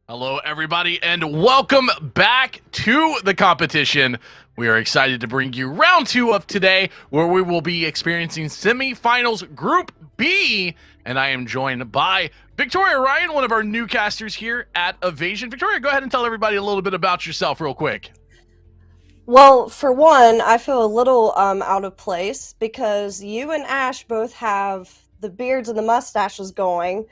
Hello, everybody, and welcome back to the competition. We are excited to bring you round 2 of today, where we will be experiencing semifinals Group B, and I am joined by Victoria Ryan, one of our new casters here at Evasion. Victoria, go ahead and tell everybody a little bit about yourself real quick. Well, for one, I feel a little out of place because you and Ash both have the beards and the mustaches going,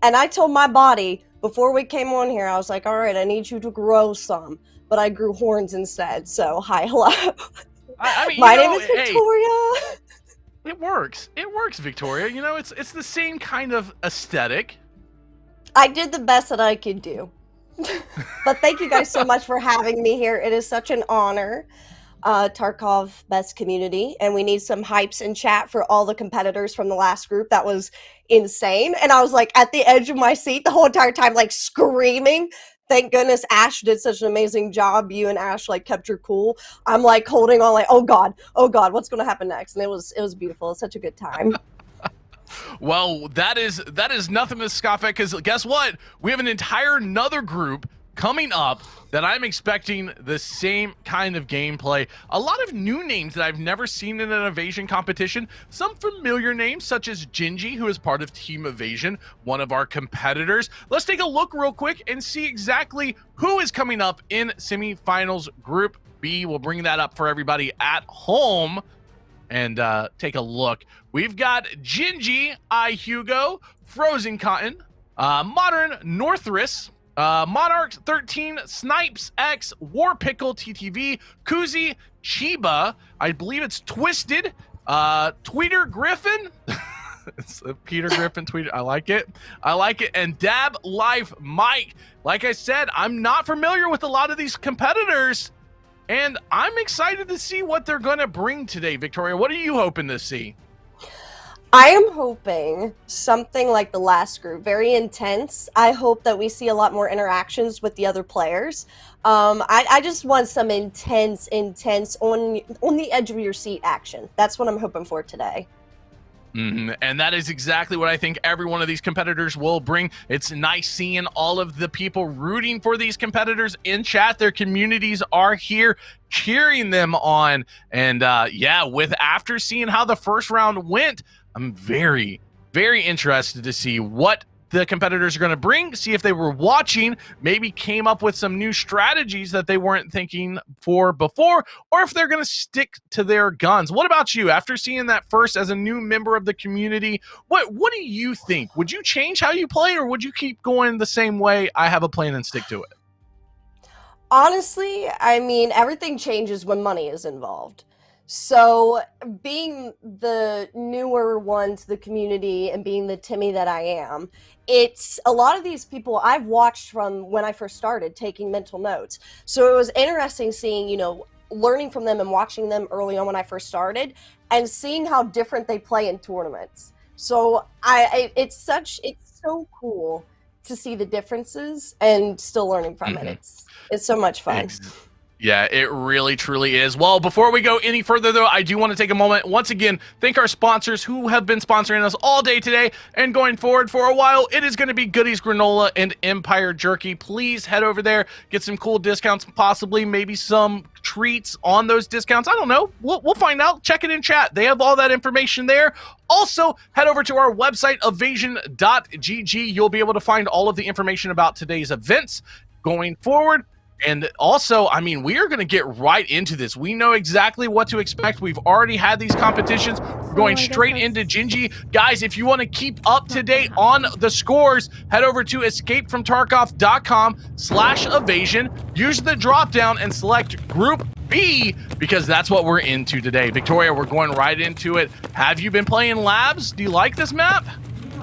and I told my body before we came on here, I was like, "All right, I need you to grow some," but I grew horns instead. So, hi, hello. I mean, My name is hey, Victoria. it works. It works, Victoria. It's the same kind of aesthetic. I did the best that I could do. But thank you guys so much for having me here. It is such an honor. Tarkov best community, and we need some hypes in chat for all the competitors from the last group. That was insane, and I was like at the edge of my seat the whole entire time, like screaming. Thank goodness Ash did such an amazing job. You and Ash like kept your cool. I'm like holding on, like oh god, what's going to happen next? And it was beautiful. It's such a good time. Well, that is nothing to scoff at, because guess what? We have an entire another group coming up that I'm expecting the same kind of gameplay. A lot of new names that I've never seen in an Evasion competition. Some familiar names such as Gingy, who is part of Team Evasion, one of our competitors. Let's take a look real quick and see exactly who is coming up in semifinals Group B. We'll bring that up for everybody at home and take a look. We've got Gingy, Hugo, Frozen Cotton, Modern Northress, Monarch 13, Snipes X, War Pickle TTV, Kuzi, Chiba, I believe it's Twisted, Tweeter Griffin. It's Peter Griffin Tweeter. I like it. And Dab Life Mike. Like I said, I'm not familiar with a lot of these competitors, and I'm excited to see what they're going to bring today. Victoria, what are you hoping to see? I am hoping something like the last group, very intense. I hope that we see a lot more interactions with the other players. I just want some intense on the edge of your seat action. That's what I'm hoping for today. And that is exactly what I think every one of these competitors will bring. It's nice seeing all of the people rooting for these competitors in chat. Their communities are here cheering them on. And yeah, after seeing how the first round went, I'm very, very interested to see what the competitors are going to bring, see if they were watching, maybe came up with some new strategies that they weren't thinking for before, or if they're going to stick to their guns. What about you? After seeing that first as a new member of the community, what do you think? Would you change how you play, or would you keep going the same way, I have a plan and stick to it? Honestly, I mean, everything changes when money is involved. So, being the newer one to the community and being the Timmy that I am, it's a lot of these people I've watched from when I first started taking mental notes. So, it was interesting seeing, learning from them and watching them early on when I first started and seeing how different they play in tournaments. So, it's so cool to see the differences and still learning from it. It's so much fun. Yeah, it really, truly is. Well, before we go any further, though, I do want to take a moment, once again, thank our sponsors who have been sponsoring us all day today and going forward for a while. It is going to be Goodies Granola and Empire Jerky. Please head over there, get some cool discounts, possibly maybe some treats on those discounts. I don't know. We'll find out. Check it in chat. They have all that information there. Also, head over to our website, evasion.gg. You'll be able to find all of the information about today's events going forward. And also, I mean, we are going to get right into this. We know exactly what to expect. We've already had these competitions. We're going straight into Gingy. Guys, if you want to keep up to date on the scores, head over to escapefromtarkov.com/evasion. Use the drop down and select Group B, because that's what we're into today. Victoria, we're going right into it. Have you been playing Labs? Do you like this map?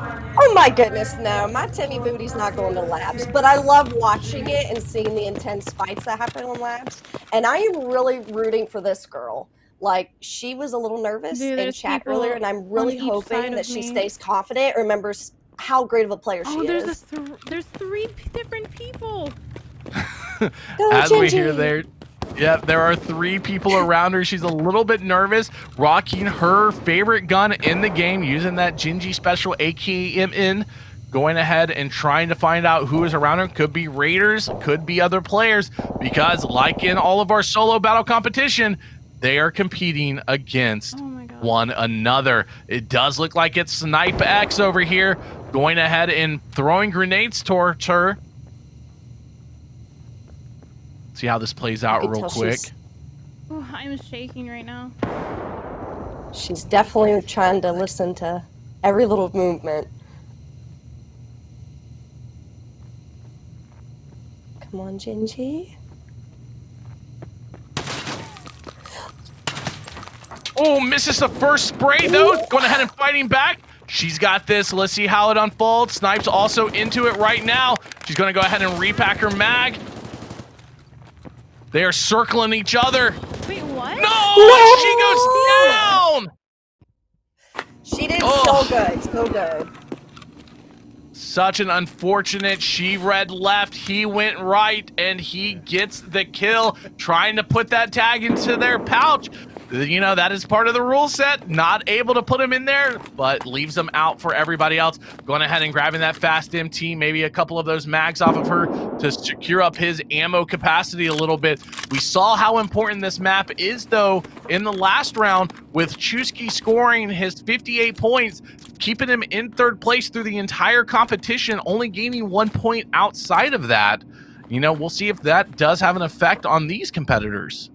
Oh my goodness, no. My Timmy booty's not going to labs, but I love watching it and seeing the intense fights that happen on labs. And I am really rooting for this girl. Like, she was a little nervous in chat earlier, and I'm really hoping that she stays confident, remembers how great of a player she is. There's three different people. As we hear there, yep, there are 3 people around her. She's a little bit nervous, rocking her favorite gun in the game, using that Gingy special AKMN. going ahead and trying to find out who is around her. Could be raiders, could be other players, because like in all of our solo battle competition, they are competing against one another. It does look like it's Snipe X over here, going ahead and throwing grenades towards her. See how this plays out real quick. Oh, I'm shaking right now. She's definitely trying to listen to every little movement. Come on, Gingy. Oh, misses the first spray though. Going ahead and fighting back. She's got this. Let's see how it unfolds. Snipe's also into it right now. She's going to go ahead and repack her mag. They are circling each other. Wait, what? No! She goes down! She did so good, so good. Such an unfortunate. She read left, he went right, and he gets the kill, trying to put that tag into their pouch. You know, that is part of the rule set. Not able to put him in there, but leaves them out for everybody else. Going ahead and grabbing that fast MT, maybe a couple of those mags off of her to secure up his ammo capacity a little bit. We saw how important this map is, though, in the last round, with Chusky scoring his 58 points, keeping him in third place through the entire competition, only gaining 1 point outside of that. You know, we'll see if that does have an effect on these competitors.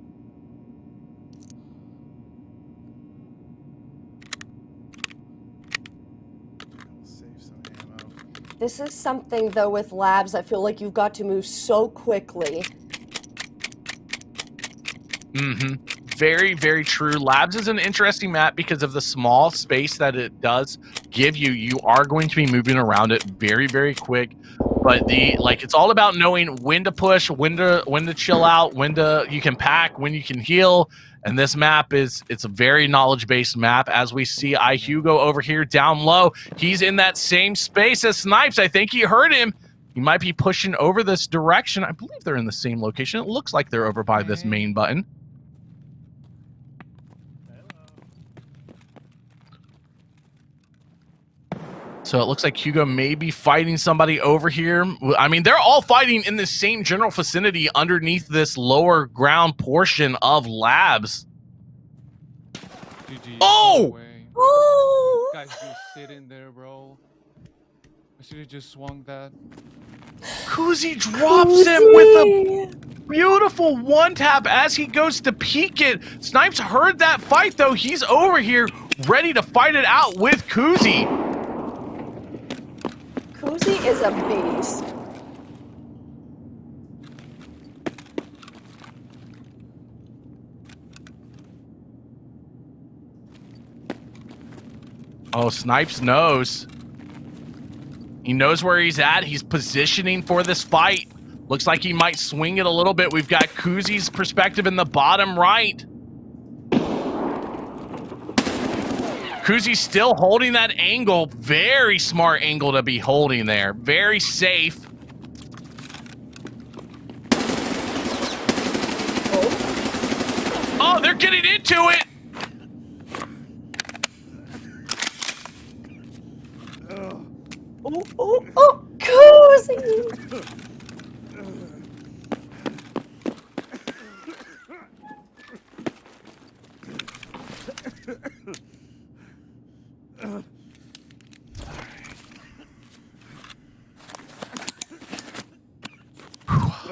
This is something, though, with labs, I feel like you've got to move so quickly. Very, very true. Labs is an interesting map because of the small space that it does give you. You are going to be moving around it very, very quick. But it's all about knowing when to push, when to chill out, you can pack, when you can heal. And this map it's a very knowledge-based map, as we see iHugo over here down low. He's in that same space as Snipes. I think he heard him. He might be pushing over this direction. I believe they're in the same location. It looks like they're over by this main button. So it looks like Hugo may be fighting somebody over here. I mean, they're all fighting in the same general vicinity underneath this lower ground portion of labs. GG. Oh! Oh! Guys, just sit in there, bro. I should have just swung that. Kuzi drops him with a beautiful one tap as he goes to peek it. Snipes heard that fight, though. He's over here ready to fight it out with Kuzi. Kuzi is a beast. Oh, Snipes knows. He knows where he's at. He's positioning for this fight. Looks like he might swing it a little bit. We've got Kuzi's perspective in the bottom right. Kuzi's still holding that angle. Very smart angle to be holding there. Very safe. Oh, they're getting into it. Oh, Kuzi!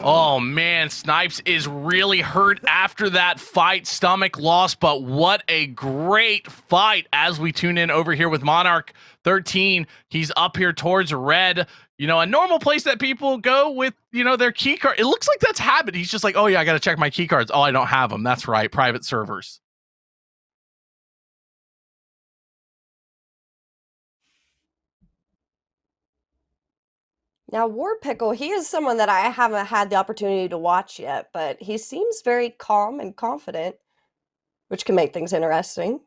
Oh man, Snipes is really hurt after that fight. Stomach loss, but what a great fight as we tune in over here with Monarch 13. He's up here towards red. You know, a normal place that people go with, you know, their key card. It looks like that's habit. He's just like, oh yeah, I got to check my key cards. Oh, I don't have them. That's right. Private servers. Now, War Pickle, he is someone that I haven't had the opportunity to watch yet, but he seems very calm and confident, which can make things interesting.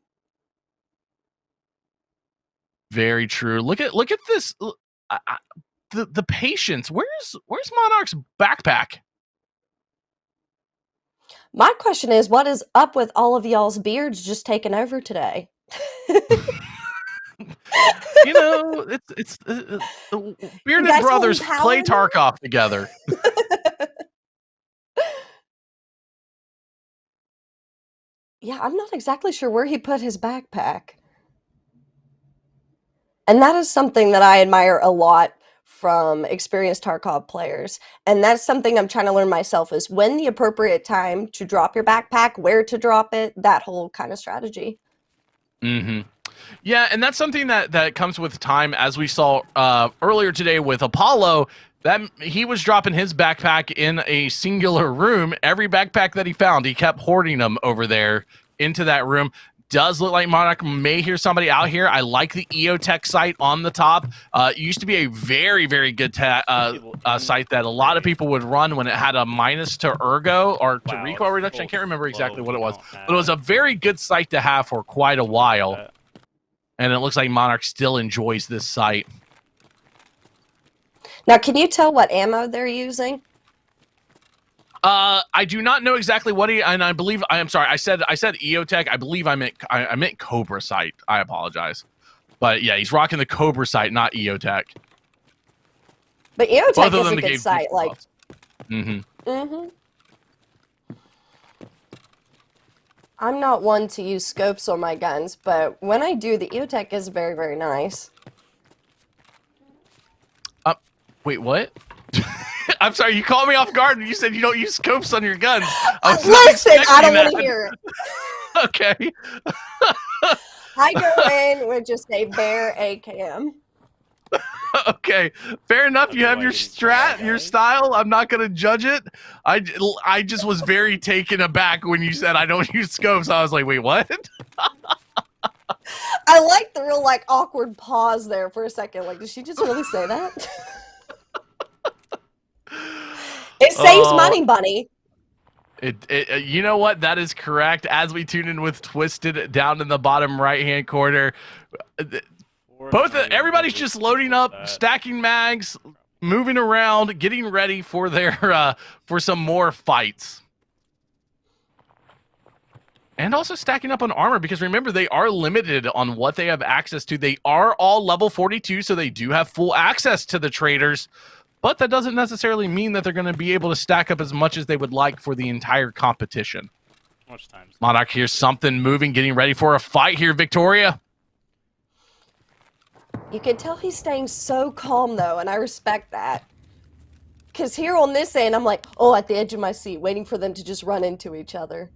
Very true. Look at this. The patience. Where's Monarch's backpack? My question is, what is up with all of y'all's beards just taking over today? You know, it's the bearded guys brothers holding play power Tarkov together. Yeah, I'm not exactly sure where he put his backpack. And that is something that I admire a lot from experienced Tarkov players. And that's something I'm trying to learn myself is when the appropriate time to drop your backpack, where to drop it, that whole kind of strategy. Mm-hmm. Yeah, and that's something that comes with time, as we saw earlier today with Apollo. That he was dropping his backpack in a singular room. Every backpack that he found, he kept hoarding them over there into that room. Does look like Monarch may hear somebody out here. I like the EOTech site on the top. It used to be a very, very good site that a lot of people would run when it had a minus to ergo or to recoil reduction. I can't remember exactly what it was, but it was a very good site to have for quite a while. And it looks like Monarch still enjoys this site. Now, can you tell what ammo they're using? I do not know exactly what and I believe I am sorry. I said EOTech. I believe I meant Cobra site. I apologize. But yeah, he's rocking the Cobra site, not EOTech. But EOTech is a good site. Like, I'm not one to use scopes on my guns, but when I do, the EOTech is very, very nice. Wait, what? I'm sorry, you called me off guard and you said you don't use scopes on your guns. Listen, I don't want to hear it. Okay. I go in with just a bare AKM. Okay, fair enough. You have your your style. I'm not gonna judge it. I just was very taken aback when you said I don't use scopes. I was like, wait, what? I like the real like awkward pause there for a second. Like, did she just really say that? It saves money, Bunny. You know what? That is correct. As we tune in with Twisted down in the bottom right-hand corner, everybody's just loading up, stacking mags, moving around, getting ready for their for some more fights. And also stacking up on armor, because remember, they are limited on what they have access to. They are all level 42, so they do have full access to the traders. But that doesn't necessarily mean that they're going to be able to stack up as much as they would like for the entire competition. Much time. Monarch here's something moving, getting ready for a fight here, Victoria. You can tell he's staying so calm, though, and I respect that. Because here on this end, I'm like, oh, at the edge of my seat, waiting for them to just run into each other.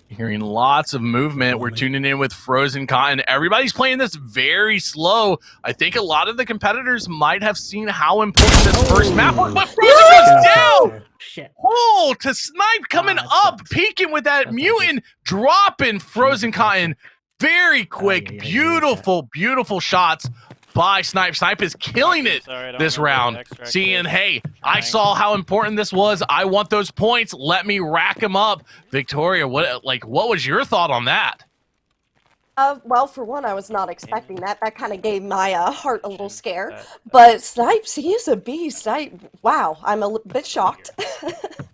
Hearing lots of movement. We're tuning in with Frozen Cotton. Everybody's playing this very slow. I think a lot of the competitors might have seen how important this first map was. But Frozen goes down! Shit. Oh, to Snipe coming up, peeking with that mutant, dropping Frozen Cotton. Very quick, beautiful, beautiful shots by Snipe. Snipe is killing it this round. Seeing, hey, I saw how important this was. I want those points. Let me rack them up. Victoria, what was your thought on that? Well, for one, I was not expecting that. That kind of gave my heart a little scare. But Snipes, he is a beast. Wow, I'm a bit shocked. But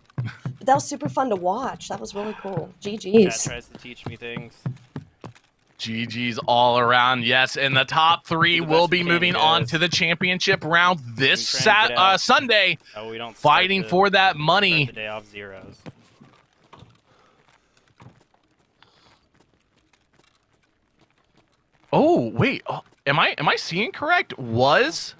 that was super fun to watch. That was really cool. GG's. Chat tries to teach me things. GG's all around. Yes, and the top three will be moving on to the championship round this Sunday, fighting for that money. The day off zeros. Oh, wait. Am I seeing correct? Was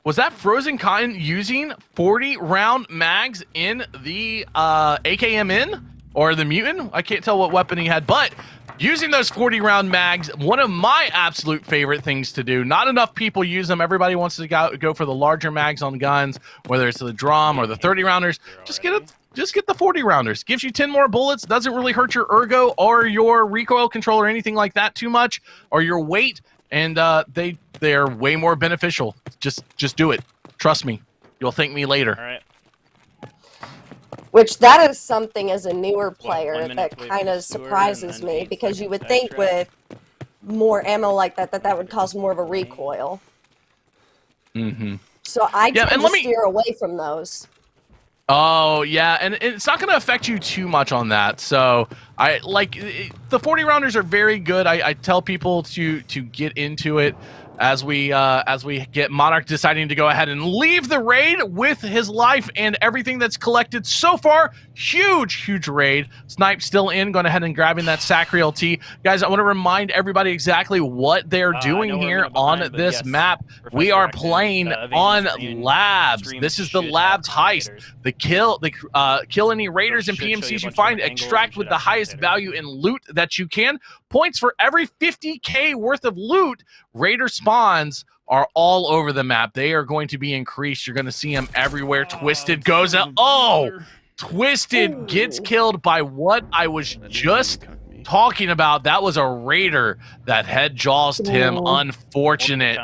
that Frozen Cotton using 40-round mags in the AKM or the Mutant? I can't tell what weapon he had, but using those 40-round mags, one of my absolute favorite things to do. Not enough people use them. Everybody wants to go for the larger mags on guns, whether it's the drum or the 30-rounders. Just get the 40-rounders. Gives you 10 more bullets. Doesn't really hurt your ergo or your recoil control or anything like that too much, or your weight. And they're way more beneficial. Just do it. Trust me. You'll thank me later. All right. Which that is something as a newer player that kind of surprises me, because you would think with more ammo like that would cause more of a recoil. Mm-hmm. So I tend to steer away from those. Oh yeah, and it's not going to affect you too much on that. So I like the 40 rounders are very good. I tell people to get into it as we get Monarch deciding to go ahead and leave the raid with his life and everything that's collected so far. Huge raid. Snipe still in, going ahead and grabbing that Sacriel T. Guys, I want to remind everybody exactly what they're doing here on this map. We are playing on Labs. This is the Labs heist. The kill any raiders and PMCs you find, extract with the highest value in loot that you can. Points for every 50k worth of loot. Raider spawns are all over the map. They are going to be increased. You're going to see them everywhere. Twisted goes out. Oh, Twisted gets killed by what I was just talking about. That was a raider that head jawsed him. Unfortunate.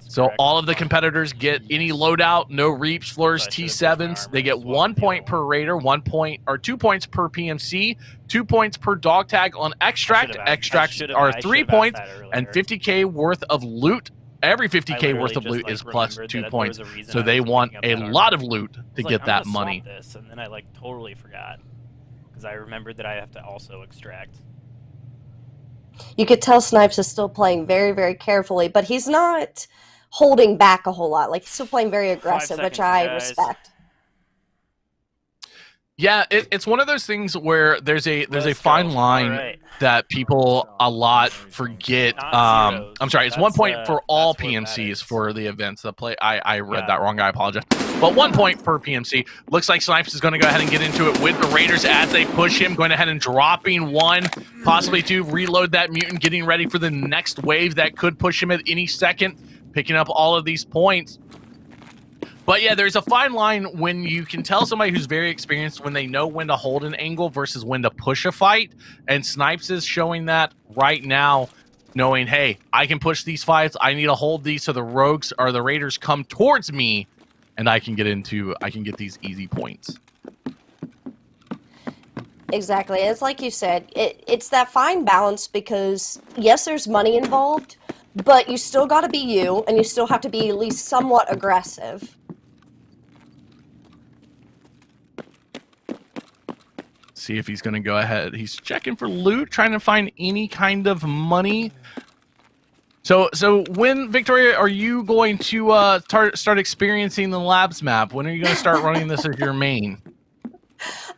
So all of the competitors get any loadout, no reaps, floors, T7s. They get 1 point per raider, 1 point or 2 points per PMC, 2 points per dog tag on extract. Extracts are 3 points and 50k worth of loot. Every 50k worth of loot is plus 2 points. So they want a lot of loot to get that money. And then I totally forgot. Because I remembered that I have to also extract. You could tell Snipes is still playing very, very carefully, but he's not holding back a whole lot. Like, he's still playing very aggressive, which I respect. Yeah, it's one of those things where there's a fine line that people a lot forget. I'm sorry, it's 1 point for all PMCs for the events that play. I read that wrong. I apologize. But 1 point per PMC. Looks like Snipes is going to go ahead and get into it with the Raiders as they push him, going ahead and dropping 1, possibly 2, reload that mutant, getting ready for the next wave that could push him at any second, picking up all of these points. But yeah, there's a fine line when you can tell somebody who's very experienced when they know when to hold an angle versus when to push a fight. And Snipes is showing that right now, knowing, hey, I can push these fights. I need to hold these so the rogues or the raiders come towards me and I can get these easy points. Exactly. It's like you said, it's that fine balance because, yes, there's money involved, but you still got to be you, and you still have to be at least somewhat aggressive. See if he's going to go ahead. He's checking for loot, trying to find any kind of money. So when, Victoria, are you going to start experiencing the Labs map? When are you going to start running this as your main?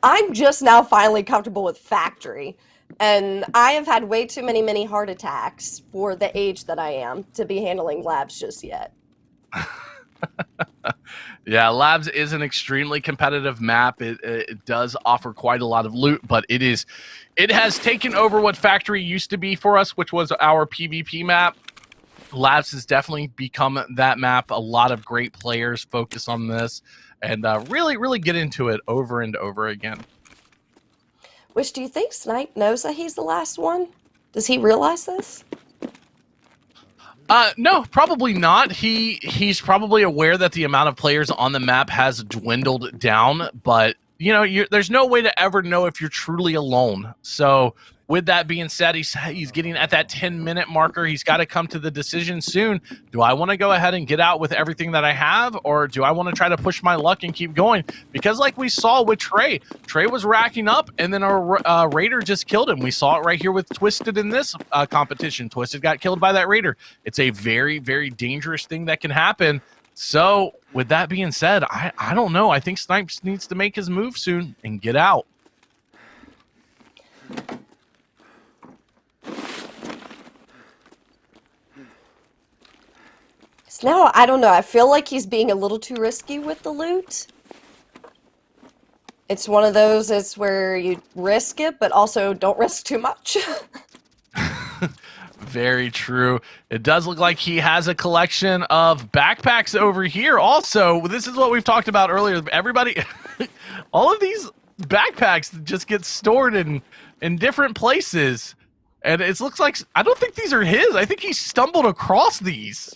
I'm just now finally comfortable with Factory, and I have had way too many heart attacks for the age that I am to be handling Labs just yet. Yeah, Labs is an extremely competitive map. It does offer quite a lot of loot, but it has taken over what Factory used to be for us, which was our PvP map. Labs has definitely become that map. A lot of great players focus on this and really get into it over and over again. Which, do you think Snipe knows that he's the last one? Does he realize this? No, probably not. He's probably aware that the amount of players on the map has dwindled down, but you know, there's no way to ever know if you're truly alone. So with that being said, he's getting at that 10-minute marker. He's got to come to the decision soon. Do I want to go ahead and get out with everything that I have, or do I want to try to push my luck and keep going? Because like we saw with Trey was racking up, and then our Raider just killed him. We saw it right here with Twisted in this competition. Twisted got killed by that Raider. It's a very, very dangerous thing that can happen. So with that being said, I don't know. I think Snipes needs to make his move soon and get out. So now, I don't know. I feel like he's being a little too risky with the loot. It's one of those, it's where you risk it, but also don't risk too much. Very true. It does look like he has a collection of backpacks over here. Also, this is what we've talked about earlier. Everybody, all of these backpacks just get stored in different places. And it looks like, I don't think these are his. I think he stumbled across these.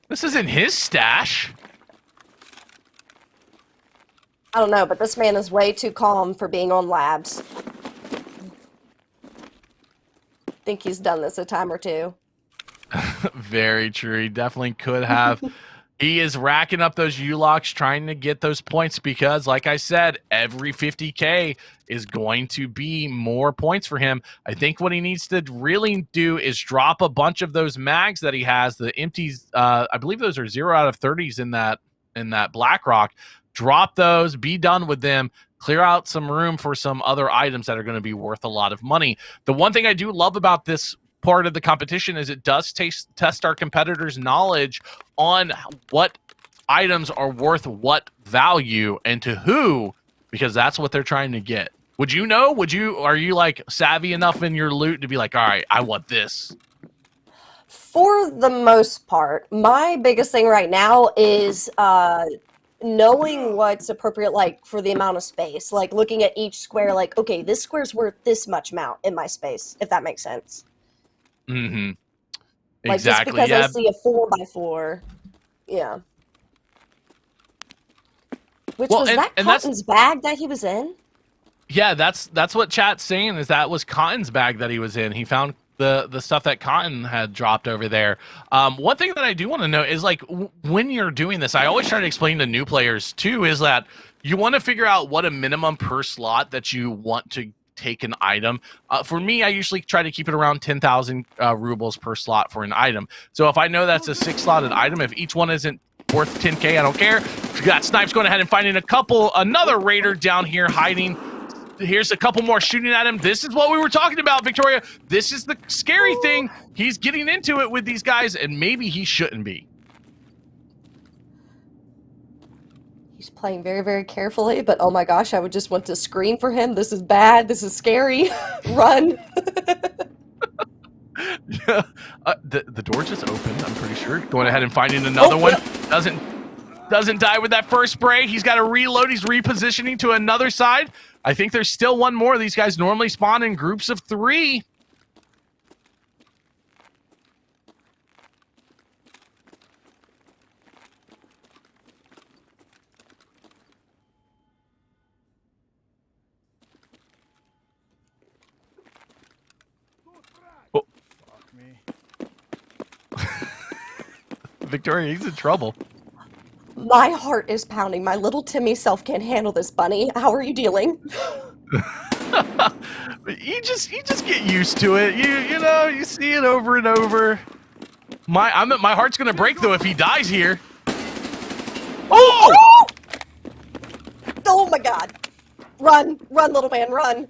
This isn't his stash. I don't know, but this man is way too calm for being on Labs. I think he's done this a time or two. Very true. He definitely could have. He is racking up those U-locks, trying to get those points because, like I said, every 50K is going to be more points for him. I think what he needs to really do is drop a bunch of those mags that he has, the empties. I believe those are 0 out of 30s in that BlackRock. Drop those, be done with them, clear out some room for some other items that are going to be worth a lot of money. The one thing I do love about this part of the competition is it does test our competitors' knowledge on what items are worth what value and to who, because that's what they're trying to get. Would you know? Are you like savvy enough in your loot to be like, all right, I want this? For the most part, my biggest thing right now is knowing what's appropriate, like for the amount of space, like looking at each square, like, okay, this square's worth this much amount in my space, if that makes sense. Mm-hmm. Like, Exactly. just because Yeah. I see a 4x4, yeah. Which Well, was and that that's- Cotton's bag that he was in? Yeah, that's what chat's saying is that was Cotton's bag that he was in. He found the stuff that Cotton had dropped over there. One thing that I do want to know is like when you're doing this, I always try to explain to new players too, is that you want to figure out what a minimum per slot that you want to take an item. For me, I usually try to keep it around 10,000 rubles per slot for an item. So if I know that's a 6-slotted item, if each one isn't worth 10K, I don't care. We got Snipes going ahead and finding another raider down here hiding. Here's a couple more shooting at him. This is what we were talking about, Victoria. This is the scary thing. He's getting into it with these guys, and maybe he shouldn't be. He's playing very, very carefully, but oh my gosh, I would just want to scream for him. This is bad. This is scary. Run. The door just opened, I'm pretty sure. Going ahead and finding another one. Yep. Doesn't die with that first spray. He's got to reload. He's repositioning to another side. I think there's still one more. These guys normally spawn in groups of 3. Oh. Fuck me. Victoria, he's in trouble. My heart is pounding. My little Timmy self can't handle this, Bunny. How are you dealing? you just get used to it. You know, you see it over and over. My heart's gonna break though if he dies here. Oh! Oh my god. Run, run, little man, run.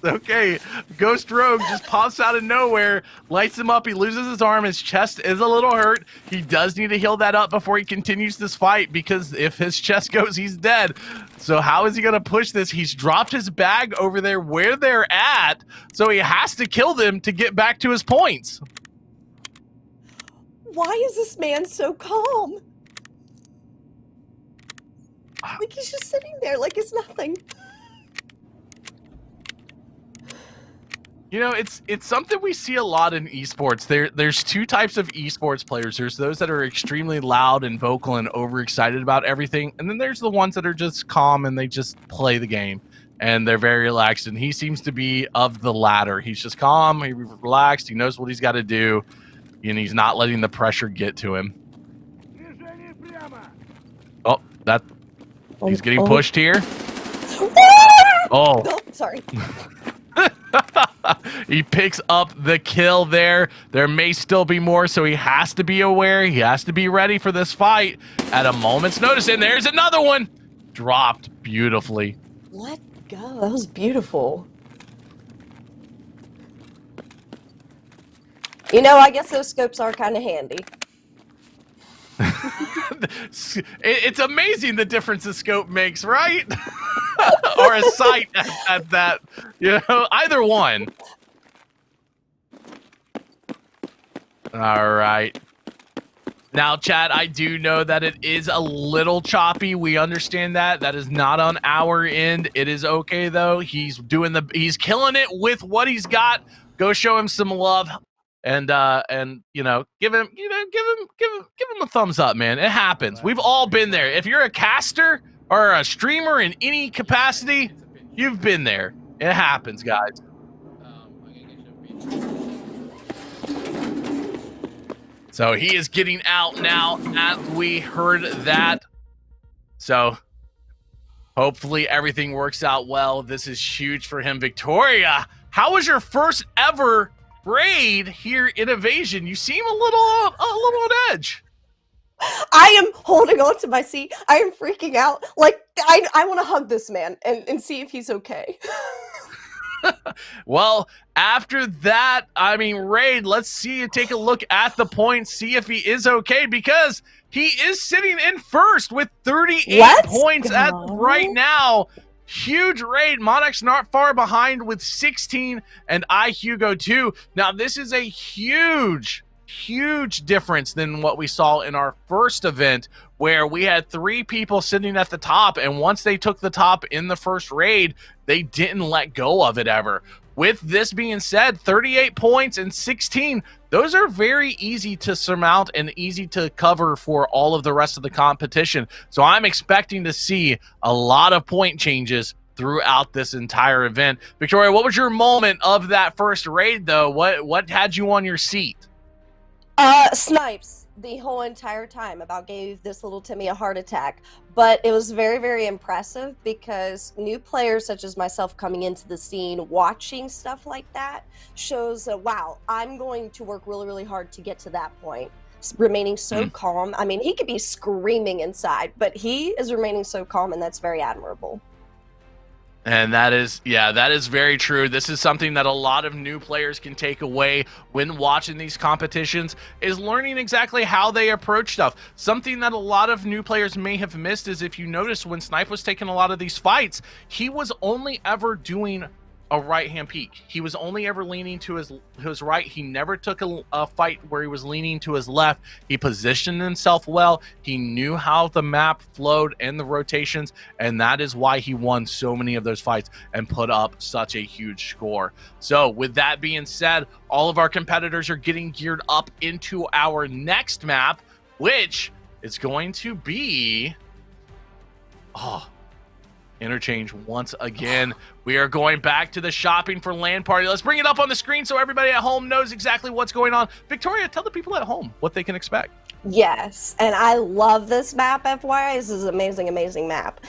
Okay, Ghost Rogue just pops out of nowhere, lights him up. He loses his arm. His chest is a little hurt. He does need to heal that up before he continues this fight, because if his chest goes, he's dead. So how is he going to push this? He's dropped his bag over there where they're at, so he has to kill them to get back to his points. Why is this man so calm? Like he's just sitting there like it's nothing. You know, it's something we see a lot in esports. There's 2 types of esports players. There's those that are extremely loud and vocal and overexcited about everything, and then there's the ones that are just calm and they just play the game and they're very relaxed. And he seems to be of the latter. He's just calm, he's relaxed, he knows what he's got to do, and he's not letting the pressure get to him. Oh, he's getting pushed here. Oh. Oh, sorry. He picks up the kill there. There may still be more, so he has to be aware. He has to be ready for this fight at a moment's notice. And there's another one. Dropped beautifully. Let go. That was beautiful. You know, I guess those scopes are kind of handy. It's amazing the difference a scope makes, right? Or a sight at that. You know, either one. All right. Now, chat, I do know that it is a little choppy. We understand that. That is not on our end. It is okay though. He's killing it with what he's got. Go show him some love. And you know, give him a thumbs up, man. It happens. We've all been there. If you're a caster or a streamer in any capacity, you've been there. It happens, guys. So he is getting out now as we heard that. So hopefully everything works out well. This is huge for him. Victoria, how was your first ever raid here in Evasion? You seem a little on edge. I am holding on to my seat. I am freaking out. Like, I want to hug this man and see if he's okay. Well, after that, I mean, raid, let's see you take a look at the points, see if he is okay, because he is sitting in first with 38 points at right now. Huge raid. Monarch's not far behind with 16, and Hugo too. Now, this is a huge difference than what we saw in our first event, where we had 3 people sitting at the top, and once they took the top in the first raid, they didn't let go of it ever. With this being said, 38 points and 16, those are very easy to surmount and easy to cover for all of the rest of the competition. So I'm expecting to see a lot of point changes throughout this entire event. Victoria, what was your moment of that first raid, though? What had you on your seat? Snipes the whole entire time about gave this little Timmy a heart attack, but it was very, very impressive because new players such as myself coming into the scene, watching stuff like that shows, wow, I'm going to work really, really hard to get to that point. Remaining so calm. I mean, he could be screaming inside, but he is remaining so calm, and that's very admirable. And that is very true. This is something that a lot of new players can take away when watching these competitions, is learning exactly how they approach stuff. Something that a lot of new players may have missed is, if you notice, when Snipe was taking a lot of these fights, he was only ever doing a right-hand peek. He was only ever leaning to his right. He never took a fight where he was leaning to his left. He positioned himself well. He knew how the map flowed and the rotations, and that is why he won so many of those fights and put up such a huge score. So with that being said, all of our competitors are getting geared up into our next map, which is going to be Interchange once again. We are going back to the shopping for LAN party. Let's bring it up on the screen so everybody at home knows exactly what's going on. Victoria, tell the people at home what they can expect. Yes, and I love this map, FYI. This is an amazing, amazing map.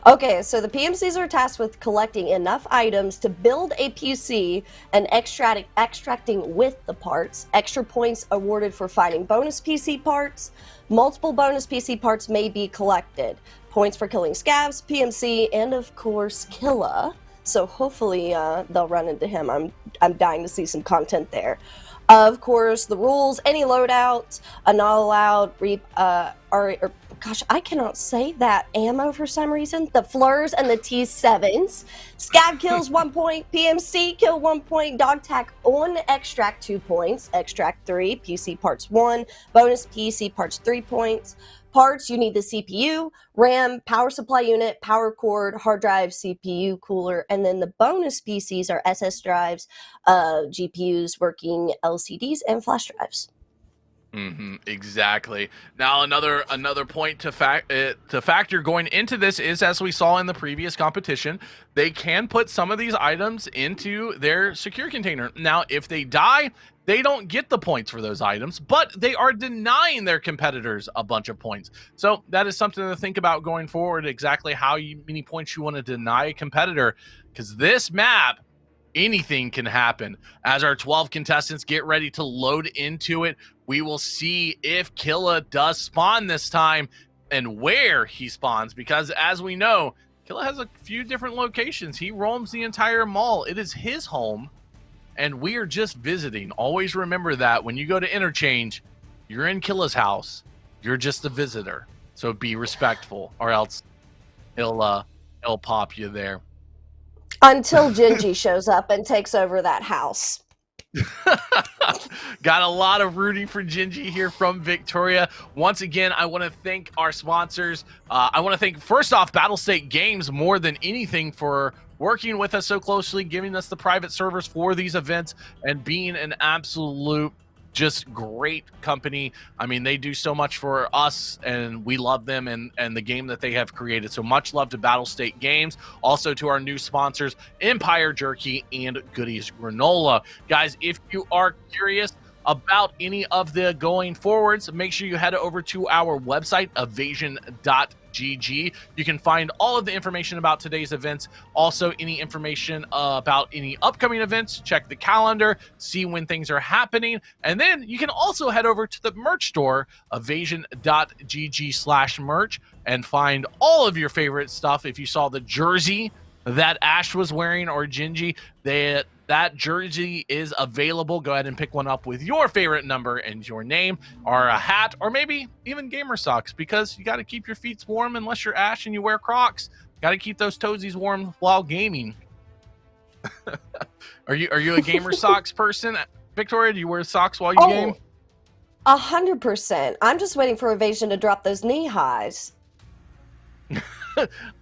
Okay, so the PMCs are tasked with collecting enough items to build a PC and extracting with the parts. Extra points awarded for finding bonus PC parts. Multiple bonus PC parts may be collected. Points for killing scavs, PMC, and of course, Killa. So hopefully they'll run into him. I'm dying to see some content there. Of course, the rules: any loadout, not allowed. Gosh, I cannot say that. Ammo for some reason. The Flurs and the T7s. Scav kills 1 point. PMC kill 1 point. Dog tag on extract 2 points. Extract 3. PC parts 1. Bonus PC parts 3 points. Parts, you need the CPU, RAM, power supply unit, power cord, hard drive, CPU, cooler, and then the bonus PCs are SS drives, GPUs, working LCDs, and flash drives. Exactly. Now, another point to factor going into this is, as we saw in the previous competition, they can put some of these items into their secure container. Now, if they die, they don't get the points for those items, but they are denying their competitors a bunch of points. So that is something to think about going forward, exactly how many points you want to deny a competitor, because this map, anything can happen. As our 12 contestants get ready to load into it, we will see if Killa does spawn this time and where he spawns, because as we know, Killa has a few different locations. He roams the entire mall. It is his home, and we are just visiting. Always remember that when you go to Interchange, you're in Killa's house. You're just a visitor. So be respectful, or else he'll pop you there. Until Gingy shows up and takes over that house. Got a lot of rooting for Gingy here from Victoria. Once again, I want to thank our sponsors. I want to thank, first off, Battlestate Games more than anything for working with us so closely, giving us the private servers for these events, and being an absolute just great company. I mean, they do so much for us, and we love them and the game that they have created. So much love to Battlestate Games. Also to our new sponsors, Empire Jerky and Goodies Granola. Guys, if you are curious, about any of the going forwards, make sure you head over to our website, evasion.gg. You can find all of the information about today's events. Also, any information about any upcoming events, check the calendar, see when things are happening. And then you can also head over to the merch store, evasion.gg/merch, and find all of your favorite stuff. If you saw the jersey that Ash was wearing, or Gingy, that jersey is available. Go ahead and pick one up with your favorite number and your name, or a hat, or maybe even gamer socks, because you got to keep your feet warm unless you're Ash and you wear Crocs. Got to keep those toesies warm while gaming. Are you a gamer socks person, Victoria? Do you wear socks while you game? 100%. I'm just waiting for Evasion to drop those knee highs.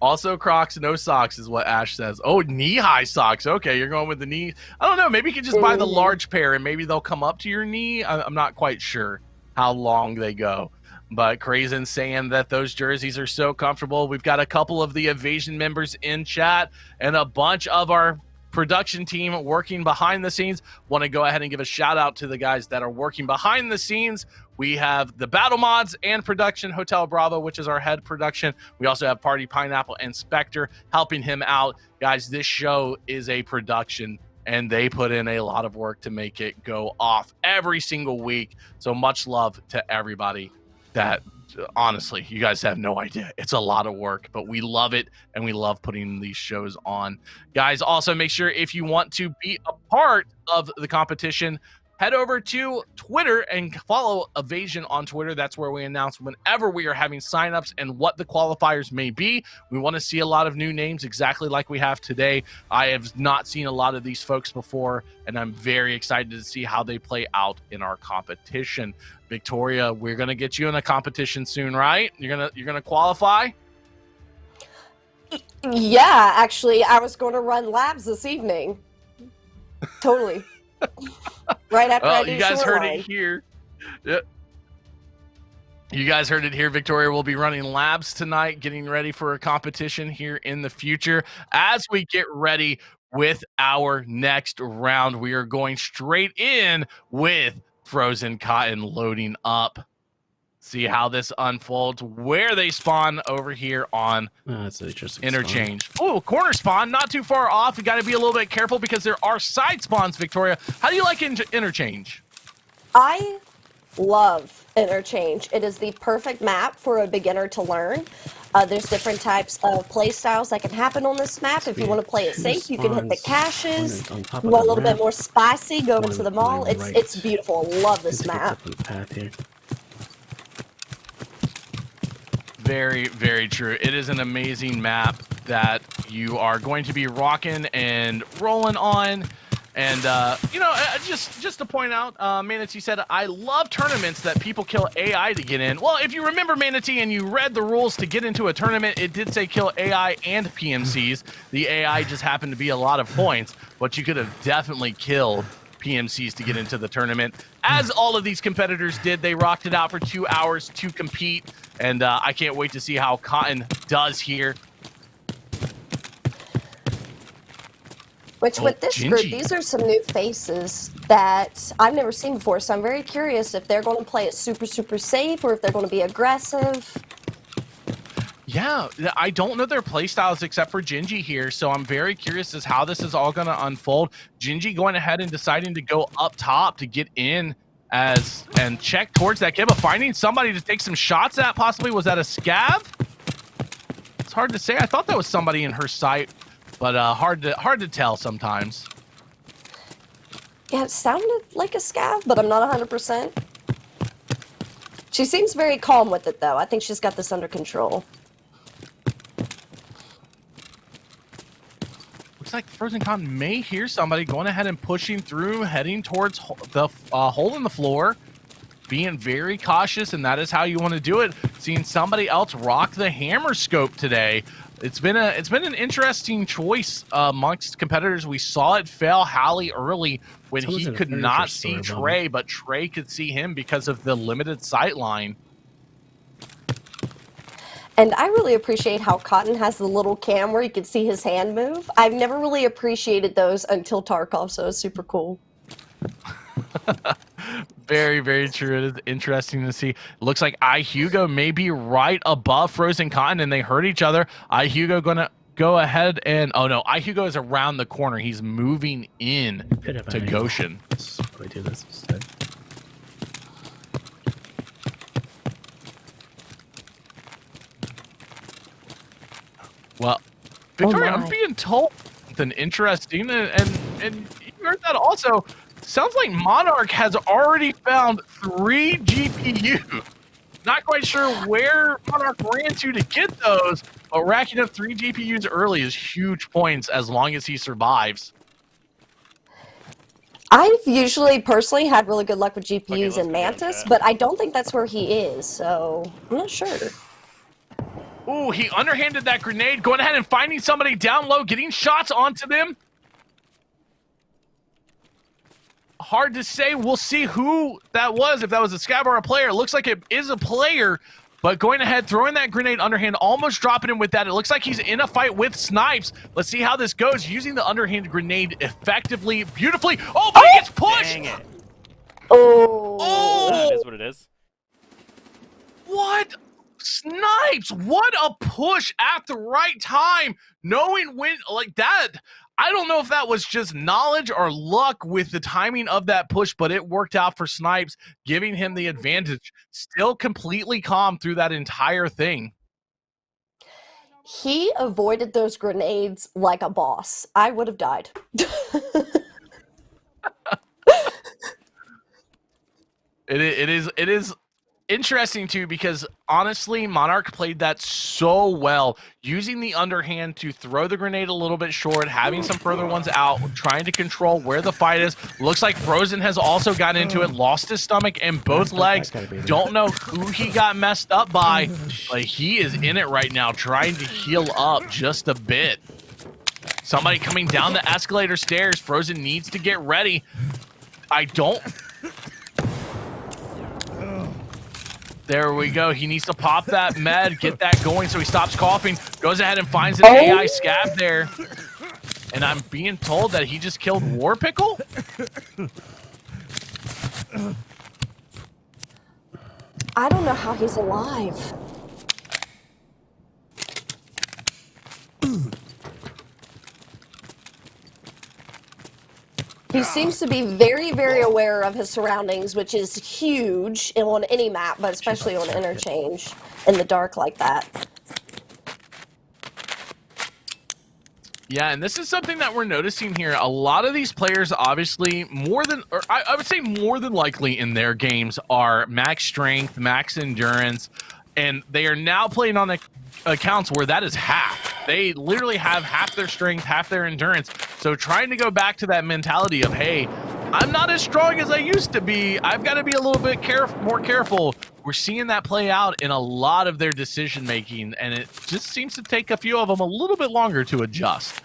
Also, Crocs, no socks is what Ash says. Oh, knee-high socks. Okay, you're going with the knee. I don't know. Maybe you could just buy the large pair, and maybe they'll come up to your knee. I'm not quite sure how long they go. But Crazen saying that those jerseys are so comfortable. We've got a couple of the Evasion members in chat and a bunch of our production team working behind the scenes. Want to go ahead and give a shout out to the guys that are working behind the scenes. We have the Battle Mods and Production Hotel Bravo, which is our head production. We also have Party Pineapple and Spectre helping him out. Guys, this show is a production, and they put in a lot of work to make it go off every single week. So much love to everybody. That honestly, you guys have no idea. It's a lot of work, but we love it, and we love putting these shows on. Guys, also make sure, if you want to be a part of the competition, head over to Twitter and follow Evasion on Twitter. That's where we announce whenever we are having signups and what the qualifiers may be. We want to see a lot of new names, exactly like we have today. I have not seen a lot of these folks before, and I'm very excited to see how they play out in our competition. Victoria, we're gonna get you in a competition soon, right? You're gonna qualify? Yeah, actually, I was going to run labs this evening. Totally. Right after I do you guys heard Shoreline. it here. Yep. You guys heard it here. Victoria will be running labs tonight, getting ready for a competition here in the future. As we get ready with our next round, we are going straight in with Frozen Cotton loading up. See how this unfolds, where they spawn over here on That's an interesting interchange. Oh, corner spawn, not too far off. You got to be a little bit careful because there are side spawns, Victoria. How do you like interchange? I love interchange. It is the perfect map for a beginner to learn. There's different types of play styles that can happen on this map. If you want to play it safe, you can hit the caches. You want a little bit more spicy, go into the mall. It's beautiful. I love this map. Very, very true. It is an amazing map that you are going to be rocking and rolling on. And, just to point out, Manatee said, I love tournaments that people kill AI to get in. Well, if you remember, Manatee, and you read the rules to get into a tournament, it did say kill AI and PMCs. The AI just happened to be a lot of points, but you could have definitely killed PMCs to get into the tournament. As all of these competitors did, they rocked it out for 2 hours to compete. And I can't wait to see how Cotton does here. Which with this Gingy. group, these are some new faces that I've never seen before. So I'm very curious if they're going to play it super, super safe or if they're going to be aggressive. Yeah, I don't know their playstyles except for Gingy here, so I'm very curious as how this is all going to unfold. Gingy going ahead and deciding to go up top to get in and check towards that kid, but finding somebody to take some shots at. Possibly, was that a scav? It's hard to say. I thought that was somebody in her sight, but hard to tell sometimes. Yeah, it sounded like a scav, but I'm not 100%. She seems very calm with it, though. I think she's got this under control. Looks like Frozen Con may hear somebody going ahead and pushing through, heading towards the hole in the floor, being very cautious, and that is how you want to do it. Seeing somebody else rock the hammer scope today. It's been an interesting choice amongst competitors. We saw it fail Hallie early when he could not see Trey, but Trey could see him because of the limited sight line. And I really appreciate how Cotton has the little cam where you can see his hand move. I've never really appreciated those until Tarkov, so it's super cool. Very, very true. It is interesting to see. It looks like iHugo may be right above Frozen Cotton, and they hurt each other. iHugo gonna go ahead and oh no, iHugo is around the corner. He's moving in to Goshen. We do this instead. Well, Victoria, my. I'm being told something interesting, and you heard that also. Sounds like Monarch has already found 3 GPU. Not quite sure where Monarch ran to get those, but racking up 3 GPUs early is huge points as long as he survives. I've usually personally had really good luck with GPUs let's and go, Mantis, chat. but I don't think that's where he is, so I'm not sure. Ooh, he underhanded that grenade, going ahead and finding somebody down low, getting shots onto them. Hard to say. We'll see who that was, if that was a scab or a player. It looks like it is a player, but going ahead, throwing that grenade underhand, almost dropping him with that. It looks like he's in a fight with Snipes. Let's see how this goes. Using the underhand grenade effectively, beautifully. Oh, but he gets pushed! Dang it. Oh. That is what it is. What? Snipes, what a push at the right time, knowing when, like that. I don't know if that was just knowledge or luck with the timing of that push, but it worked out for Snipes, giving him the advantage. Still completely calm through that entire thing. He avoided those grenades like a boss. I would have died. It is interesting too, because honestly, Monarch played that so well, using the underhand to throw the grenade a little bit short, having some further ones out, trying to control where the fight is. Looks like Frozen has also got into it, lost his stomach and both legs. Don't know who he got messed up by, but he is in it right now, trying to heal up just a bit. Somebody coming down the escalator stairs. Frozen needs to get ready. There we go. He needs to pop that med, get that going so he stops coughing. Goes ahead and finds an AI scab there. And I'm being told that he just killed War Pickle? I don't know how he's alive. He seems to be very, very aware of his surroundings, which is huge on any map, but especially on Interchange in the dark like that. Yeah, and this is something that we're noticing here. A lot of these players, obviously, I would say more than likely in their games, are max strength, max endurance, and they are now playing on accounts where that is half. They literally have half their strength, half their endurance. So trying to go back to that mentality of, hey, I'm not as strong as I used to be. I've got to be a little bit more careful. We're seeing that play out in a lot of their decision making, and it just seems to take a few of them a little bit longer to adjust.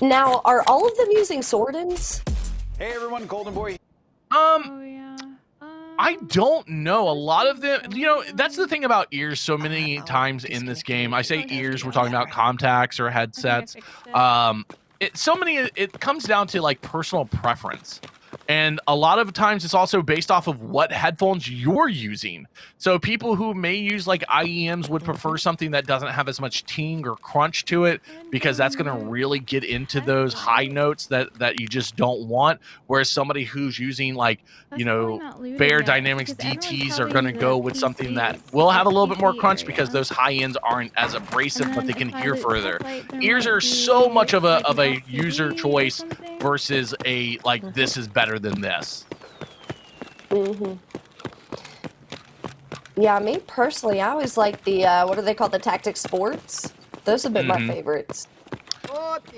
Now, are all of them using Swordins? Hey everyone, Golden Boy. Oh yeah. I don't know. A lot of them, that's the thing about ears so many times in this game. I say ears, we're talking about contacts or headsets. It comes down to like personal preference. And a lot of times it's also based off of what headphones you're using. So people who may use like IEMs would prefer something that doesn't have as much ting or crunch to it, because that's going to really get into those high notes that you just don't want. Whereas somebody who's using like, Bear Dynamics DTs are going to go with something that will have a little bit more crunch, because those high ends aren't as abrasive, but they can hear further. Ears are so much of a user choice versus a like, this is better than this. Yeah, me personally, I always like the what are they called, the Tactic Sports. Those have been my favorites.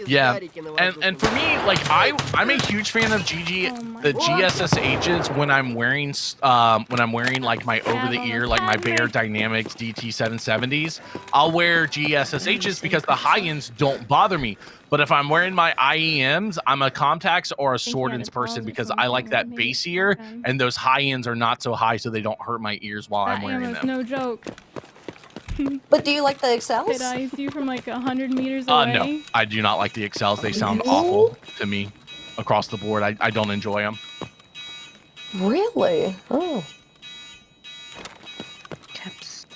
Yeah, and for me, like I'm a huge fan of the GSSHs when I'm wearing like my over the ear, like my Bear Dynamics DT770s. I'll wear GSSHs because the high ends don't bother me. But if I'm wearing my IEMs, I'm a contacts or a Swordins person, because I like that bassier, and those high ends are not so high, so they don't hurt my ears while I'm wearing them. No joke. But do you like the Excels? It eyes you from like 100 meters away. No, I do not like the Excels. They sound awful to me across the board. I don't enjoy them. Really? Oh. Caps.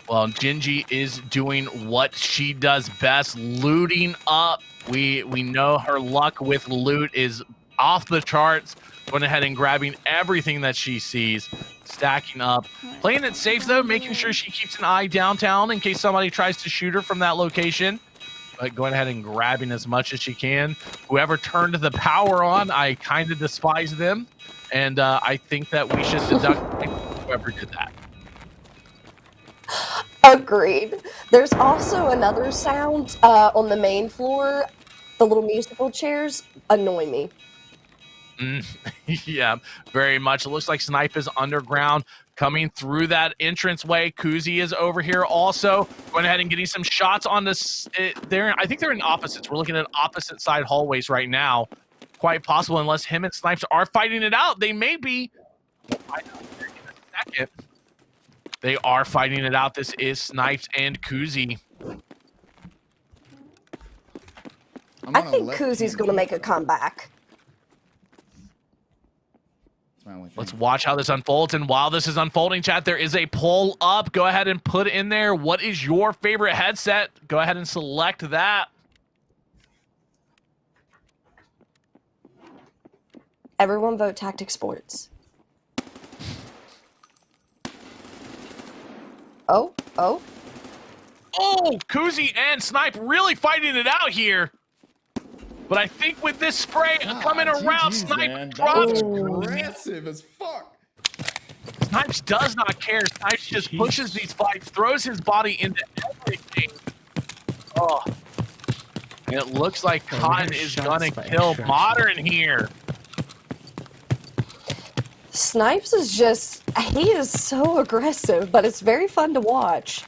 Well, Gingy is doing what she does best, looting up. We know her luck with loot is off the charts. Going ahead and grabbing everything that she sees, stacking up. Playing it safe, though, making sure she keeps an eye downtown in case somebody tries to shoot her from that location. But going ahead and grabbing as much as she can. Whoever turned the power on, I kind of despise them. And I think that we should deduct whoever did that. Agreed. There's also another sound on the main floor. The little musical chairs annoy me. Yeah, very much. It looks like Snipe is underground coming through that entranceway. Kuzi is over here also going ahead and getting some shots on this. I think they're in opposites. We're looking at opposite side hallways right now. Quite possible, unless him and Snipes are fighting it out. They may be. We'll find out here in a second. They are fighting it out. This is Snipes and Kuzi. I think Kuzi's going to make a comeback. Let's watch how this unfolds. And while this is unfolding, chat, there is a poll up. Go ahead and put in there, what is your favorite headset? Go ahead and select that. Everyone vote Tactic Sports. Oh. Oh, Kuzi and Snipe really fighting it out here. But I think with this spray coming around, Snipe drops. Aggressive as fuck. Snipes does not care. Snipes just pushes these fights, throws his body into everything. Oh. And it looks like Cotton is gonna kill Modern here. Snipes is just, he is so aggressive, but it's very fun to watch.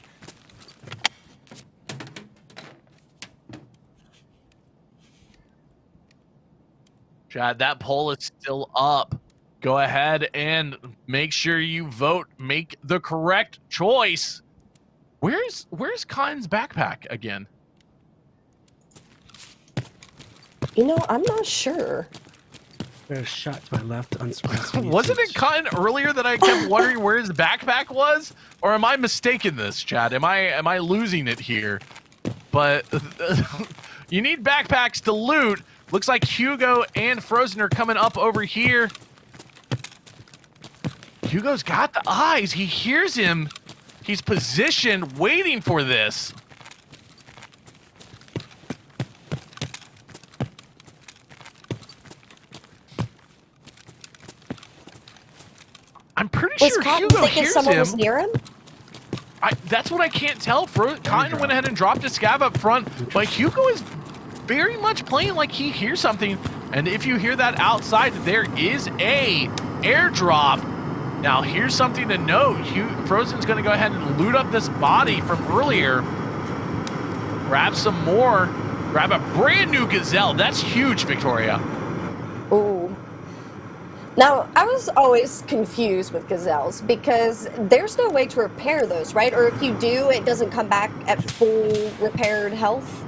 Chad, that poll is still up. Go ahead and make sure you vote. Make the correct choice. Where's Cotton's backpack again? You know, I'm not sure. There's a shot to my left, unsurprisingly. Wasn't it Cotton earlier that I kept wondering where his backpack was? Or am I mistaken this, Chad? Am I losing it here? But you need backpacks to loot. Looks like Hugo and Frozen are coming up over here. Hugo's got the eyes. He hears him. He's positioned, waiting for this. I'm pretty sure Hugo hears someone him. was near him? That's what I can't tell. Cotton went ahead and dropped a scav up front, but Hugo is very much playing like he hears something. And if you hear that outside, there is a airdrop. Now, here's something to note. Frozen's going to go ahead and loot up this body from earlier. Grab some more. Grab a brand new Gazelle. That's huge, Victoria. Ooh. Now, I was always confused with Gazelles because there's no way to repair those, right? Or if you do, it doesn't come back at full repaired health?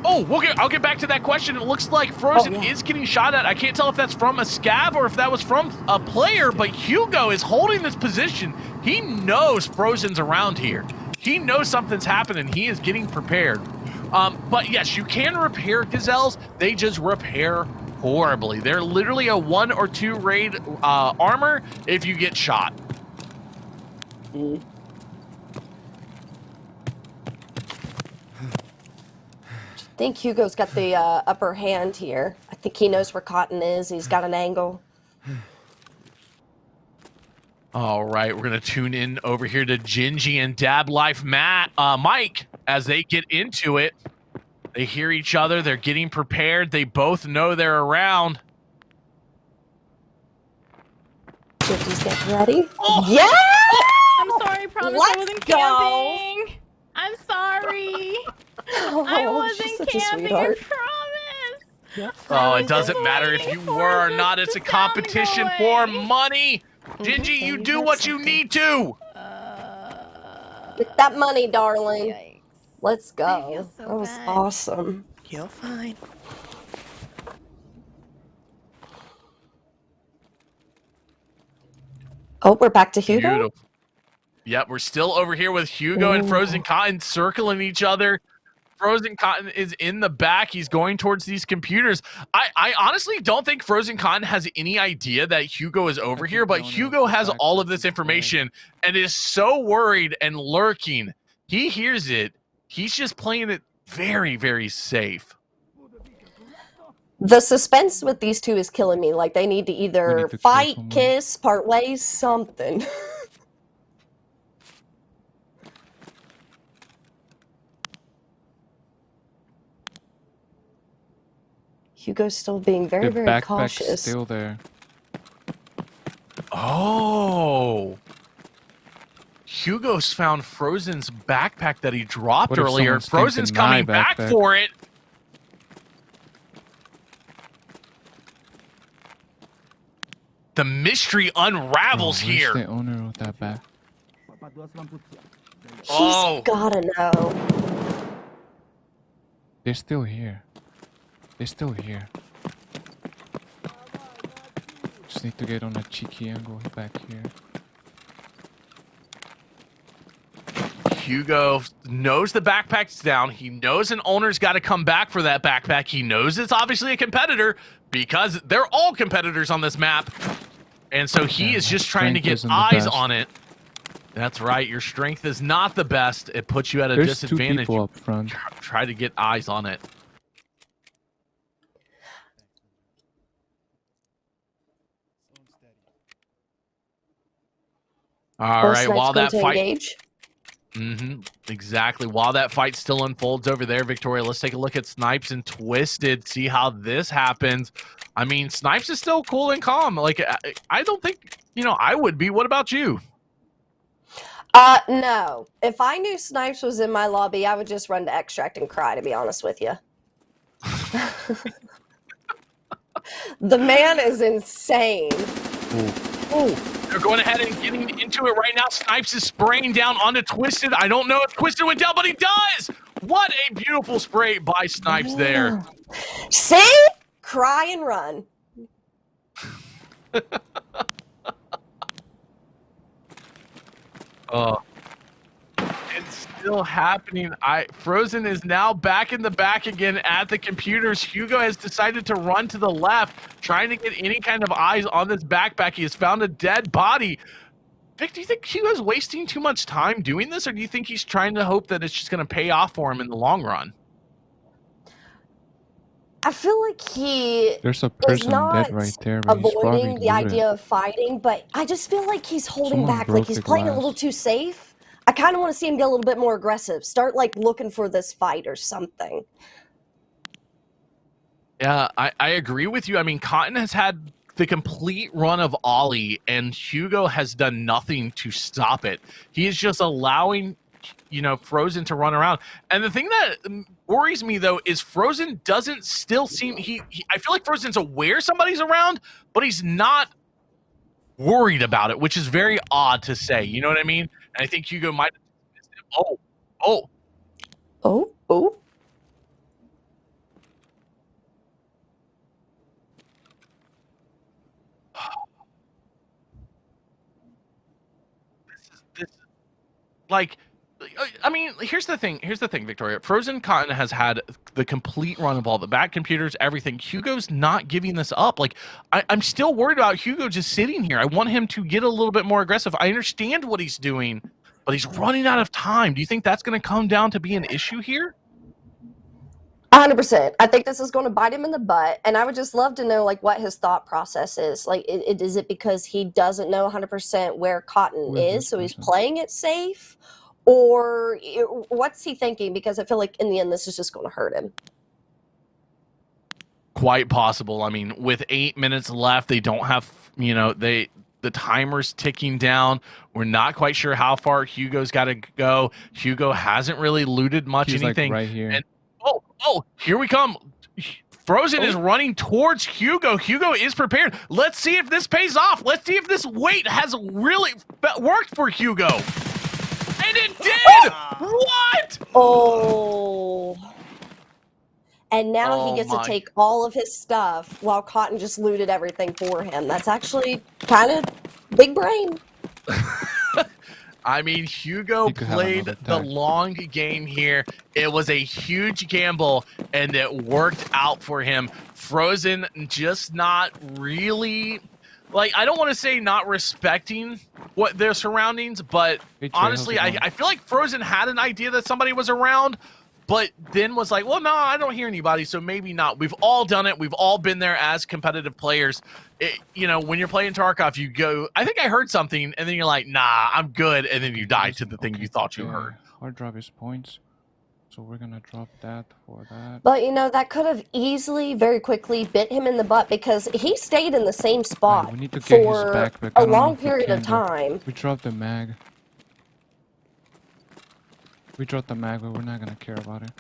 Oh, I'll get back to that question. It looks like Frozen is getting shot at. I can't tell if that's from a scav or if that was from a player, but Hugo is holding this position. He knows Frozen's around here. He knows something's happening. He is getting prepared. But yes, you can repair Gazelles. They just repair horribly. They're literally a 1 or 2 raid armor if you get shot. Mm. I think Hugo's got the upper hand here. I think he knows where Cotton is. He's got an angle. All right, we're gonna tune in over here to Gingy and Dab Life Mike as they get into it. They hear each other. They're getting prepared. They both know they're around. Gingy's getting ready. Oh. Yeah! I'm sorry, promise I wasn't camping. I'm sorry. I wasn't camping, I promise. Oh, it doesn't matter if you were or not. It's a competition for money. Gingy, you do what you need to. Get that money, darling. Yikes. Let's I go. feel so That was bad. awesome. You're fine. Oh, we're back to Hugo? Beautiful. Yep, we're still over here with Hugo and Frozen Cotton circling each other. Frozen Cotton is in the back. He's going towards these computers. I honestly don't think Frozen Cotton has any idea that Hugo is over here, but Hugo has all of this information and is so worried and lurking. He hears it. He's just playing it very, very safe. The suspense with these two is killing me. Like, they need to either fight, kiss, part ways, something. Hugo's still being very, very cautious. Still there. Oh. Hugo's found Frozen's backpack that he dropped earlier. Frozen's coming back for it. The mystery unravels here. Who's the owner of that bag? He's gotta know. They're still here. They're still here. Just need to get on a cheeky angle back here. Hugo knows the backpack's down. He knows an owner's got to come back for that backpack. He knows it's obviously a competitor because they're all competitors on this map. And so he is just trying to get eyes on it. That's right. Your strength is not the best. It puts you at a disadvantage. 2 people up front. Try to get eyes on it. All right, while that fight... Exactly. While that fight still unfolds over there, Victoria, let's take a look at Snipes and Twisted, see how this happens. I mean, Snipes is still cool and calm. Like, I don't think, I would be. What about you? No. If I knew Snipes was in my lobby, I would just run to Extract and cry, to be honest with you. The man is insane. Ooh. They're going ahead and getting into it right now. Snipes is spraying down onto Twisted. I don't know if Twisted went down, but he does! What a beautiful spray by Snipes there. See? Cry and run. It's still happening. Frozen is now back in the back again at the computers. Hugo has decided to run to the left, trying to get any kind of eyes on this backpack. He has found a dead body. Vic, do you think Hugo's wasting too much time doing this, or do you think he's trying to hope that it's just going to pay off for him in the long run? I feel like he There's a person dead right there, but he's avoiding the idea of fighting, but I just feel like he's holding back, like he's playing a little too safe. I kind of want to see him get a little bit more aggressive. Start like looking for this fight or something. Yeah, I agree with you. I mean, Cotton has had the complete run of Ollie, and Hugo has done nothing to stop it. He is just allowing, Frozen to run around. And the thing that worries me, though, is Frozen doesn't still seem... I feel like Frozen's aware somebody's around, but he's not worried about it, which is very odd to say. You know what I mean? And I think Hugo might... Oh. This is like... I mean, here's the thing, Victoria. Frozen Cotton has had the complete run of all the back computers, everything. Hugo's not giving this up. Like, I'm still worried about Hugo just sitting here. I want him to get a little bit more aggressive. I understand what he's doing, but he's running out of time. Do you think that's going to come down to be an issue here? 100%. I think this is going to bite him in the butt, and I would just love to know, like, what his thought process is. Like, is it because he doesn't know 100% where Cotton is, so he's playing it safe? Or what's he thinking? Because I feel like in the end, this is just going to hurt him. Quite possible. I mean, with 8 minutes left, they don't have, the timer's ticking down. We're not quite sure how far Hugo's got to go. Hugo hasn't really looted much anything. Like right here. And here we come. Frozen is running towards Hugo. Hugo is prepared. Let's see if this pays off. Let's see if this wait has really worked for Hugo. And it did! What? Oh. And now he gets to take all of his stuff while Cotton just looted everything for him. That's actually kind of big brain. I mean, Hugo He could have played another the tag. long game here. It was a huge gamble, and it worked out for him. Frozen just not really, like, I don't want to say not respecting what their surroundings, but Hey, Trey, honestly, how's it going? I feel like Frozen had an idea that somebody was around, but then was like, well, no, I don't hear anybody, so maybe not. We've all done it. We've all been there as competitive players. You know, when you're playing Tarkov, you go, I think I heard something, and then you're like, nah, I'm good, and then you die to the thing you thought you heard. Hard drop is points, so we're gonna drop that for that. But you know, that could have easily, very quickly bit him in the butt because he stayed in the same spot We need to get his for backpack. a I don't know long if we period can, of though. time. We dropped the mag. We dropped the mag, but we're not gonna care about it.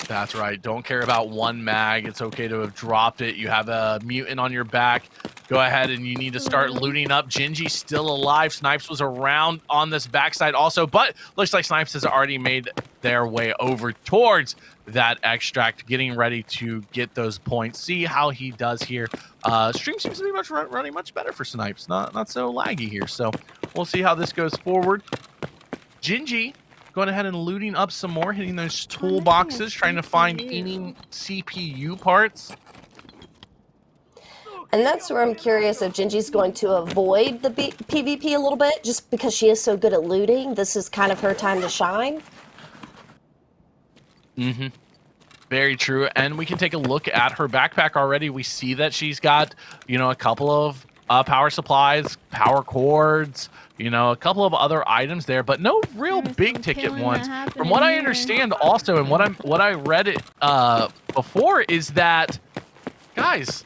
That's right. Don't care about one mag. It's okay to have dropped it. You have a mutant on your back. Go ahead and you need to start looting up. Gingy's still alive. Snipes was around on this backside also, but looks like Snipes has already made their way over towards that extract, getting ready to get those points. See how he does here. Stream seems to be running much better for Snipes. Not so laggy here. So we'll see how this goes forward. Gingy going ahead and looting up some more, hitting those toolboxes, trying to find any CPU parts. And that's where I'm curious if Gingy's going to avoid the PvP a little bit, just because she is so good at looting. This is kind of her time to shine. Mm-hmm. Very true. And we can take a look at her backpack already. We see that she's got, you know, a couple of power supplies, power cords, you know, a couple of other items there, but no real big ticket ones. From what I understand also, and what I read it before, is that, guys,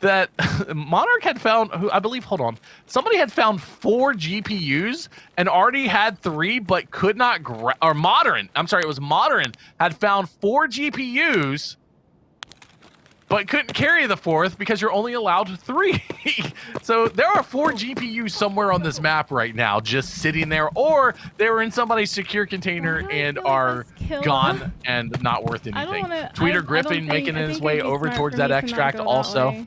that Monarch had found, who I believe, hold on, somebody had found 4 GPUs and already had 3, but could not or Modern, I'm sorry, it was Modern, had found 4 GPUs, but couldn't carry the 4th because you're only allowed 3. So there are 4 GPUs somewhere on this map right now, just sitting there, or they were in somebody's secure container and are gone and not worth anything. Tweeter Griffin making his way over towards that extract also.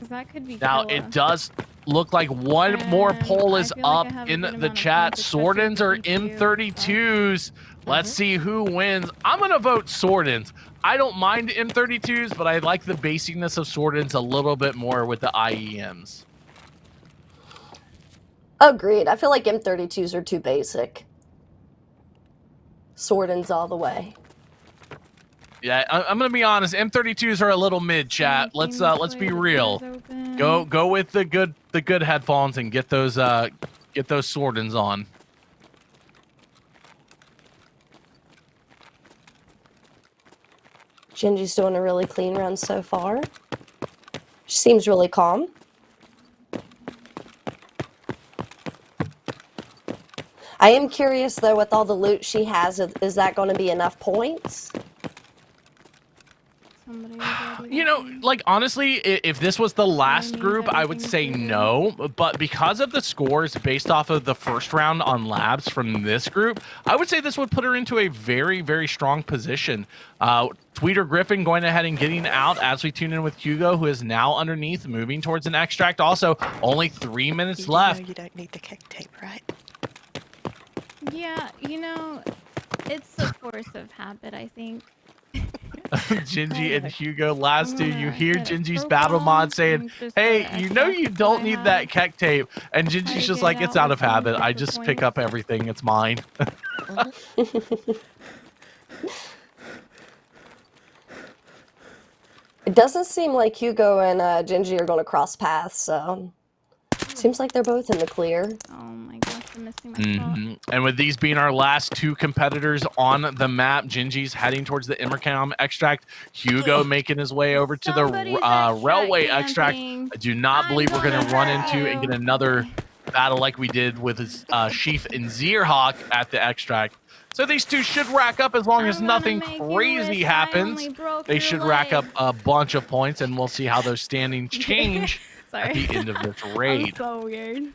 That could be now it does look like one more poll is up in the chat. Swordens or M32s? Let's see who wins. I'm gonna vote Swordens. I don't mind M32s, but I like the basicness of Swordens a little bit more with the IEMs. Agreed. I feel like M32s are too basic. Swordens all the way. Yeah, I'm gonna be honest. M32s are a little mid, chat. Let's be real. Go with the good headphones and get those Swordens on. Gingy's doing a really clean run so far. She seems really calm. I am curious, though, with all the loot she has, is that going to be enough points? You know, like, honestly, if this was the last group, I would say no. But because of the scores based off of the first round on labs from this group, I would say this would put her into a very, very strong position. Tweeter Griffin going ahead and getting out as we tune in with Hugo, who is now underneath, moving towards an extract. Also, only 3 minutes left. You don't need the kick tape, right? Yeah, you know, it's a force of habit, I think. Gingy and Hugo, last two, you hear Gingy's battle mod saying, hey, you know you don't need that keck tape. And Gingy's just like, it's out of habit. I just pick up everything. It's mine. It doesn't seem like Hugo and Gingy are going to cross paths, so seems like they're both in the clear. Oh my gosh, I'm missing my shot. And with these being our last 2 competitors on the map, Gingy's heading towards the Immercam extract. Hugo making his way over to the railway extract. I do not believe we're going to run into and get another battle like we did with Sheaf and Zierhawk at the extract. So these 2 should rack up as long as nothing crazy happens. They should rack up a bunch of points, and we'll see how those standings change at the end of this raid. So weird.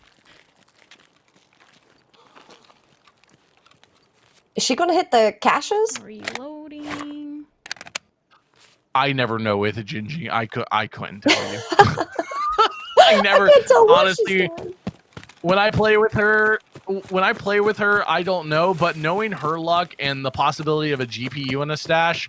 Is she going to hit the caches? Reloading. I never know with a Gingy. I couldn't tell you. I never, can't tell what she's honestly, doing. when I play with her, I don't know, but knowing her luck and the possibility of a GPU in a stash,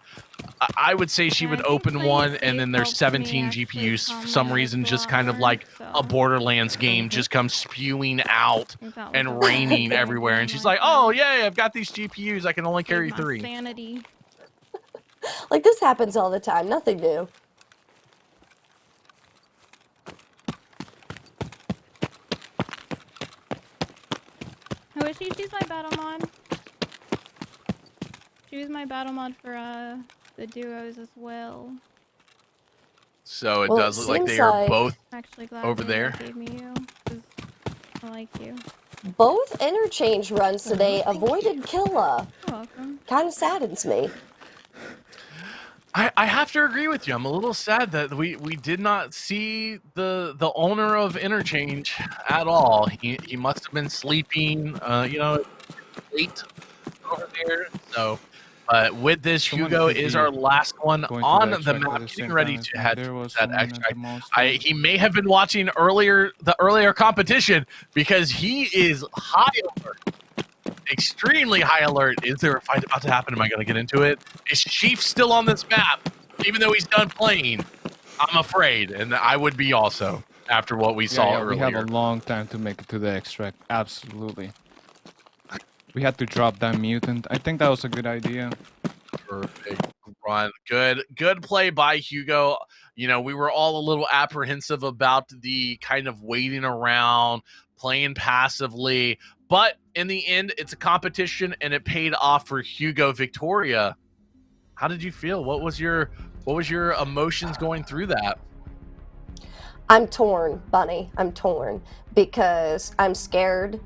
I would say she Yeah, would I think open playing one it and safe then there's helps me 17 actually GPUs calm for my some nerves reason, a just lot kind of more, like a so Borderlands game Mhm. just comes spewing out I think that was and a really raining good everywhere. idea And on she's my like, oh, part. yay, I've got these GPUs. I can only Save carry my 3. sanity. Like, this happens all the time. Nothing new. I wish you'd choose my battle mod. Choose my battle mod for the duos as well. So it Well, it does look like seems they are like both I'm actually glad over they there. gave me you, 'cause I like you. both interchange runs today avoided Killa. You're welcome. Kind of saddens me. I have to agree with you. I'm a little sad that we did not see the owner of Interchange at all. He must have been sleeping, late over there. So, but with this, Someone Hugo could is be our last one going to on the the extract at map, the getting same ready time as to me. head There to was that someone at the extract. most. He may have been watching the earlier competition because he is high alert. Extremely high alert. Is there a fight about to happen? Am I going to get into it? Is Chief still on this map, even though he's done playing? I'm afraid, and I would be also after what we saw Yeah, earlier. we have a long time to make it to the extract. Absolutely. We had to drop that mutant. I think that was a good idea. Perfect run. Good play by Hugo. You know, we were all a little apprehensive about the kind of waiting around, playing passively, but in the end, it's a competition and it paid off for Hugo. Victoria, how did you feel? What was your emotions going through that? I'm torn, Bunny. I'm torn because I'm scared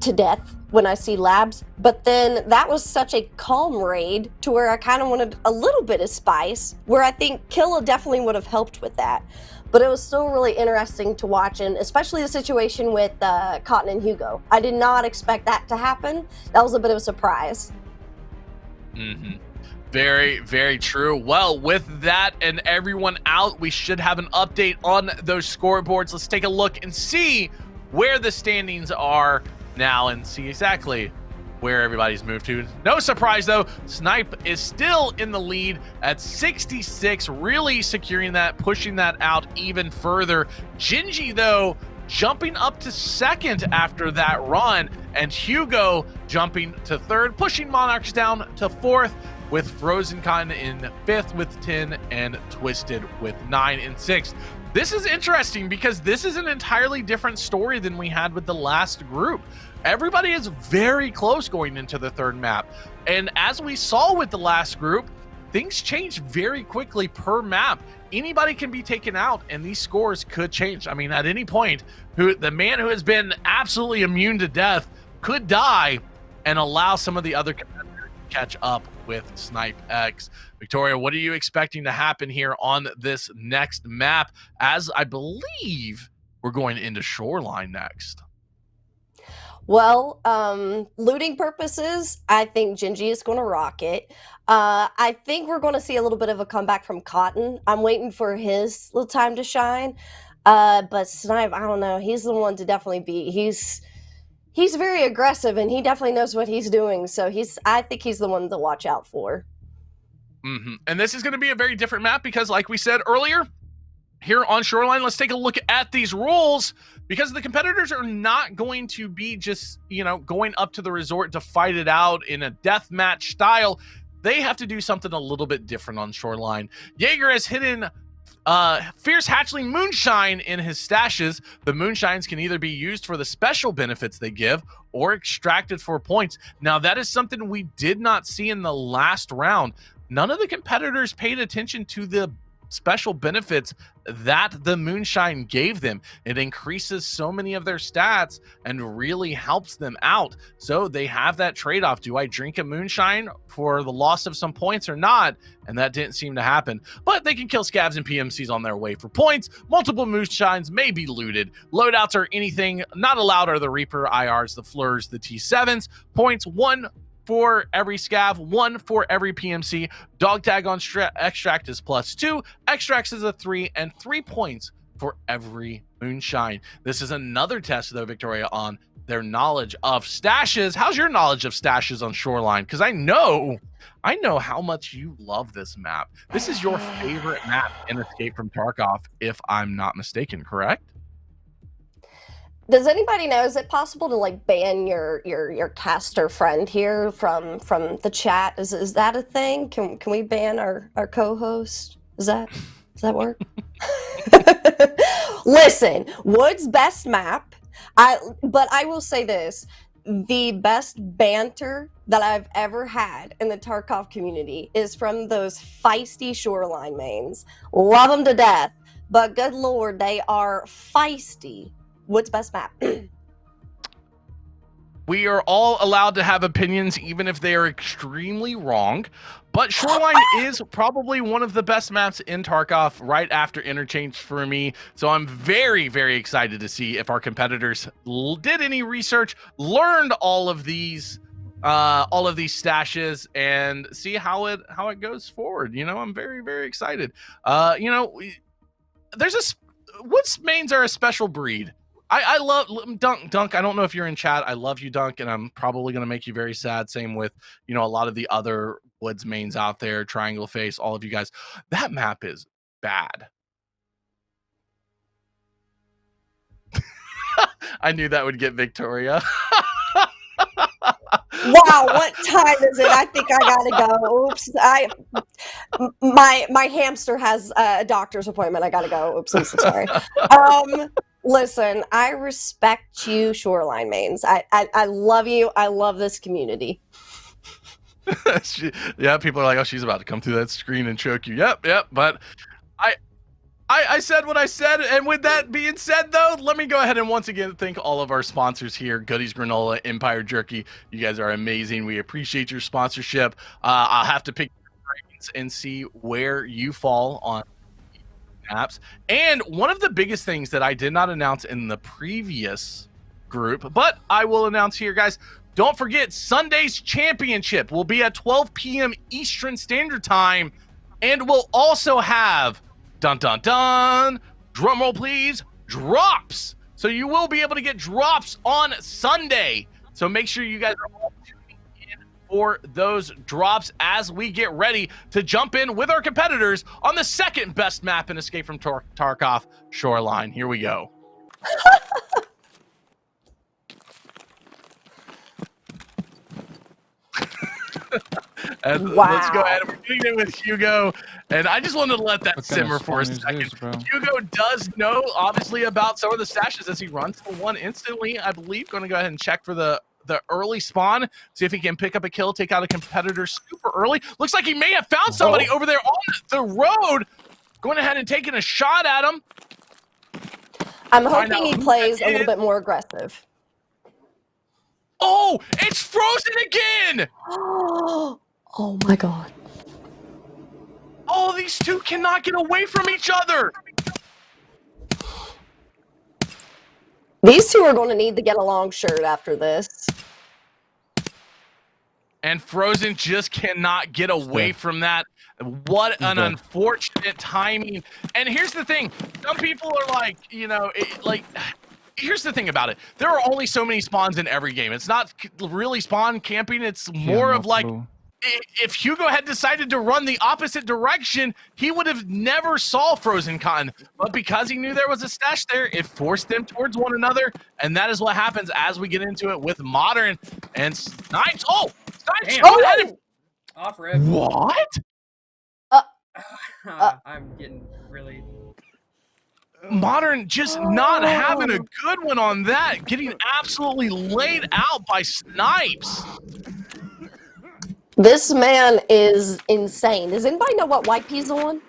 to death when I see labs, but then that was such a calm raid to where I kind of wanted a little bit of spice, where I think Killa definitely would have helped with that. But it was still really interesting to watch, and especially the situation with Cotton and Hugo. I did not expect that to happen. That was a bit of a surprise. Mm-hmm. Very, very true. Well, with that and everyone out, we should have an update on those scoreboards. Let's take a look and see where the standings are now and see exactly where everybody's moved to. No surprise, though. Snipe is still in the lead at 66, really securing that, pushing that out even further. Gingy, though, jumping up to second after that run, and Hugo jumping to third, pushing Monarchs down to fourth, with Frozen Cotton in fifth with 10 and Twisted with 9 and 6. This is interesting because this is an entirely different story than we had with the last group. Everybody is very close going into the third map. And as we saw with the last group, things change very quickly per map. Anybody can be taken out and these scores could change. I mean, at any point, the man who has been absolutely immune to death could die and allow some of the other competitors to catch up with Snipe X. Victoria, what are you expecting to happen here on this next map? As I believe we're going into Shoreline next. Well, looting purposes, I think Gingy is going to rock it. I think we're going to see a little bit of a comeback from Cotton. I'm waiting for his little time to shine. But Snipe, I don't know. He's the one to definitely beat. He's very aggressive and he definitely knows what he's doing. So I think he's the one to watch out for. Mm-hmm. And this is going to be a very different map because, like we said earlier, here on Shoreline, let's take a look at these rules because the competitors are not going to be just, going up to the resort to fight it out in a death match style. They have to do something a little bit different on Shoreline. Jaeger has hidden Fierce Hatchling Moonshine in his stashes. The Moonshines can either be used for the special benefits they give or extracted for points. Now, that is something we did not see in the last round. None of the competitors paid attention to the special benefits that the Moonshine gave them. It increases so many of their stats and really helps them out. So they have that trade-off. Do I drink a Moonshine for the loss of some points or not? And that didn't seem to happen. But they can kill scavs and PMCs on their way for points. Multiple Moonshines may be looted. Loadouts are anything not allowed are the Reaper, IRs, the Fleurs, the T7s. Points 1 for every scav, 1 for every PMC. Dog tag on extract is +2, extracts is a 3, and 3 points for every moonshine. This is another test, though, Victoria, on their knowledge of stashes. How's your knowledge of stashes on Shoreline? Because I know how much you love this map. This is your favorite map in Escape from Tarkov, if I'm not mistaken, correct? Does anybody know? Is it possible to like ban your caster friend here from the chat? Is that a thing? Can we ban our co-host? Does that work? Listen, Wood's best map. But I will say this: the best banter that I've ever had in the Tarkov community is from those feisty Shoreline mains. Love them to death, but good lord, they are feisty. What's best map? We are all allowed to have opinions, even if they are extremely wrong. But Shoreline is probably one of the best maps in Tarkov, right after Interchange for me. So I'm very, very excited to see if our competitors did any research, learned all of these stashes, and see how it goes forward. You know, I'm very, very excited. You know, Woods mains are a special breed. I love Dunk. I don't know if you're in chat. I love you, Dunk, and I'm probably going to make you very sad. Same with, you know, a lot of the other Woods mains out there, Triangle Face, all of you guys. That map is bad. I knew that would get Victoria. Wow, what time is it? I think I gotta go. Oops, my hamster has a doctor's appointment. I gotta go. Oops, I'm so sorry. Listen, I respect you, Shoreline mains. I love you. I love this community. Yeah, people are like, oh, she's about to come through that screen and choke you. Yep. But I said what I said, and with that being said, though, let me go ahead and once again thank all of our sponsors here, Goodies Granola, Empire Jerky. You guys are amazing. We appreciate your sponsorship. I'll have to pick your brains and see where you fall on apps. And one of the biggest things that I did not announce in the previous group, but I will announce here, guys, don't forget Sunday's championship will be at 12 p.m. Eastern Standard Time, and we'll also have dun drum roll please, drops. So you will be able to get drops on Sunday. So make sure you guys are all tuning in for those drops as we get ready to jump in with our competitors on the second best map in Escape from Tarkov, Shoreline. Here we go. And wow. Let's go ahead. We're doing it with Hugo, and I just wanted to let that simmer for a second. Hugo does know, obviously, about some of the stashes as he runs to one instantly. I believe going to go ahead and check for the early spawn, see if he can pick up a kill, take out a competitor super early. Looks like he may have found somebody over there on the road. Going ahead and taking a shot at him. I'm hoping he plays a little bit more aggressive. Oh, it's Frozen again! Oh my god. Oh, these two cannot get away from each other! These two are going to need to get a long shirt after this. And Frozen just cannot get away from that. What an unfortunate timing. And here's the thing. Some people are like, you know, here's the thing about it. There are only so many spawns in every game. It's not really spawn camping. It's more of like, if Hugo had decided to run the opposite direction, he would have never saw Frozen Cotton. But because he knew there was a stash there, it forced them towards one another. And that is what happens as we get into it with Modern and Snipes. Oh, Snipes! Damn. Off rip. What? I'm getting really... Modern just not having a good one on that. Getting absolutely laid out by Snipes. This man is insane. Does anybody know what White P's on?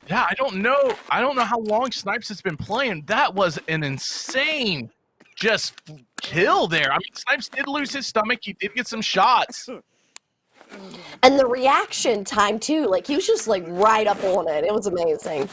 Yeah, I don't know. I don't know how long Snipes has been playing. That was an insane just kill there. I mean, Snipes did lose his stomach. He did get some shots. And the reaction time, too. Like, he was just, like, right up on it. It was amazing.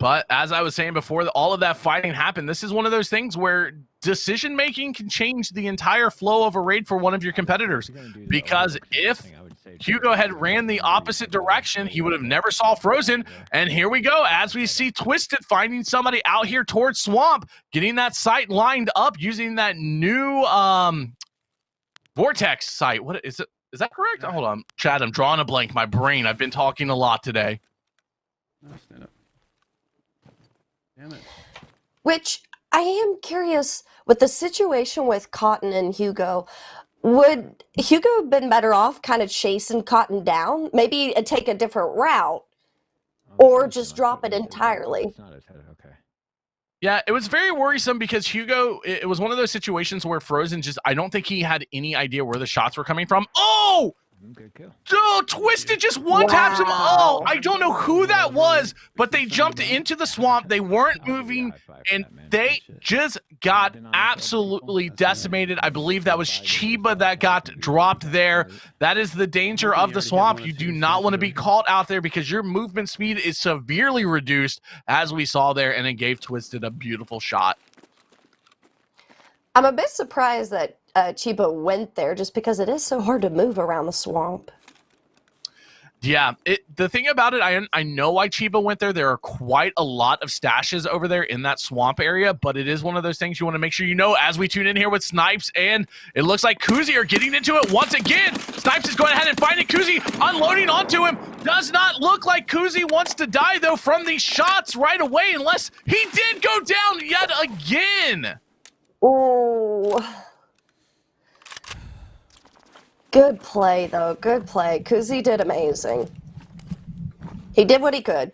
But as I was saying before, all of that fighting happened. This is one of those things where decision making can change the entire flow of a raid for one of your competitors. Because if Hugo had ran the opposite direction, he would have never saw Frozen. And here we go, as we see Twisted finding somebody out here towards Swamp, getting that site lined up using that new Vortex site. What is it? Is that correct? Hold on, Chad, I'm drawing a blank. My brain, I've been talking a lot today. No, stand up. Damn it. Which I am curious, with the situation with Cotton and Hugo, would Hugo have been better off kind of chasing Cotton down? Maybe take a different route, or just drop it entirely? Yeah, it was very worrisome because Hugo, it was one of those situations where Frozen just, I don't think he had any idea where the shots were coming from. Oh! Good kill. Oh, Twisted just one-taps him. Oh, Wow. I don't know who that was, but they jumped into the swamp. They weren't moving, and they just got absolutely decimated. I believe that was Chiba that got dropped there. That is the danger of the swamp. You do not want to be caught out there because your movement speed is severely reduced, as we saw there, and it gave Twisted a beautiful shot. I'm a bit surprised that Chiba went there, just because it is so hard to move around the swamp. Yeah, the thing about it, I know why Chiba went there. There are quite a lot of stashes over there in that swamp area, but it is one of those things you want to make sure you know as we tune in here with Snipes, and it looks like Kuzi are getting into it once again. Snipes is going ahead and finding Kuzi, unloading onto him. Does not look like Kuzi wants to die, though, from these shots right away, unless he did go down yet again. Ooh. Good play, though. Good play. Kuzi did amazing. He did what he could.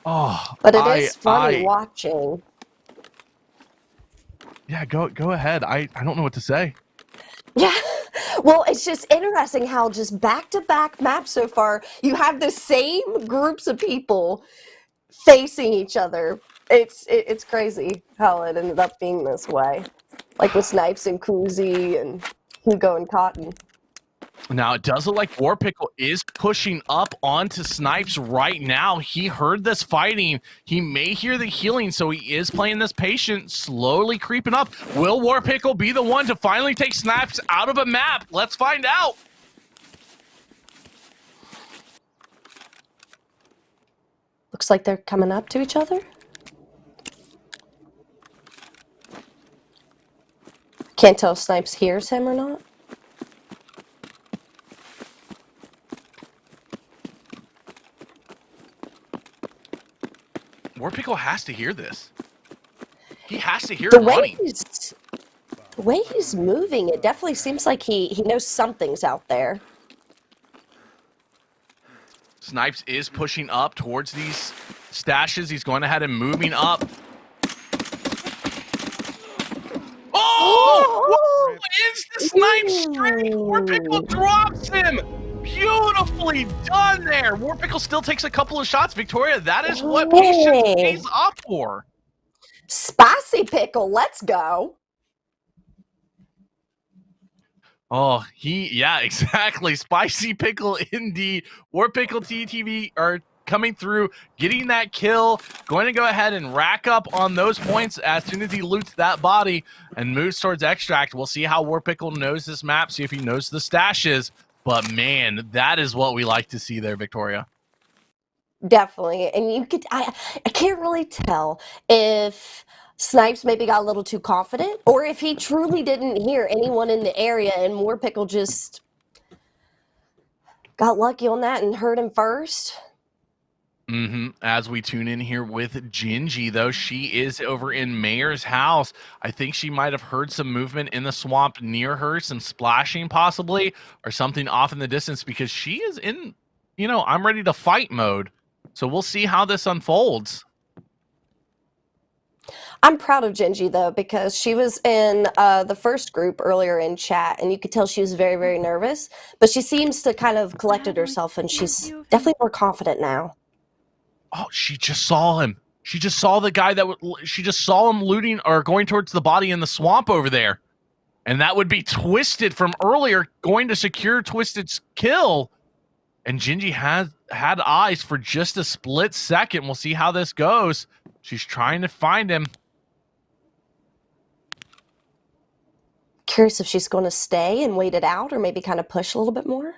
Oh, But it is funny watching. Yeah, go ahead. I don't know what to say. Yeah. Well, it's just interesting how just back-to-back maps so far, you have the same groups of people facing each other. It's crazy how it ended up being this way. Like with Snipes and Kuzi and Hugo and Cotton. Now, it does look like Warpickle is pushing up onto Snipes right now. He heard this fighting. He may hear the healing, so he is playing this patient, slowly creeping up. Will Warpickle be the one to finally take Snipes out of a map? Let's find out. Looks like they're coming up to each other. Can't tell if Snipes hears him or not. Warpickle has to hear this. He has to hear The it running. way he's moving, it definitely seems like he knows something's out there. Snipes is pushing up towards these stashes. He's going ahead and moving up. Oh! What is the Snipe streak? Warpickle drops him! Beautifully done there! Warpickle still takes a couple of shots. Victoria, that is what patience pays up for. Spicy Pickle, let's go. Oh, yeah, exactly. Spicy Pickle indeed. Warpickle TTV are coming through, getting that kill, going to go ahead and rack up on those points as soon as he loots that body and moves towards Extract. We'll see how Warpickle knows this map, see if he knows the stashes. But man, that is what we like to see there, Victoria. Definitely. And you could I can't really tell if Snipes maybe got a little too confident, or if he truly didn't hear anyone in the area and Warpickle just got lucky on that and heard him first. As we tune in here with Gingy, though, she is over in Mayor's house. I think she might have heard some movement in the swamp near her, some splashing possibly, or something off in the distance, because she is in, I'm ready to fight mode. So we'll see how this unfolds. I'm proud of Gingy, though, because she was in the first group earlier in chat, and you could tell she was very, very nervous. But she seems to kind of collected herself, and she's definitely more confident now. Oh, she just saw him. She just saw the guy she just saw him looting or going towards the body in the swamp over there. And that would be Twisted from earlier, going to secure Twisted's kill. And Gingy has had eyes for just a split second. We'll see how this goes. She's trying to find him. Curious if she's going to stay and wait it out or maybe kind of push a little bit more.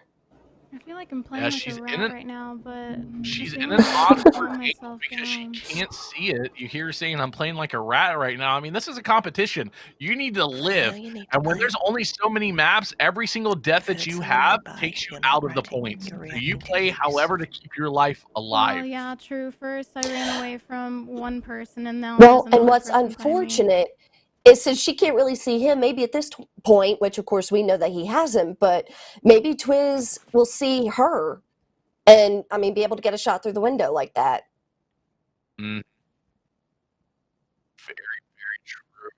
I feel like I'm playing Yeah, like she's a in rat it. right now, but She's I in feel an like I odd can calm angle myself because she down. can't see it. You hear her saying, I'm playing like a rat right now. I mean, this is a competition. You need to live. And when there's only so many maps, every single death that you have takes you out of the points. So you play however to keep your life Well, alive. yeah, true. First, I ran away from one person, and now Well, there's and another what's person behind me. unfortunate is since she can't really see him, maybe at this point, which of course we know that he hasn't, but maybe Twiz will see her and, I mean, be able to get a shot through the window like that. Mm. Very, very true.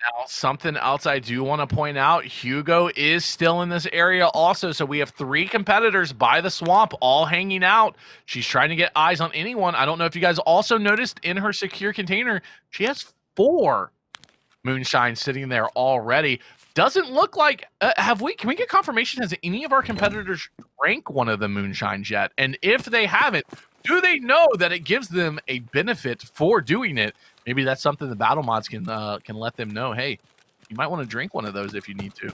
Now, something else I do want to point out, Hugo is still in this area also. So we have 3 competitors by the swamp all hanging out. She's trying to get eyes on anyone. I don't know if you guys also noticed in her secure container, she has 4 moonshine sitting there already. Doesn't look like can we get confirmation, has any of our competitors drank one of the moonshines yet? And if they haven't, do they know that it gives them a benefit for doing it? Maybe that's something the battle mods can let them know. Hey, you might want to drink one of those if you need to.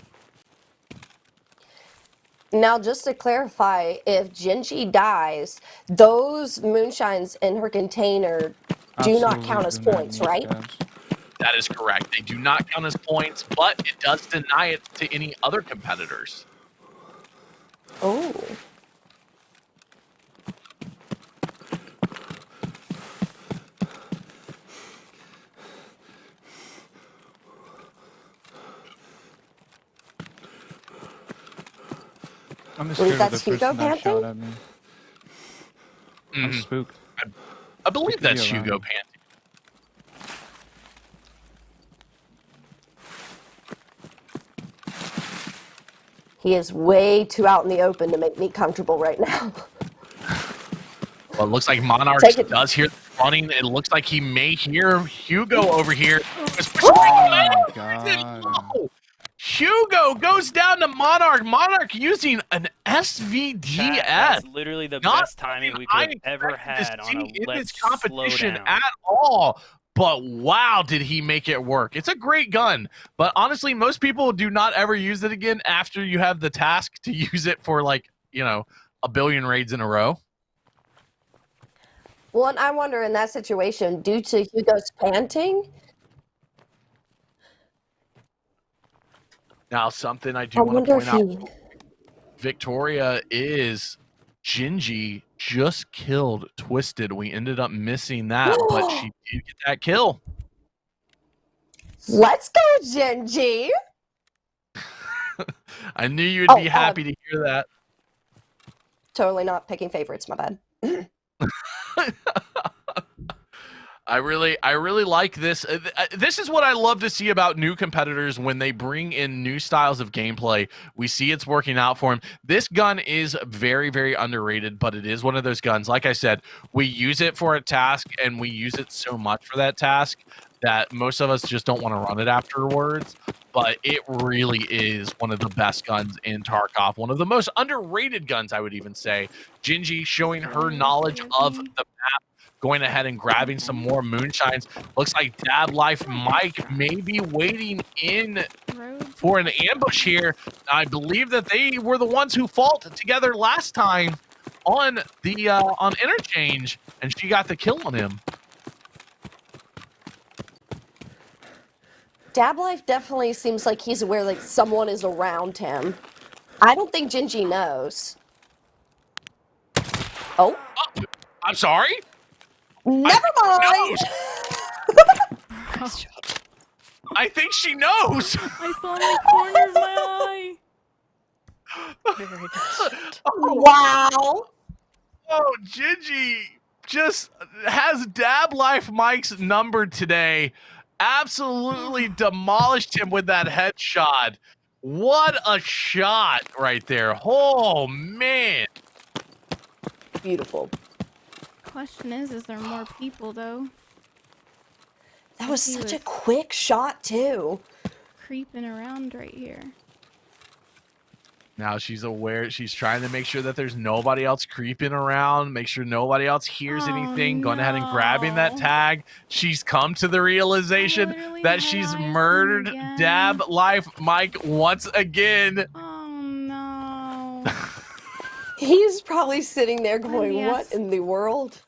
Now, just to clarify, if Gingy dies, those moonshines in her container do not count as points, right? That is correct. They do not count as points, but it does deny it to any other competitors. Oh. I'm Believe scared of the that's Hugo person that shot panting? at me. I'm spooked. I believe could be that's Hugo around. panting. He is way too out in the open to make me comfortable right now. Well, it looks like Monarch Take it. does hear the running. It looks like he may hear Hugo over here. Oh my god. No! Hugo goes down to Monarch. Monarch using an SVDS. Chat, that's literally the Not best timing we I could have ever expected to had on see a in let's this competition slow down. at all. But wow, did he make it work? It's a great gun, but honestly, most people do not ever use it again after you have the task to use it for, like, you know, a billion raids in a row. Well, and I wonder in that situation, due to Hugo's panting, Now, something I I do want to wonder point if out, he. Victoria is Gingy just killed Twisted. We ended up missing that, but she did get that kill. Let's go, Gingy! I knew you'd Oh, be happy to hear that. Totally not picking favorites, my bad. I really like this. This is what I love to see about new competitors when they bring in new styles of gameplay. We see it's working out for them. This gun is very, very underrated, but it is one of those guns. Like I said, we use it for a task, and we use it so much for that task that most of us just don't want to run it afterwards. But it really is one of the best guns in Tarkov. One of the most underrated guns, I would even say. Gingy showing her knowledge of the map, going ahead and grabbing some more moonshines. Looks like Dab Life Mike may be waiting in for an ambush here. I believe that they were the ones who fought together last time on the on Interchange, and she got the kill on him. Dab Life definitely seems like he's aware like someone is around him. I don't think Gingy knows. Oh. I'm sorry? Never mind! I think she knows. I saw in the corner of my eye. Wow! Oh, Gingy just has Dab Life Mike's number today. Absolutely demolished him with that headshot. What a shot right there. Oh, man. Beautiful. Question is there more people though? That was He such a was quick shot, too. creeping around right here. Now she's aware. She's trying to make sure that there's nobody else creeping around, make sure nobody else hears anything. Going ahead and grabbing that no. tag. She's come to the realization literally that had she's eyes on him murdered again. Dab Life Mike once again. Oh no. He's probably sitting there going, yes. what in the world?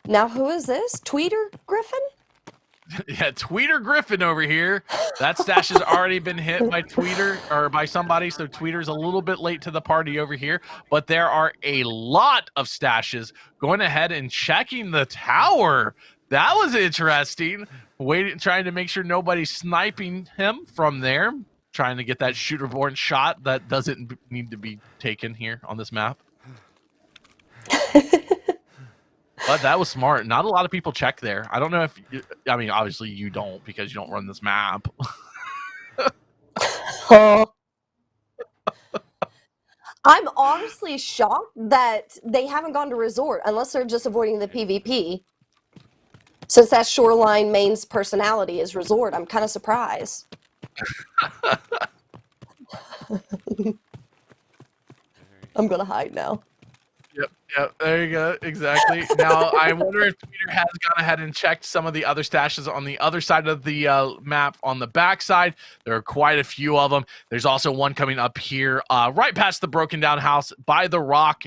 Now, who is this? Tweeter Griffin? Yeah, Tweeter Griffin over here. That stash has already been hit by Tweeter or by somebody, so Tweeter's a little bit late to the party over here. But there are a lot of stashes going ahead and checking the tower. That was interesting. Waiting, trying to make sure nobody's sniping him from there. Trying to get that shooter-borne shot that doesn't need to be taken here on this map. But that was smart. Not a lot of people check there. I don't know if I mean, obviously you don't because you don't run this map. Oh. I'm honestly shocked that they haven't gone to resort unless they're just avoiding the PvP. Since that's Shoreline main's personality is resort, I'm kind of surprised. I'm gonna hide now. Yep, there you go. Exactly. Now, I wonder if Twitter has gone ahead and checked some of the other stashes on the other side of the map on the backside. There are quite a few of them. There's also one coming up here right past the broken down house by the rock.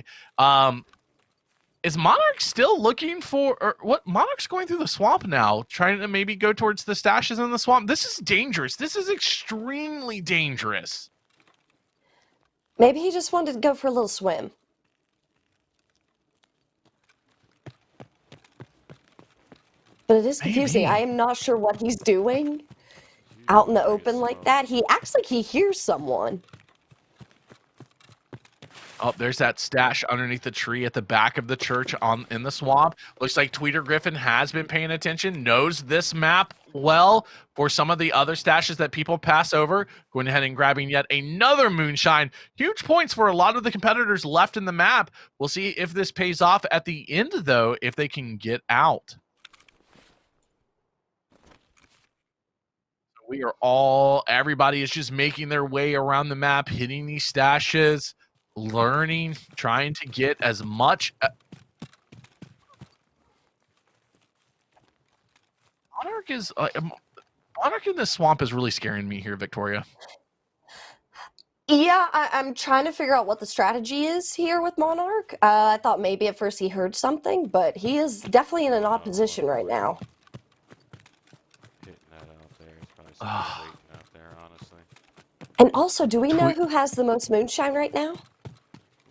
Is Monarch still looking for, or what? Monarch's going through the swamp now, trying to maybe go towards the stashes in the swamp. This is dangerous. This is extremely dangerous. Maybe he just wanted to go for a little swim. But it is confusing. Maybe. I am not sure what he's doing out in the open like that. He acts like he hears someone. Oh, there's that stash underneath the tree at the back of the church in the swamp. Looks like Tweeter Griffin has been paying attention, knows this map well for some of the other stashes that people pass over. Going ahead and grabbing yet another moonshine. Huge points for a lot of the competitors left in the map. We'll see if this pays off at the end, though, if they can get out. We are everybody is just making their way around the map, hitting these stashes, learning, trying to get as much. Monarch is Monarch in this swamp is really scaring me here, Victoria. Yeah, I'm trying to figure out what the strategy is here with Monarch. I thought maybe at first he heard something, but he is definitely in an odd position right now. Hitting that out there. It's probably somebody waiting out there, honestly. And also, do we know who has the most moonshine right now?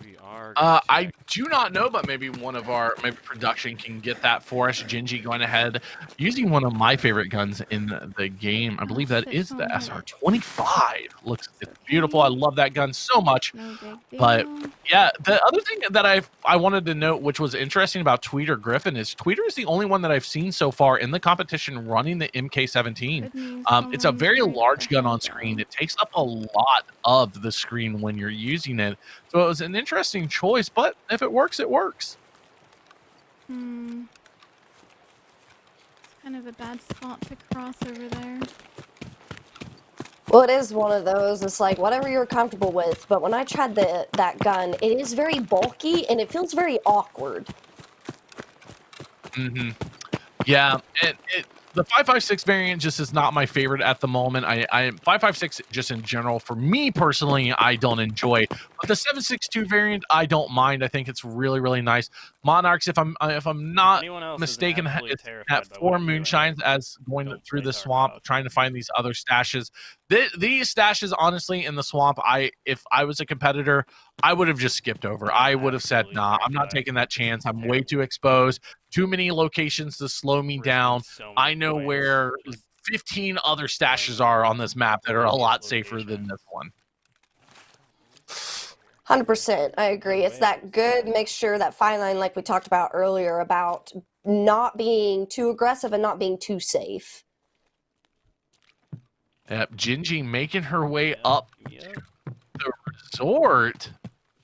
We are. I do not know, but maybe one of our production can get that for us. Gingy going ahead using one of my favorite guns in the game. I believe that is the SR25. It's beautiful. I love that gun so much. But yeah, the other thing that I wanted to note, which was interesting about Tweeter Griffin, is Tweeter is the only one that I've seen so far in the competition running the MK17. It's a very large gun on screen. It takes up a lot of the screen when you're using it. So it was an interesting choice, but if it works, it works. It's kind of a bad spot to cross over there. Well, it is one of those. It's like whatever you're comfortable with. But when I tried that gun, it is very bulky and it feels very awkward. Yeah, the 5.56 variant just is not my favorite at the moment. I 5.56 just in general, for me personally, I don't enjoy. But the 7.62 variant, I don't mind. I think it's really, really nice. Monarchs, if I'm not mistaken, it's at 4 moonshines as going through the swamp, trying to find these other stashes. These stashes, honestly, in the swamp, if I was a competitor, I would have just skipped over. I would have said, nah, I'm not taking that chance. I'm way too exposed. Too many locations to slow me down. I know where 15 other stashes are on this map that are a lot safer than this one. 100%. I agree. It's that good mixture, that fine line like we talked about earlier about not being too aggressive and not being too safe. Yep, Gingy making her way up to the resort.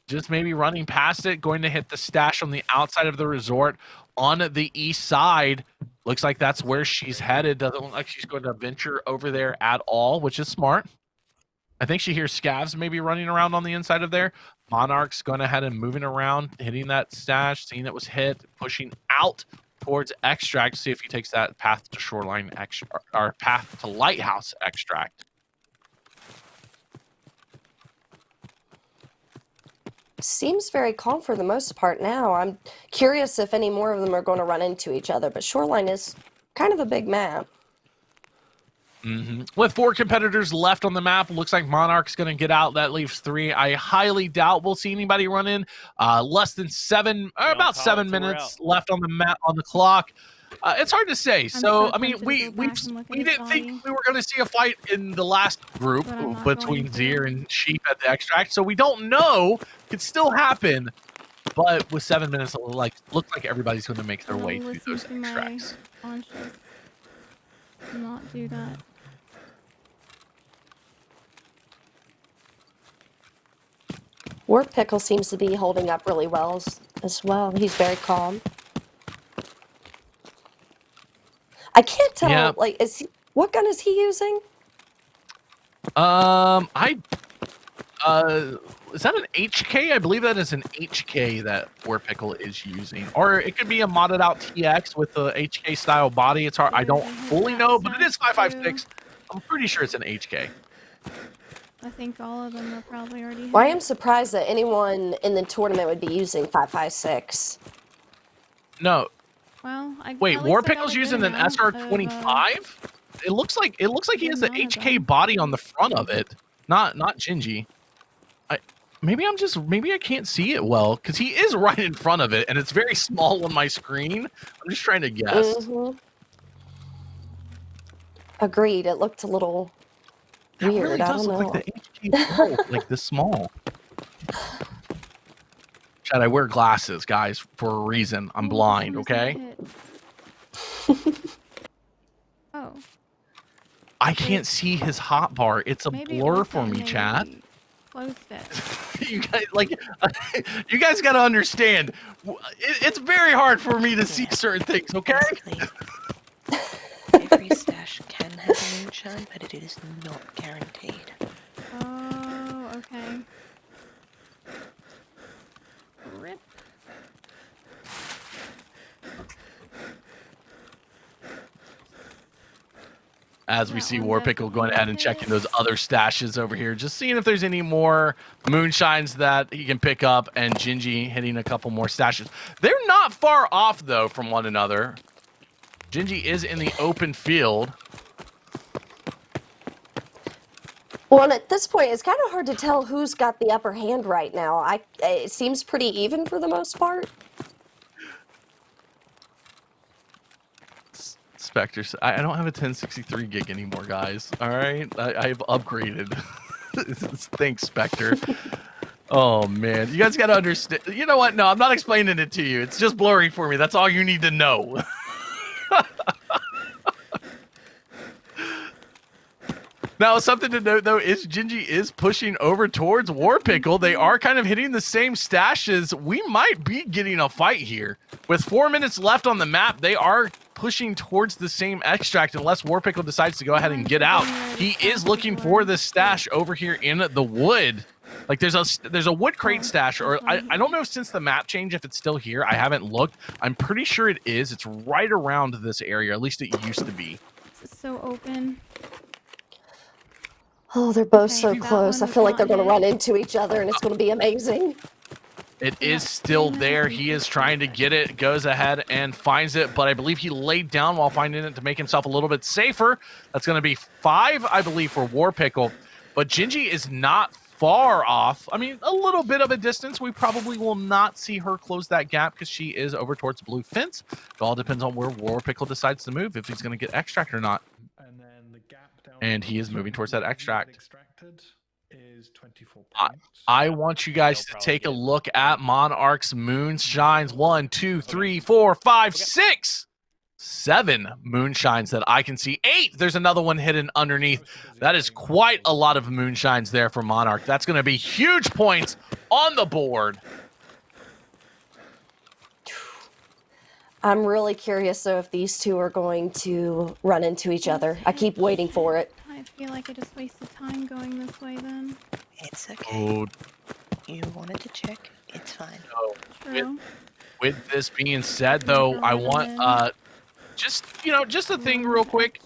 Just maybe running past it, going to hit the stash on the outside of the resort on the east side. Looks like that's where she's headed. Doesn't look like she's going to venture over there at all, which is smart. I think she hears scavs maybe running around on the inside of there. Monarch's going ahead and moving around, hitting that stash, seeing it was hit, pushing out towards extract. See if he takes that path to shoreline or path to lighthouse extract. Seems very calm for the most part now. I'm curious if any more of them are going to run into each other, but Shoreline is kind of a big map. With 4 competitors left on the map, looks like Monarch's going to get out. That leaves 3. I highly doubt we'll see anybody run in. Less than 7, or about 7 minutes left on the map on the clock. It's hard to say. So I mean, we didn't think we were going to see a fight in the last group between Zier and Sheep at the extract. So we don't know. Could still happen. But with 7 minutes, like looks like everybody's going to make their way through those extracts. Not do that. War Pickle seems to be holding up really well as well. He's very calm. I can't tell. Yeah. Like, what gun is he using? Is that an HK? I believe that is an HK that War Pickle is using, or it could be a modded out TX with the HK style body. It's hard. I don't fully know, but it is 5.56. I'm pretty sure it's an HK. I think all of them are probably already. Well, I am surprised that anyone in the tournament would be using 5.56. No. Well, wait, War Pickle's using an SR25. It looks like he has the HK body on the front of it, not Gingy. Maybe I can't see it well because he is right in front of it and it's very small on my screen. I'm just trying to guess. Agreed. It looked a little weird. It really does look like the HK like this small. Chad, I wear glasses, guys, for a reason. I'm blind, okay? Oh. I can't see his hotbar. It's a blur for me, Chad. Closed it. You guys, you guys got to understand. It's very hard for me to see certain things, okay? Every stash can have moonshine, but it is not guaranteed. Oh, okay. Rip. As we see War Pickle going ahead and checking those other stashes over here, just seeing if there's any more moonshines that he can pick up, and Gingy hitting a couple more stashes. They're not far off, though, from one another. Gingy is in the open field. Well, and at this point, it's kind of hard to tell who's got the upper hand right now. It seems pretty even for the most part. Spectre, I don't have a 1063 gig anymore, guys. All right, I've upgraded. Thanks, Spectre. Oh man, you guys got to understand. You know what? No, I'm not explaining it to you. It's just blurry for me. That's all you need to know. Now, something to note, though, is Gingy is pushing over towards War Pickle. They are kind of hitting the same stashes. We might be getting a fight here. With 4 minutes left on the map, they are pushing towards the same extract unless War Pickle decides to go ahead and get out. He is looking for this stash over here in the wood. Like, there's a wood crate stash, or I don't know since the map change if it's still here. I haven't looked. I'm pretty sure it is. It's right around this area. At least it used to be. This is so open. Oh, they're both so close. I feel like they're going to run into each other, and it's going to be amazing. It is still there. He is trying to get it, goes ahead and finds it, but I believe he laid down while finding it to make himself a little bit safer. That's going to be 5, I believe, for War Pickle. But Gingy is not far off. I mean, a little bit of a distance. We probably will not see her close that gap because she is over towards Blue Fence. It all depends on where War Pickle decides to move, if he's going to get extract or not. And he is moving towards that extract. Is 24 points. I want you guys to take a look at Monarch's moonshines. 1, 2, 3, 4, 5, 6, 7 moonshines that I can see. 8. There's another one hidden underneath. That is quite a lot of moonshines there for Monarch. That's going to be huge points on the board. I'm really curious though if these two are going to run into each other. I keep waiting for it. I feel like I just wasted time going this way then. It's okay. Oh, You wanted to check. It's fine. no. True. With this being said, though, I want just a thing real quick.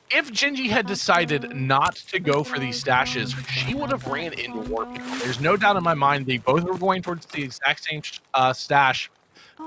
If Gingy had decided not to go for these stashes, she would have ran into Warping. There's no doubt in my mind they both were going towards the exact same stash,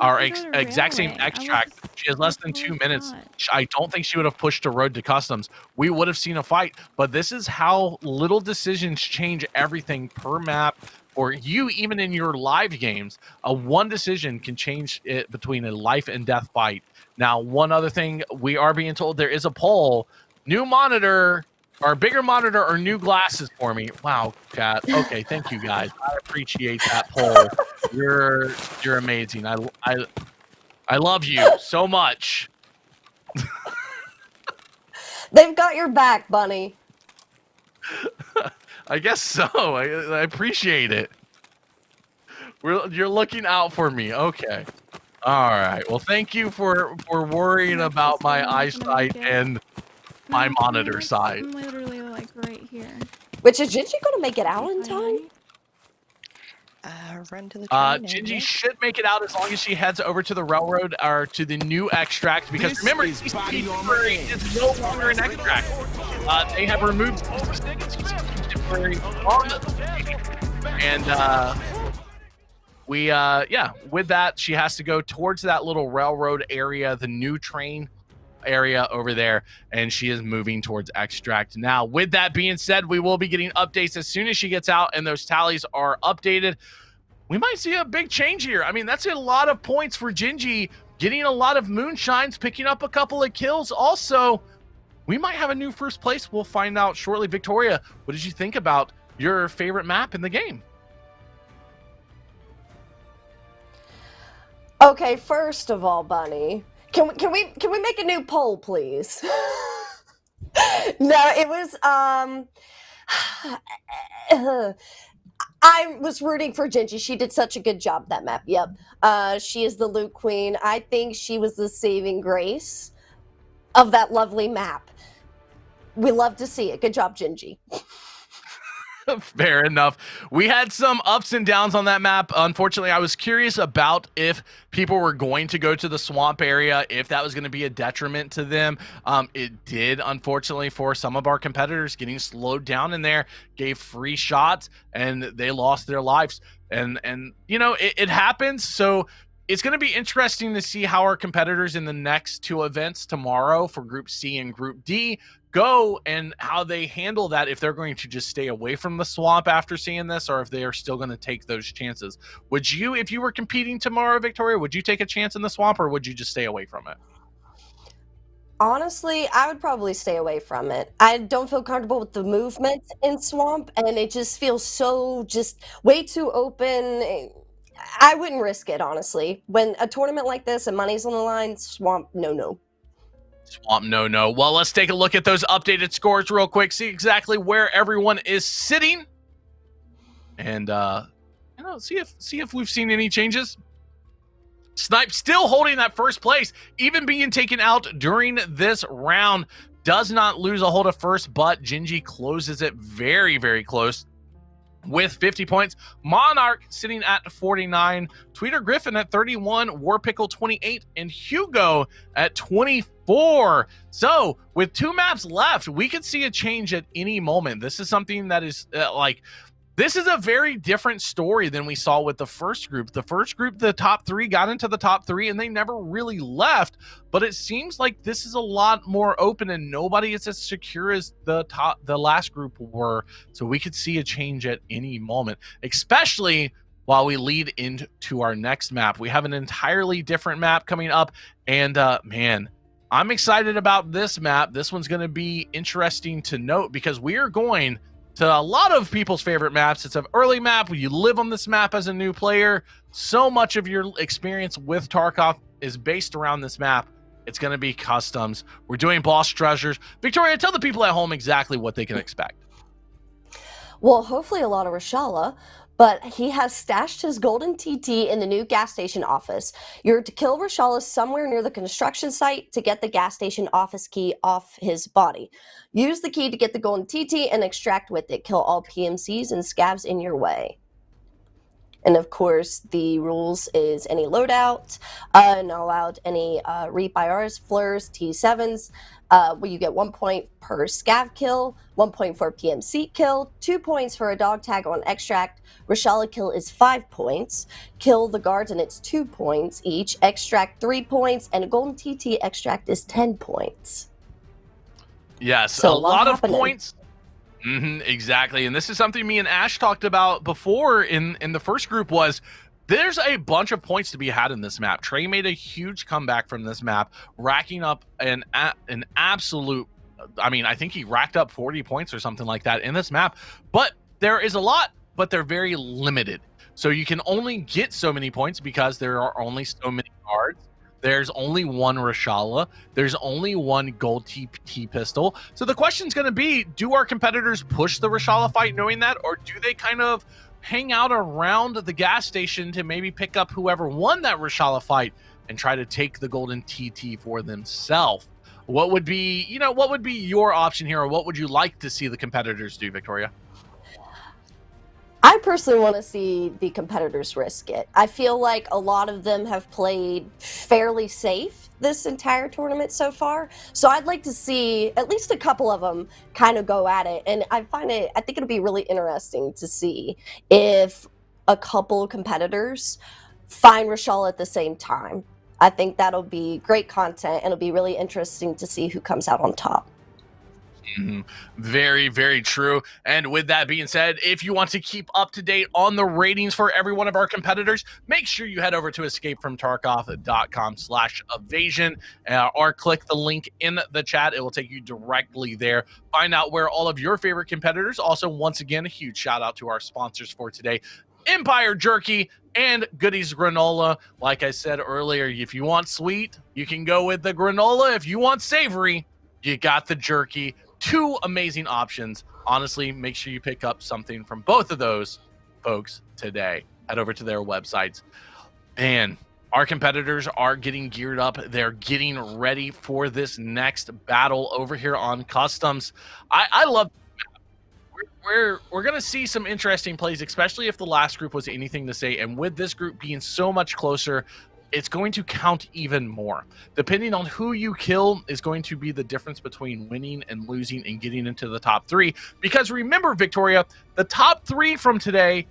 or exact same extract. She has less than 2 minutes. I don't think she would have pushed to Road to Customs. We would have seen a fight, but this is how little decisions change everything per map. Or you, even in your live games, one decision can change it between a life and death fight. Now, one other thing, we are being told there is a poll. New monitor, or bigger monitor, or new glasses for me. Wow, chat. Okay, thank you guys. I appreciate that poll. You're amazing. I love you so much. They've got your back, Bunny. I guess so. I appreciate it. You're looking out for me. Okay. All right. Well, thank you for worrying about my eyesight and my monitor side. I'm literally like right here. Which is Gingy going to make it out in time? Run to the train. Gingy should make it out as long as she heads over to the railroad or to the new extract. Because remember, CCP temporary is no longer an extract. They have removed CCP temporary on the and with that, she has to go towards that little railroad area, the new train area over there, and she is moving towards extract. Now, with that being said, we will be getting updates as soon as she gets out and those tallies are updated. We might see a big change here. I mean, that's a lot of points for Gingy, getting a lot of moonshines, picking up a couple of kills. Also, we might have a new first place. We'll find out shortly. Victoria, what did you think about your favorite map in the game? Okay, first of all, Bunny, can we make a new poll, please? No, it was I was rooting for Gingy. She did such a good job that map. Yep. She is the loot queen. I think she was the saving grace of that lovely map. We love to see it. Good job, Gingy. Fair enough. We had some ups and downs on that map. Unfortunately, I was curious about if people were going to go to the swamp area, if that was going to be a detriment to them. It did, unfortunately, for some of our competitors. Getting slowed down in there gave free shots, and they lost their lives. And you know, it happens. So it's going to be interesting to see how our competitors in the next two events tomorrow for Group C and Group D go and how they handle that, if they're going to just stay away from the swamp after seeing this, or if they are still going to take those chances. Would you, if you were competing tomorrow, Victoria, would you take a chance in the swamp, or would you just stay away from it? Honestly, I would probably stay away from it. I don't feel comfortable with the movement in swamp, and it just feels so just way too open. I wouldn't risk it, honestly. When a tournament like this and money's on the line, swamp, no. Swamp, no. Well, let's take a look at those updated scores real quick, see exactly where everyone is sitting, and you know, see if we've seen any changes. Snipe still holding that first place, even being taken out during this round. Does not lose a hold of first, but Gingy closes it very, very close with 50 points. Monarch sitting at 49, Tweeter Griffin at 31, Warpickle 28, and Hugo at 24. So with two maps left, we could see a change at any moment. This is something that is this is a very different story than we saw with the first group. The first group, the top three got into the top three and they never really left, but it seems like this is a lot more open and nobody is as secure as the last group were. So we could see a change at any moment, especially while we lead into our next map. We have an entirely different map coming up, and man, I'm excited about this map. This one's going to be interesting to note because we are going to a lot of people's favorite maps. It's an early map where you live on this map as a new player. So much of your experience with Tarkov is based around this map. It's going to be customs. We're doing boss treasures. Victoria, tell the people at home exactly what they can expect. Well, hopefully a lot of Rashala, but he has stashed his golden TT in the new gas station office. You're to kill Rashala somewhere near the construction site to get the gas station office key off his body. Use the key to get the golden TT and extract with it. Kill all PMCs and scavs in your way. And of course, the rules is any loadout, not allowed any Reap IRs, Flurs, T7s. Where you get 1 point per scav kill, 1 point for PMC kill, 2 points for a dog tag on extract. Rashala kill is 5 points. Kill the guards and it's 2 points each. Extract 3 points, and a golden TT extract is 10 points. Yes, So a lot of happening. points. Exactly, and this is something me and Ash talked about before in the first group. Was there's a bunch of points to be had in this map. Trey made a huge comeback from this map, racking up an absolute, I mean, I think he racked up 40 points or something like that in this map. But there is a lot, but they're very limited. So you can only get so many points because there are only so many cards. There's only one Rashala. There's only one gold TP pistol. So the question's going to be, do our competitors push the Rashala fight knowing that, or do they kind of hang out around the gas station to maybe pick up whoever won that Rashala fight and try to take the golden TT for themselves? What would be, what would be your option here, or what would you like to see the competitors do, Victoria? I personally want to see the competitors risk it. I feel like a lot of them have played fairly safe this entire tournament so far. So I'd like to see at least a couple of them kind of go at it. And I think it'll be really interesting to see if a couple competitors find Rashala at the same time. I think that'll be great content, and it'll be really interesting to see who comes out on top. Very, very true. And with that being said, if you want to keep up to date on the ratings for every one of our competitors, make sure you head over to escapefromtarkov.com/evasion or click the link in the chat. It will take you directly there. Find out where all of your favorite competitors. Also, once again, a huge shout out to our sponsors for today, Empire Jerky and Goodies Granola. Like I said earlier, if you want sweet, you can go with the granola. If you want savory, you got the jerky. 2 amazing options. Honestly, make sure you pick up something from both of those folks today. Head over to their websites. And our competitors are getting geared up. They're getting ready for this next battle over here on Customs. I love we're going to see some interesting plays, especially if the last group was anything to say. And with this group being so much closer, it's going to count even more. Depending on who you kill is going to be the difference between winning and losing and getting into the top 3. Because remember, Victoria, the top 3 from today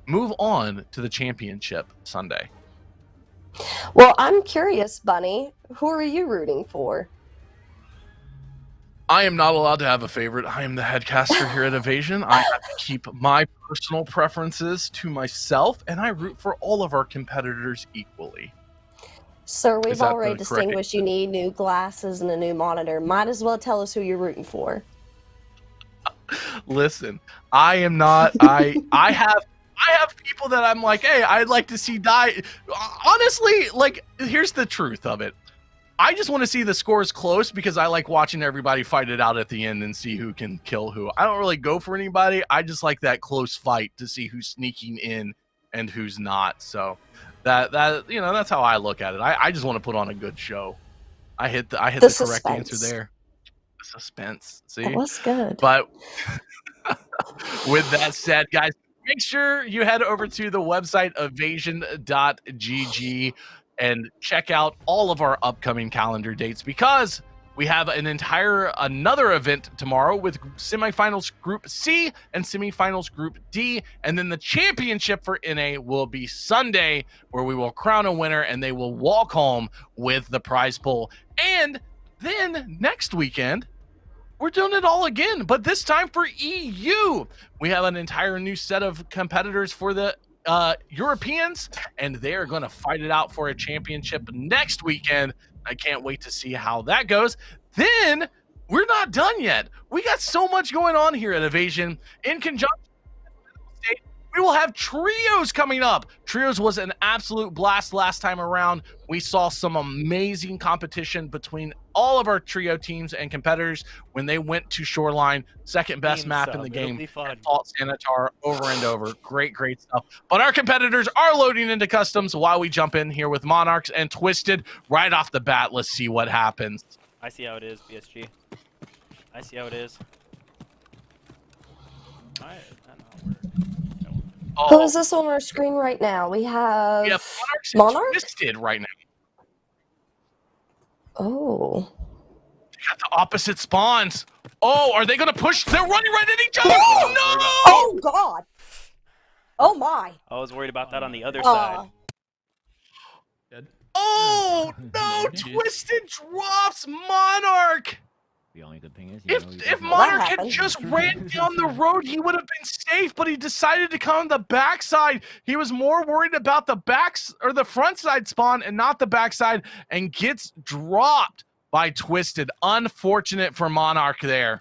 move on to the championship Sunday. Well, I'm curious, Bunny. Who are you rooting for? I am not allowed to have a favorite. I am the headcaster here at Evasion. I have to keep my personal preferences to myself, and I root for all of our competitors equally. Sir, we've already distinguished you need new glasses and a new monitor. Might as well tell us who you're rooting for. Listen, I am not. I have people that I'm like, hey, I'd like to see die. Honestly, like, here's the truth of it. I just want to see the scores close because I like watching everybody fight it out at the end and see who can kill who. I don't really go for anybody. I just like that close fight to see who's sneaking in and who's not. So that that's how I look at it. I just want to put on a good show. I hit the correct answer there. The suspense. See, that was good. But with that said, guys, make sure you head over to the website evasion.gg and check out all of our upcoming calendar dates, because we have another event tomorrow with semifinals Group C and semifinals Group D. And then the championship for NA will be Sunday, where we will crown a winner and they will walk home with the prize pool. And then next weekend, we're doing it all again, but this time for EU. We have an entire new set of competitors for the Europeans, and they're going to fight it out for a championship next weekend. I can't wait to see how that goes. Then we're not done yet. We got so much going on here at Evasion in conjunction with State. we will have trios coming up. Trios was an absolute blast last time around. We saw some amazing competition between all of our trio teams and competitors when they went to Shoreline, second best Team map in sub, the it'll game, be fun. and fought Sanitar over and over. Great stuff. But our competitors are loading into customs while we jump in here with Monarchs and Twisted right off the bat. Let's see what happens. I see how it is, BSG. I see how it is. Why is that not working? Who is this on our screen right now? We have Monarchs and Monarch? Twisted right now. Oh. They got the opposite spawns. Oh, are they going to push? They're running right at each other. No! No! Oh, God. Oh, my. I was worried about that on the other side. Oh, no. Twisted drops Monarch. The only good thing is, If Monarch had just ran down the road, he would have been safe, but he decided to come on the backside. He was more worried about the the front side spawn and not the backside, and gets dropped by Twisted. Unfortunate for Monarch there.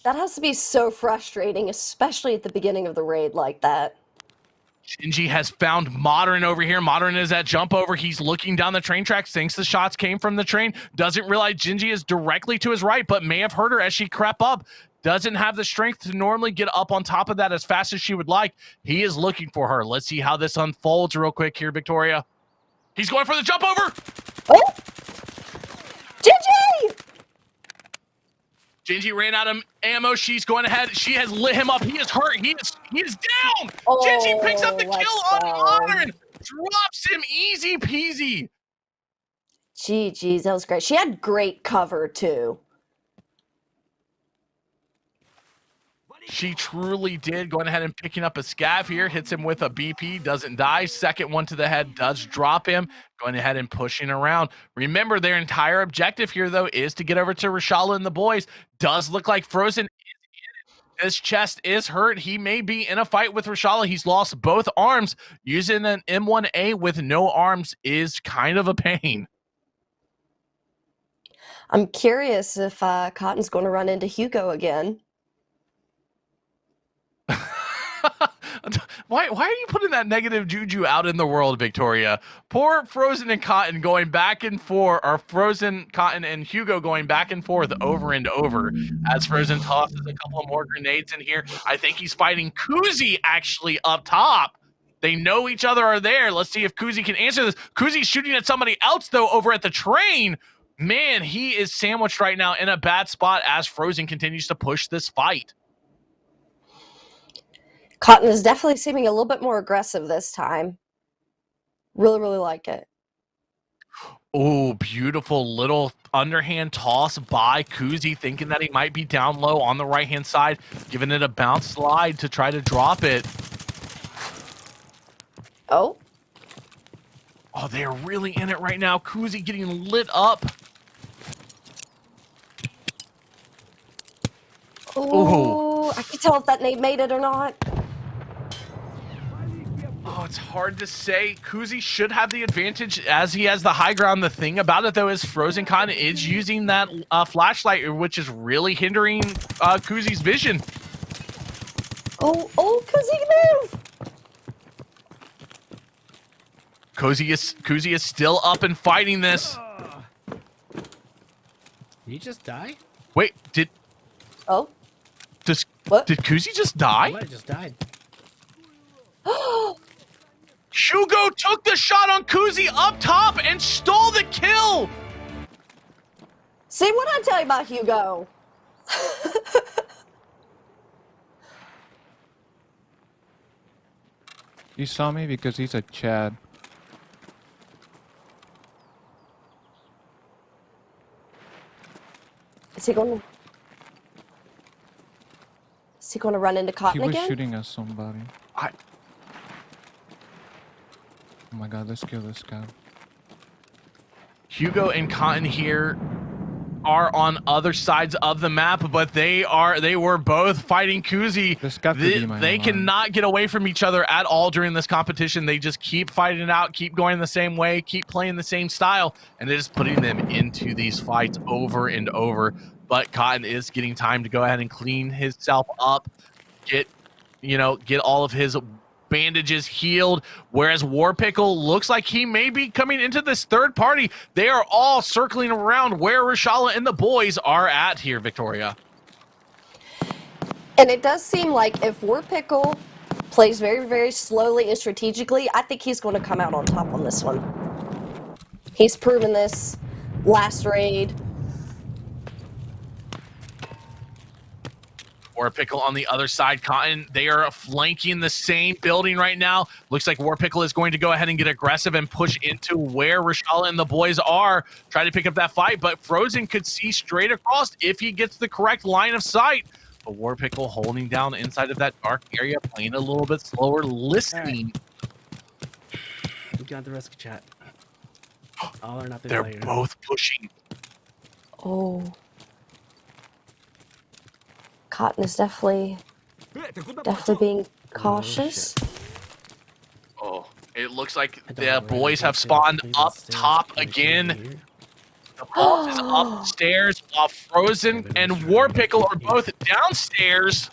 That has to be so frustrating, especially at the beginning of the raid like that. Shinji has found Modern over here. Modern is at jump over. He's looking down the train tracks, thinks the shots came from the train, doesn't realize Shinji is directly to his right, but may have heard her as she crept up. Doesn't have the strength to normally get up on top of that as fast as she would like. He is looking for her. Let's see how this unfolds real quick here, Victoria. He's going for the jump over. Oh! Shinji! Shinji ran out of ammo. She's going ahead. She has lit him up. He is hurt. He is down. Oh, Shinji picks up the let's kill go. on Modern. Drops him easy peasy. Geez, that was great. She had great cover, too. She truly did. Going ahead and picking up a scav here. Hits him with a BP. Doesn't die. Second one to the head does drop him. Going ahead and pushing around. Remember, their entire objective here, though, is to get over to Rashala and the boys. Does look like Frozen is in. His chest is hurt. He may be in a fight with Rashala. He's lost both arms. Using an M1A with no arms is kind of a pain. I'm curious if Cotton's going to run into Hugo again. Why are you putting that negative juju out in the world, Victoria? Poor Frozen and Cotton going back and forth, or Frozen, Cotton, and Hugo going back and forth over and over as Frozen tosses a couple more grenades in here. I think he's fighting Kuzi actually up top. They know each other are there. Let's see if Kuzi can answer this. Kuzi's shooting at somebody else, though, over at the train. Man, he is sandwiched right now in a bad spot as Frozen continues to push this fight. Cotton is definitely seeming a little bit more aggressive this time. Really like it. Oh, beautiful little underhand toss by Kuzi, thinking that he might be down low on the right-hand side, giving it a bounce slide to try to drop it. Oh. Oh, they're really in it right now. Kuzi getting lit up. Oh, I can tell if that nade made it or not. Oh, it's hard to say. Kuzi should have the advantage as he has the high ground. The thing about it, though, is Frozen Cotton is using that flashlight, which is really hindering Kuzi's vision. Oh, Kuzi, move! Kuzi is still up and fighting this. Did he just die? Wait, Oh? What? Did Kuzi just die? He might have just died. Hugo took the shot on Kuzi up top and stole the kill. See what I tell you about Hugo? He saw me because he's a Chad. Is he going to run into Cotton He was again? shooting at somebody. Oh my god, let's kill this guy. Hugo and Cotton here are on other sides of the map, but they were both fighting Kuzi. They cannot get away from each other at all during this competition. They just keep fighting it out, keep going the same way, keep playing the same style, and it is putting them into these fights over and over. But Cotton is getting time to go ahead and clean himself up, get get all of his bandages healed, whereas War Pickle looks like he may be coming into this third party. They are all circling around where Rashala and the boys are at here, Victoria. And it does seem like if War Pickle plays very, very slowly and strategically, I think he's going to come out on top on this one. He's proven this last raid. War Pickle on the other side, Cotton. They are flanking the same building right now. Looks like War Pickle is going to go ahead and get aggressive and push into where Rashala and the boys are, try to pick up that fight, but Frozen could see straight across if he gets the correct line of sight. But War Pickle holding down inside of that dark area, playing a little bit slower, listening. We got the rescue chat. All or nothing. They're player. both pushing. Oh. Cotton is definitely being cautious. Oh, it looks like the boys have spawned up top again. The boss is upstairs while Frozen and War Pickle are both downstairs.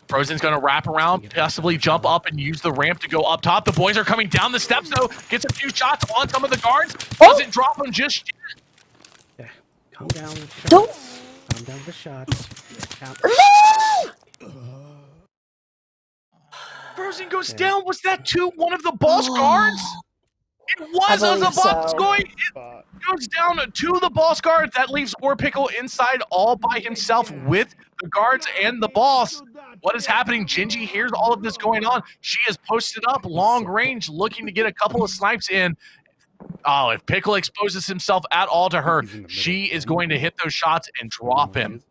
Frozen's going to wrap around, possibly jump up and use the ramp to go up top. The boys are coming down the steps, though. Gets a few shots on some of the guards. Doesn't drop them just yet. Yeah. Calm down with the shots. Don't. Calm down with the shots. Frozen goes down. Was that to one of the boss guards? It was as the boss going. It goes down to the boss guard. That leaves War Pickle inside all by himself with the guards and the boss. What is happening? Gingy hears all of this going on. She is posted up long range, looking to get a couple of snipes in. Oh, if Pickle exposes himself at all to her, she is going to hit those shots and drop him.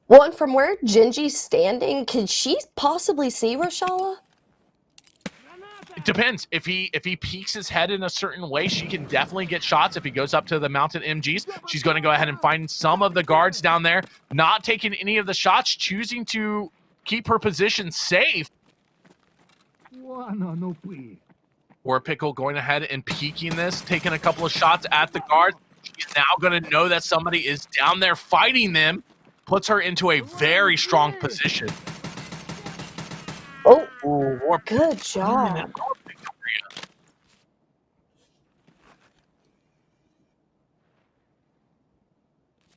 Well, and from where Gingy's standing, can she possibly see Rashala? It depends. If he peeks his head in a certain way, she can definitely get shots. If he goes up to the mounted MGs, she's going to go ahead and find some of the guards down there, not taking any of the shots, choosing to keep her position safe. War Pickle going ahead and peeking this, taking a couple of shots at the guards. She's now going to know that somebody is down there fighting them, puts her into a very strong position. Oh, War good job.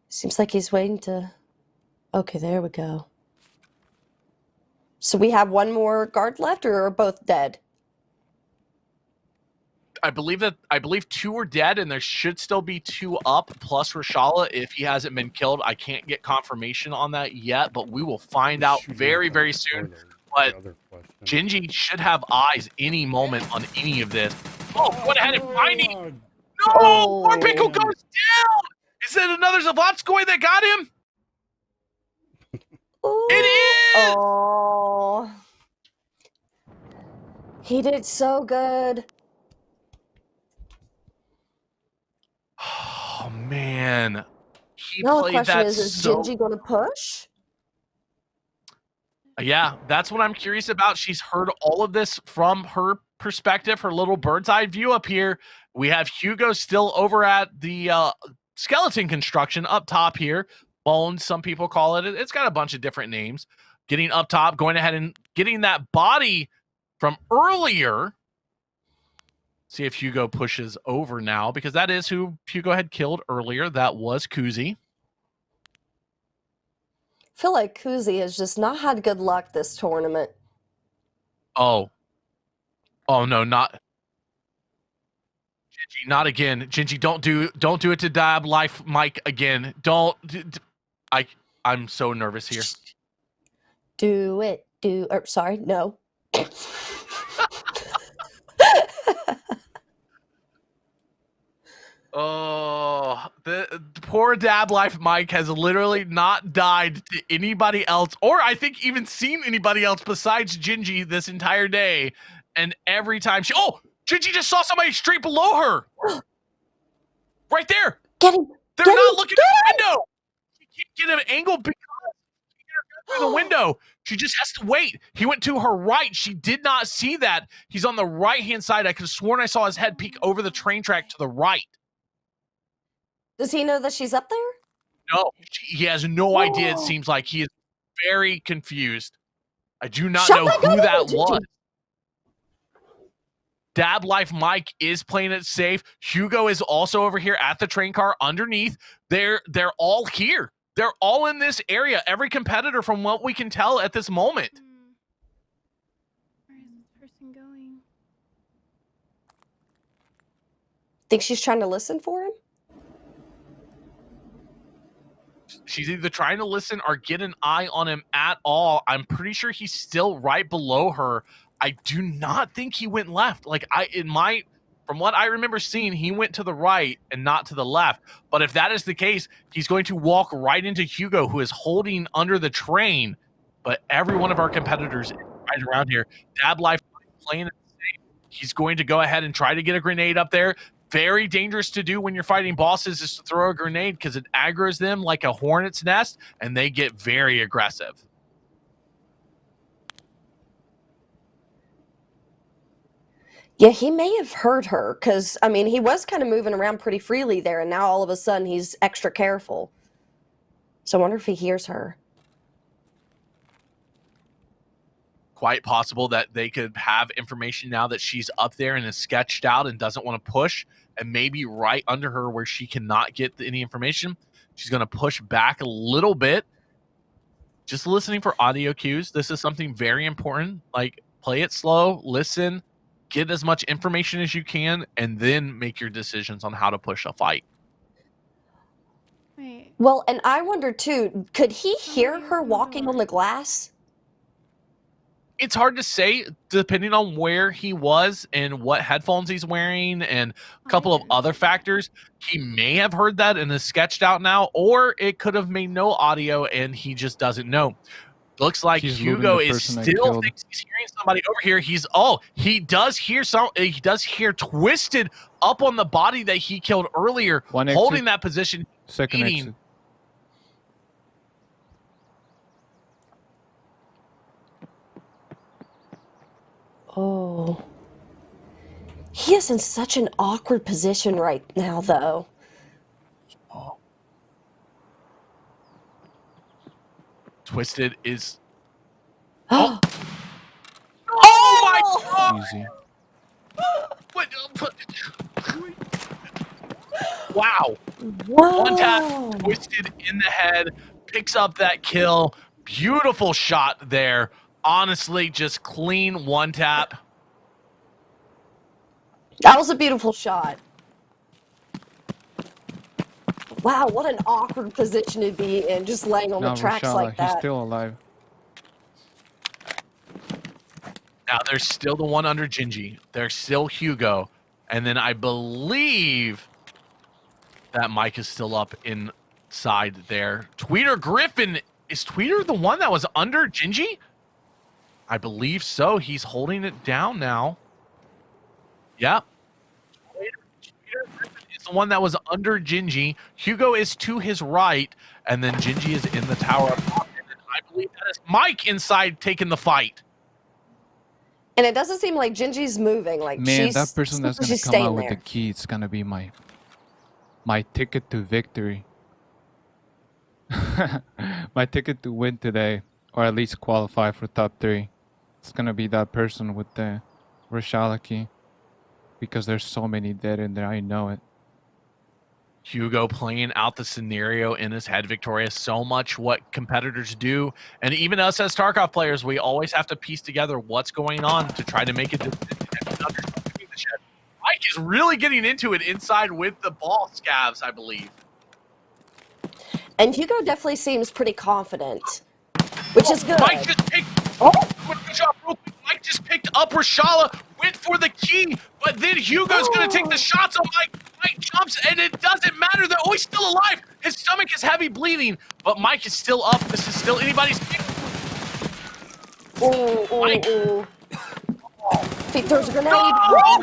Seems like he's waiting to... Okay, there we go. So we have one more guard left, or are both dead? I believe two are dead, and there should still be two up, plus Rashala if he hasn't been killed. I can't get confirmation on that yet, but we will find out very, very soon. But Gingy should have eyes any moment on any of this. Oh, went ahead and finding. No! War Pickle goes down! Is it another Zavatskoy that got him? Ooh. It is! Oh. He did so good. Oh, man. He Now the played question that is so... Gingy going to push? Yeah, that's what I'm curious about. She's heard all of this from her perspective, her little bird's eye view up here. We have Hugo still over at the skeleton construction up top here. Bones, some people call it. It's got a bunch of different names. Getting up top, going ahead and getting that body from earlier. See if Hugo pushes over now, because that is who Hugo had killed earlier. That was Kuzi. I feel like Kuzi has just not had good luck this tournament. Oh no, not Gingy, not again. Gingy, don't do it to Dab Life Mike again. Don't. I'm so nervous here. Do it. Sorry, no. Oh, the poor Dab Life Mike has literally not died to anybody else, or I think even seen anybody else besides Gingy this entire day. And every time Gingy just saw somebody straight below her. Right there. Get him. They're not looking at the window. She can't get an angle because she can't get through the window. She just has to wait. He went to her right. She did not see that. He's on the right-hand side. I could have sworn I saw his head peek over the train track to the right. Does he know that she's up there? No, he has no idea. It seems like he is very confused. I do not Shut know that who guy that down, was. Gigi. Dab Life Mike is playing it safe. Hugo is also over here at the train car underneath. They're all here. They're all in this area. Every competitor, from what we can tell at this moment. Where is this person going? Think she's trying to listen for him? She's either trying to listen or get an eye on him at all. I'm pretty sure he's still right below her. I do not think he went left. Like from what I remember seeing, he went to the right and not to the left. But if that is the case, he's going to walk right into Hugo, who is holding under the train. But every one of our competitors is right around here. Dab Life playing it safe. He's going to go ahead and try to get a grenade up there. Very dangerous to do when you're fighting bosses is to throw a grenade because it aggroes them like a hornet's nest and they get very aggressive. Yeah, he may have heard her because, I mean, he was kind of moving around pretty freely there, and now all of a sudden he's extra careful. So I wonder if he hears her. Quite possible that they could have information now that she's up there and is sketched out and doesn't want to push, and maybe right under her where she cannot get any information, she's going to push back a little bit. Just listening for audio cues. This is something very important. Like, play it slow, listen, get as much information as you can, and then make your decisions on how to push a fight. Wait. Well, and I wonder too, could he hear her walking on the glass? It's hard to say depending on where he was and what headphones he's wearing and a couple of other factors. He may have heard that and is sketched out now, or it could have made no audio and he just doesn't know. Looks like Hugo is still thinks he's hearing somebody over here. He does hear Twisted up on the body that he killed earlier, holding that position. Second exit. Oh. He is in such an awkward position right now, though. Oh. Twisted is... Oh, my God! Easy. Wow. Whoa. One tap, Twisted in the head, picks up that kill. Beautiful shot there. Honestly, just clean one tap. That was a beautiful shot. Wow, what an awkward position to be in, just laying on the tracks like that. He's still alive. Now, there's still the one under Gingy. There's still Hugo. And then I believe that Mike is still up inside there. Tweeter Griffin. Is Tweeter the one that was under Gingy? I believe so. He's holding it down now. Yep. Tweeter Griffin is the one that was under Gingy. Hugo is to his right. And then Gingy is in the tower up top. And then I believe that is Mike inside taking the fight. And it doesn't seem like Gingy's moving. Like, Man, that person that's gonna come out with the key, it's gonna be my ticket to victory. My ticket to win today, or at least qualify for top 3. It's gonna be that person with the Reshala key, because there's so many dead in there. I know it. Hugo playing out the scenario in his head, Victoria. So much what competitors do, and even us as Tarkov players, we always have to piece together what's going on to try to make a decision. Mike is really getting into it inside with the ball, Scavs, I believe. And Hugo definitely seems pretty confident, which is good. Mike just picked. Good job, real quick. Mike just picked up Reshala, went for the key, but then Hugo's gonna take the shots on Mike. Mike jumps, and it doesn't matter. He's still alive. His stomach is heavy bleeding, but Mike is still up. This is still anybody's pick. Mike. He throws a grenade. No!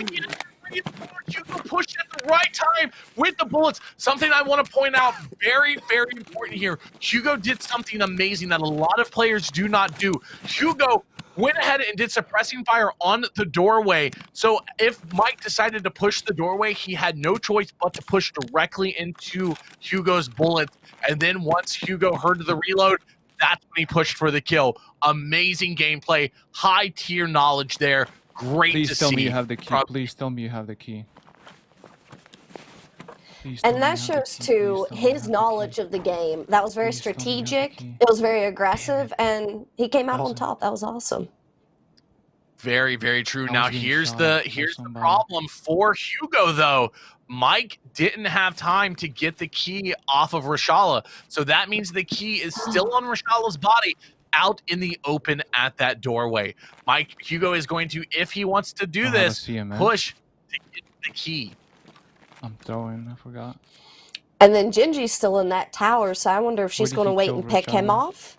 Hugo pushed at the right time with the bullets. Something I want to point out, very, very important here. Hugo did something amazing that a lot of players do not do. Hugo went ahead and did suppressing fire on the doorway. So if Mike decided to push the doorway, he had no choice but to push directly into Hugo's bullets. And then once Hugo heard the reload, That's when he pushed for the kill. Amazing gameplay, high tier knowledge there. Great to Please tell see. me you have the key. from- Please tell me you have the key. Please tell And me that you have the shows key. too Please tell me you his have the key. knowledge of the game. That was very Please tell me you have the strategic. key. It was very aggressive, and he came out on Awesome. top. That was awesome. Very, very true. I Now was being here's shot the at by here's the somebody. problem for Hugo though. Mike didn't have time to get the key off of Rashala, so that means the key is still on Rashala's body, out in the open at that doorway. Hugo is going to, if he wants to do Don't have a this, CMS. push to get the key. I'm throwing. I forgot. And then Gingy's still in that tower, so I wonder if she's did going to he wait kill and pick him Rashala? off.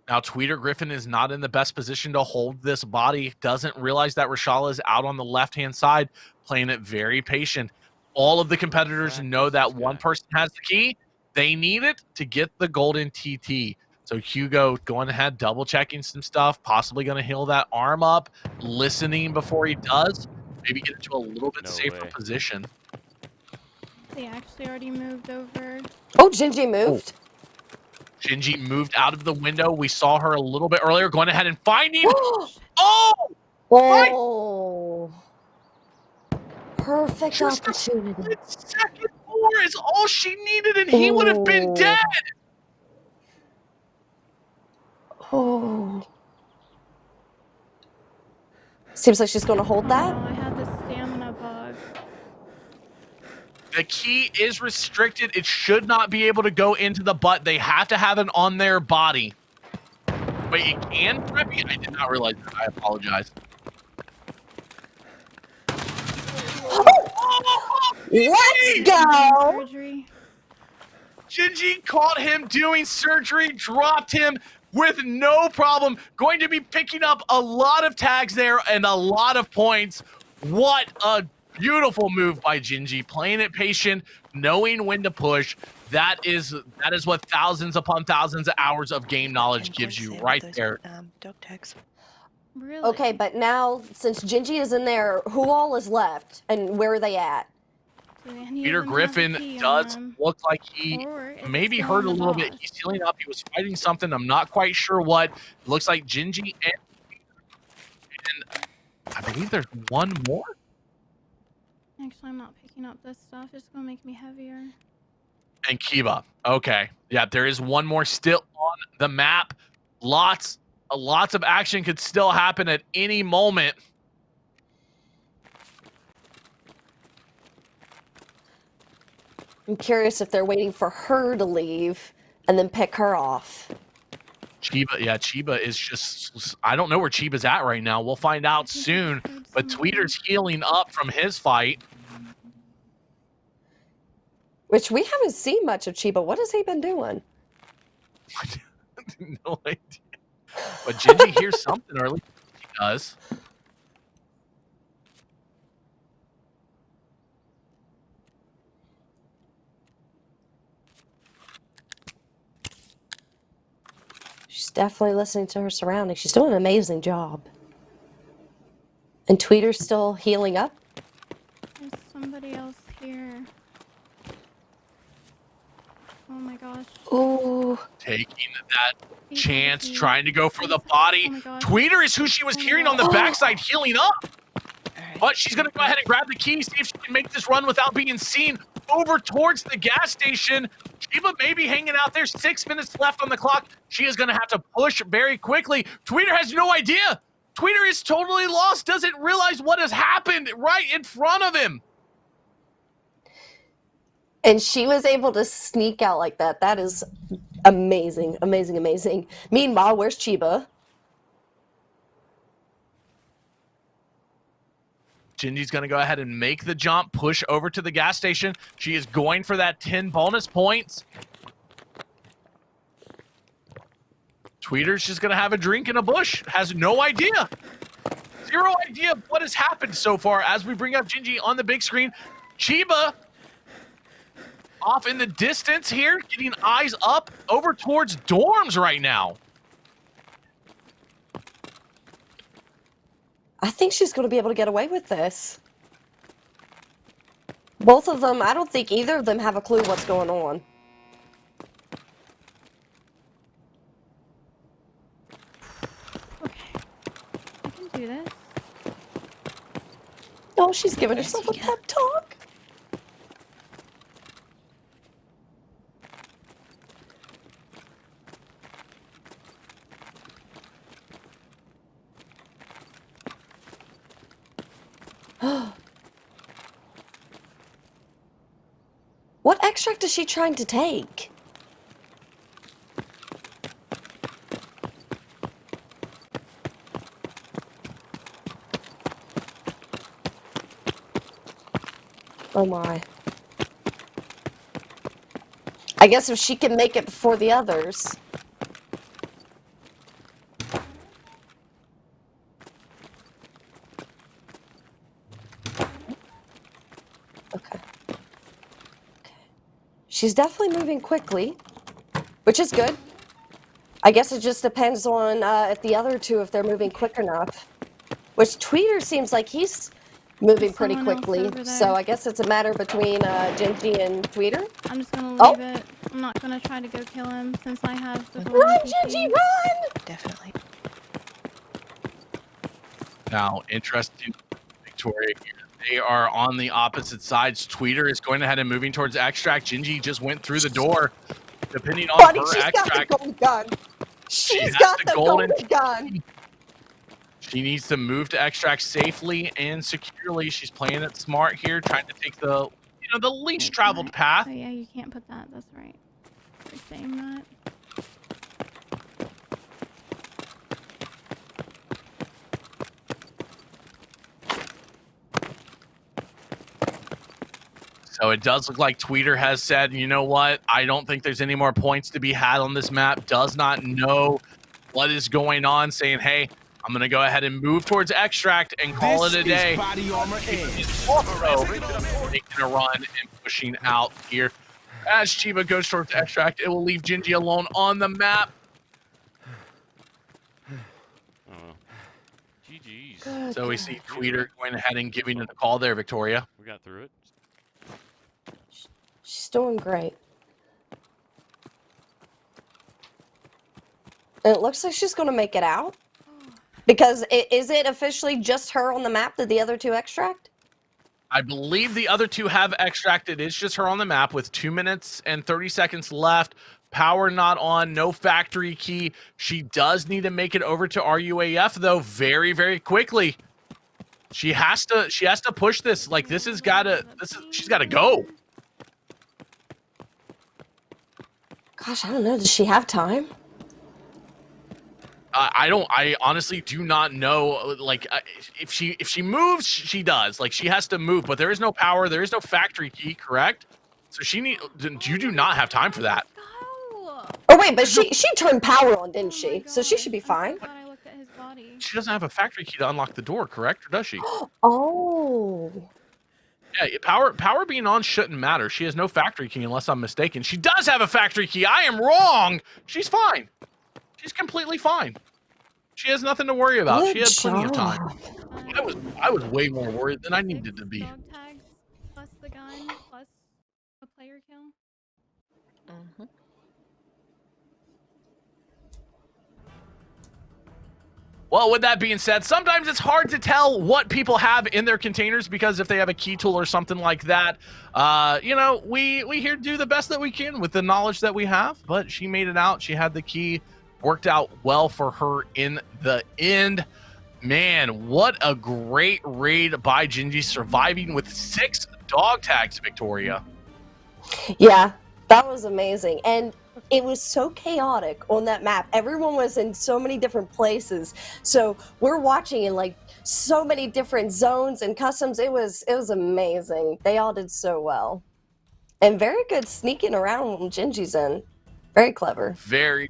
Now, Tweeter Griffin is not in the best position to hold this body. Doesn't realize that Rashala is out on the left-hand side, playing it very patient. All of the competitors know that one person has the key. They need it to get the golden TT. So Hugo going ahead, double-checking some stuff, possibly going to heal that arm up, listening before he does, maybe get into a little bit safer position. They actually already moved over. Oh, Gingy moved. Gingy moved out of the window. We saw her a little bit earlier, going ahead and finding. Oh, perfect Just opportunity. a second more is all she needed, and he would have been dead. Oh. Seems like she's going to hold that. Oh, I had the stamina bug. The key is restricted. It should not be able to go into the butt. They have to have it on their body. Wait, it can, Preppy? I did not realize that. I apologize. Let's go! Surgery. Gingy caught him doing surgery, dropped him with no problem. Going to be picking up a lot of tags there and a lot of points. What a beautiful move by Gingy, playing it patient, knowing when to push. That is what thousands upon thousands of hours of game knowledge gives you right there. Dog tags. Really? Okay, but now, since Gingy is in there, who all is left? And where are they at? Peter Griffin does look like he maybe hurt a little bit. He's healing up. He was fighting something. I'm not quite sure what. It looks like Gingy and I believe there's one more. Actually, I'm not picking up this stuff. It's gonna make me heavier. And Kiba. Okay. Yeah, there is one more still on the map. Lots of action could still happen at any moment. I'm curious if they're waiting for her to leave and then pick her off. Chiba is just, I don't know where Chiba's at right now. We'll find out soon. But Tweeter's healing up from his fight. Which we haven't seen much of Chiba. What has he been doing? No idea. But Gingy hears something, or at least he does. She's definitely listening to her surroundings. She's doing an amazing job. And Tweeter's still healing up. There's somebody else here. Oh my gosh. Ooh. Taking that chance, trying to go for the body. Tweeter is who she was carrying on the backside, healing up. But she's going to go ahead and grab the key, see if she can make this run without being seen over towards the gas station. Chiba may be hanging out there. 6 minutes left on the clock. She is going to have to push very quickly. Tweeter has no idea. Tweeter is totally lost, doesn't realize what has happened right in front of him. And she was able to sneak out like that. That is amazing, amazing, amazing. Meanwhile, where's Chiba? Gingy's going to go ahead and make the jump, push over to the gas station. She is going for that 10 bonus points. Tweeter's just going to have a drink in a bush. Has no idea. Zero idea of what has happened so far as we bring up Gingy on the big screen. Chiba off in the distance here, getting eyes up over towards dorms right now. I think she's going to be able to get away with this. Both of them, I don't think either of them have a clue what's going on. Okay. I can do this. Oh, she's giving Yes, herself you a can. pep talk. What extract is she trying to take? Oh my. I guess if she can make it before the others. Okay. She's definitely moving quickly, which is good. I guess it just depends on if the other two, if they're moving quick enough. Which Tweeter seems like he's moving There's pretty someone else quickly, over there. so I guess it's a matter between Gingy and Tweeter. I'm just gonna Oh. leave it. I'm not gonna try to go kill him since I have the Run, golden Gingy, PP. run! Definitely. Now, interesting, Victoria here. They are on the opposite sides. Tweeter is going ahead and moving towards extract. Gingy just went through the door. Depending on Buddy, her she's got extract, the gold gun. she She's has got the the golden golden gun. She needs to move to extract safely and securely. She's playing it smart here, trying to take the the least traveled path. Oh yeah, you can't put that. That's right. You're saying that. So it does look like Tweeter has said, you know what? I don't think there's any more points to be had on this map. Does not know what is going on, saying, hey, I'm going to go ahead and move towards extract and call it a day. Body armor Also making a run and pushing out here. As Chiba goes towards extract, it will leave Gingy alone on the map. GG's. So we see Tweeter going ahead and giving it a call there, Victoria. We got through it. She's doing great. And it looks like she's going to make it out. Because is it officially just her on the map? Did the other two extract? I believe the other two have extracted. It's just her on the map with 2 minutes and 30 seconds left. Power not on, no factory key. She does need to make it over to RUAF though very, very quickly. She has to push this. Like she's gotta go. Gosh, I don't know. Does she have time? I honestly do not know. Like, if she moves, she does. Like, she has to move, but there is no power. There is no factory key, correct? So you do not have time for that. Oh wait, but she turned power on, didn't she? So she should be fine. I looked at his body. She doesn't have a factory key to unlock the door, correct? Or does she? Oh. Yeah, power being on shouldn't matter. She has no factory key unless I'm mistaken. She does have a factory key. I am wrong. She's fine. She's completely fine. She has nothing to worry about. Good She has plenty of time. job. I was way more worried than I needed to be. Dog tags plus the gun plus a player kill. Well, with that being said, sometimes it's hard to tell what people have in their containers because if they have a key tool or something like that, we here do the best that we can with the knowledge that we have. But she made it out. She had the key. Worked out well for her in the end. Man, what a great raid by Gingy, surviving with 6 dog tags, Victoria. Yeah, that was amazing. And it was so chaotic on that map. Everyone was in so many different places. So we're watching in like so many different zones and customs. It was amazing. They all did so well. And very good sneaking around when Gingy's in. Very clever. Very,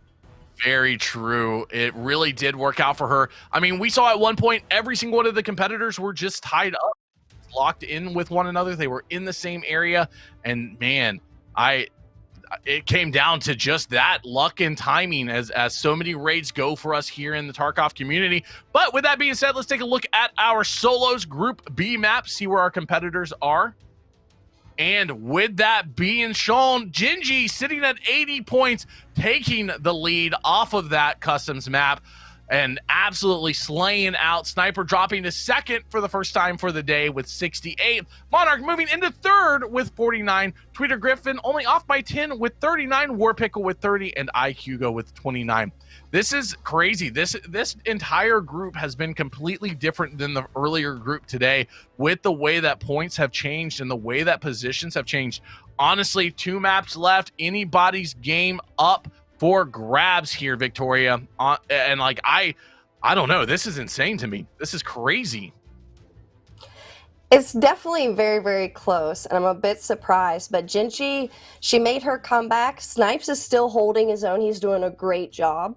very true. It really did work out for her. I mean, we saw at one point every single one of the competitors were just tied up, locked in with one another. They were in the same area. And man, it came down to just that luck and timing as so many raids go for us here in the Tarkov community. But with that being said, let's take a look at our solos group B map, see where our competitors are. And with that being shown, Gingy sitting at 80 points, taking the lead off of that customs map and absolutely slaying out. Sniper dropping to second for the first time for the day with 68. Monarch moving into third with 49. Tweeter Griffin only off by 10 with 39. Warpickle with 30 and iHugo with 29. This is crazy. This entire group has been completely different than the earlier group today with the way that points have changed and the way that positions have changed. Honestly, 2 maps left. Anybody's game up for grabs here, Victoria. And like, I don't know. This is insane to me. This is crazy. It's definitely very, very close, and I'm a bit surprised. But Gingy, she made her comeback. Snipes is still holding his own. He's doing a great job.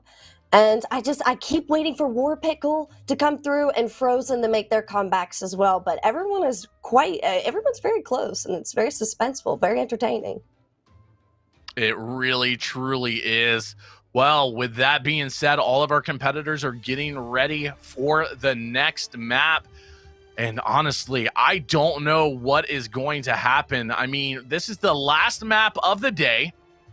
And I keep waiting for Warpickle to come through and Frozen to make their comebacks as well. But everyone is everyone's very close, and it's very suspenseful, very entertaining. It really, truly is. Well, with that being said, all of our competitors are getting ready for the next map. And honestly, I don't know what is going to happen. I mean, this is the last map of the day.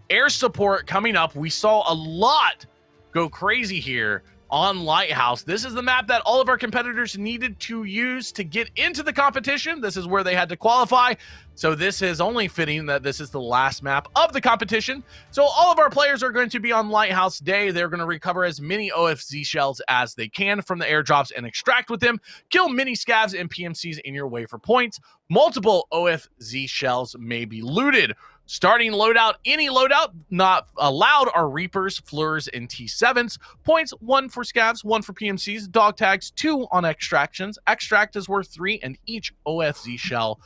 Air support coming up. We saw a lot go crazy here on Lighthouse. This is the map that all of our competitors needed to use to get into the competition. This is where they had to qualify. So this is only fitting that this is the last map of the competition. So all of our players are going to be on Lighthouse Day. They're going to recover as many OFZ shells as they can from the airdrops and extract with them. Kill mini scavs and PMCs in your way for points. Multiple OFZ shells may be looted. Starting loadout, any loadout not allowed are Reapers, Fleurs, and T7s. Points, 1 for scavs, 1 for PMCs. Dog tags, 2 on extractions. Extract is worth 3, and each OFZ shell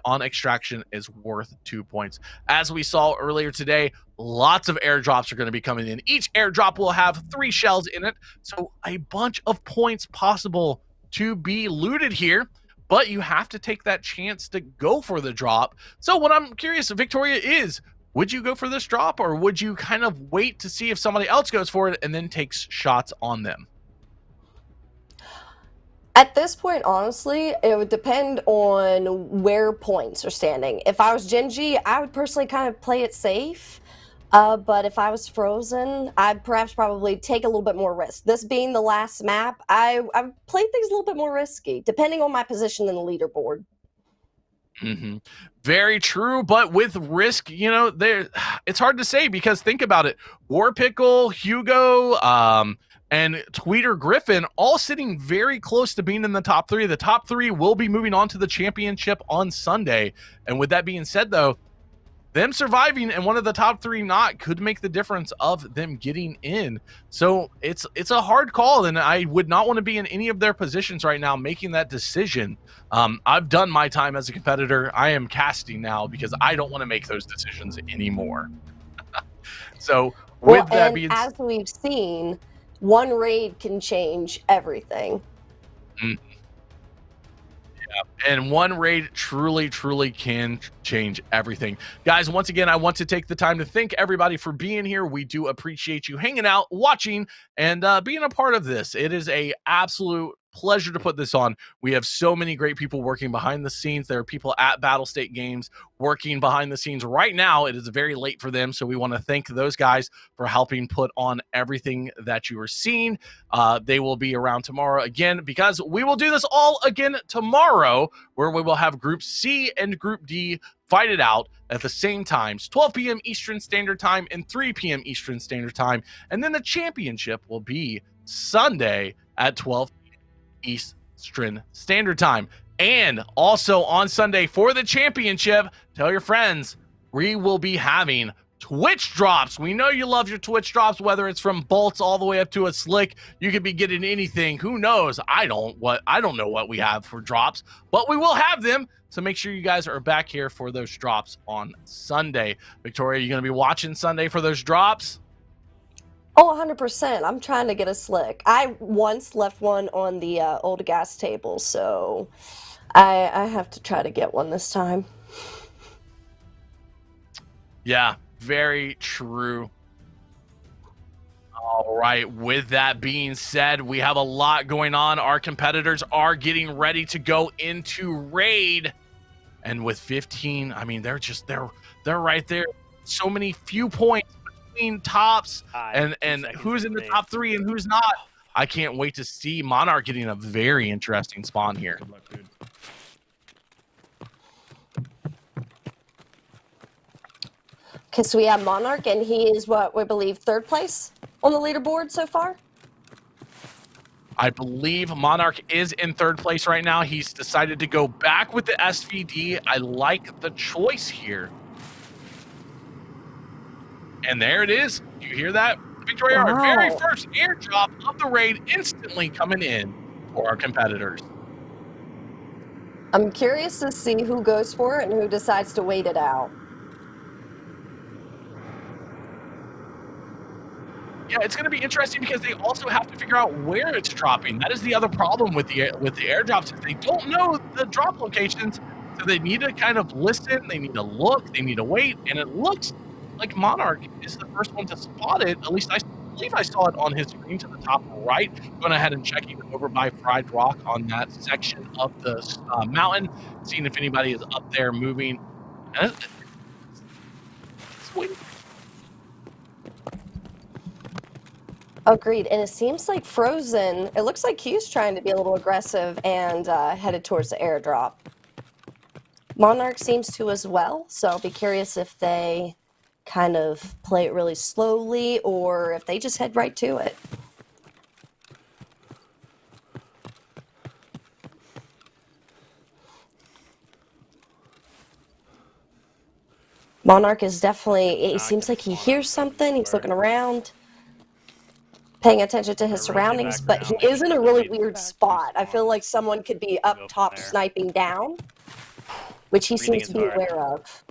on extraction is worth 2 points. As we saw earlier today, lots of airdrops are going to be coming in. Each airdrop will have 3 shells in it, so a bunch of points possible to be looted here. But you have to take that chance to go for the drop. So what I'm curious, Victoria, is would you go for this drop, or would you kind of wait to see if somebody else goes for it and then takes shots on them? At this point, honestly, it would depend on where points are standing. If I was Gingy, I would personally kind of play it safe. But if I was Frozen, I'd probably take a little bit more risk. This being the last map, I've played things a little bit more risky, depending on my position in the leaderboard. Mm-hmm. Very true, but with risk, you know, it's hard to say because think about it. Warpickle, Hugo, and Tweeter Griffin all sitting very close to being in the top 3. The top 3 will be moving on to the championship on Sunday. And with that being said, though, them surviving and one of the top 3 not could make the difference of them getting in. So it's a hard call, and I would not want to be in any of their positions right now making that decision. I've done my time as a competitor. I am casting now because I don't want to make those decisions anymore. So with that being said, as we've seen, one raid can change everything. And one raid truly, truly can change everything. Guys, once again, I want to take the time to thank everybody for being here. We do appreciate you hanging out, watching, and being a part of this. It is a absolute pleasure to put this on. We have so many great people working behind the scenes. There are people at Battle State Games working behind the scenes right now. It is very late for them, so we want to thank those guys for helping put on everything that you are seeing. They will be around tomorrow again because we will do this all again tomorrow, where we will have Group C and Group D fight it out at the same times, 12 p.m. Eastern Standard Time and 3 p.m. Eastern Standard Time. And then the championship will be Sunday at 12 Eastern Standard Time. And also on Sunday for the championship, tell your friends, we will be having Twitch drops. We know you love your Twitch drops, whether it's from bolts all the way up to a slick. You could be getting anything. Who knows? I don't know what we have for drops, but we will have them. So make sure you guys are back here for those drops on Sunday. Victoria, you going to be watching Sunday for those drops? Oh, 100%. I'm trying to get a slick. I once left one on the old gas table, so I have to try to get one this time. Yeah, very true. All right, with that being said, we have a lot going on. Our competitors are getting ready to go into raid. And with 15, I mean, they're right there. So many few points between tops and who's in the top 3 and who's not. I can't wait to see Monarch getting a very interesting spawn here. Good luck, dude. Okay, so we have Monarch, and he is what we believe 3rd place on the leaderboard so far. I believe Monarch is in 3rd place right now. He's decided to go back with the SVD. I like the choice here. And there it is. You hear that? Victoria, our very first airdrop of the raid instantly coming in for our competitors. I'm curious to see who goes for it and who decides to wait it out. Yeah, it's going to be interesting because they also have to figure out where it's dropping. That is the other problem with the airdrops is they don't know the drop locations, so they need to kind of listen, they need to look, they need to wait, and it looks like Monarch is the first one to spot it. At least I believe I saw it on his screen to the top right. Going ahead and checking over by Fried Rock on that section of the mountain, seeing if anybody is up there moving. And it's waiting. Agreed. And it seems like Frozen, it looks like he's trying to be a little aggressive and headed towards the airdrop. Monarch seems to as well, so I'll be curious if they kind of play it really slowly or if they just head right to it. Monarch is definitely, it seems like he hears something, he's looking around, paying attention to his surroundings, but he is in a really weird spot. I feel like someone could be up top sniping down, which he seems to be aware of.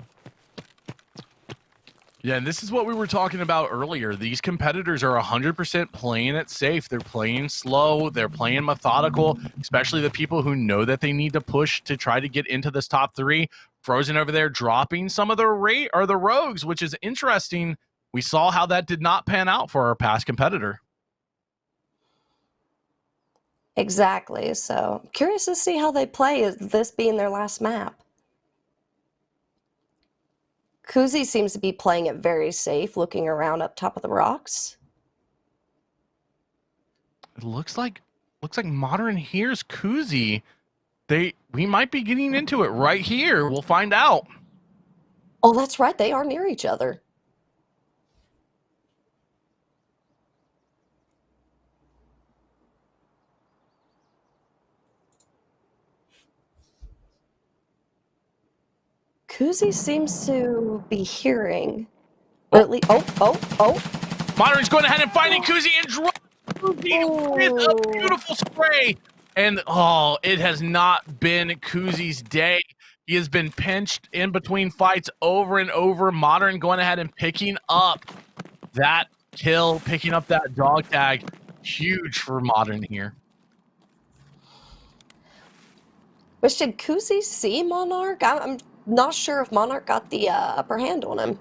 Yeah, and this is what we were talking about earlier. These competitors are 100% playing it safe. They're playing slow. They're playing methodical, especially the people who know that they need to push to try to get into this top 3. Frozen over there dropping some of the rogues, which is interesting. We saw how that did not pan out for our past competitor. Exactly. So curious to see how they play, this being their last map. Kuzi seems to be playing it very safe, looking around up top of the rocks. It looks like Modern here's Kuzi. We might be getting into it right here. We'll find out. Oh, that's right. They are near each other. Kuzi seems to be hearing. Or at least, oh. Modern's going ahead and finding Kuzi and Kuzi with a beautiful spray. And it has not been Kuzi's day. He has been pinched in between fights over and over. Modern going ahead and picking up that kill, picking up that dog tag. Huge for Modern here. But did Kuzi see Monarch? I'm not sure if Monarch got the upper hand on him.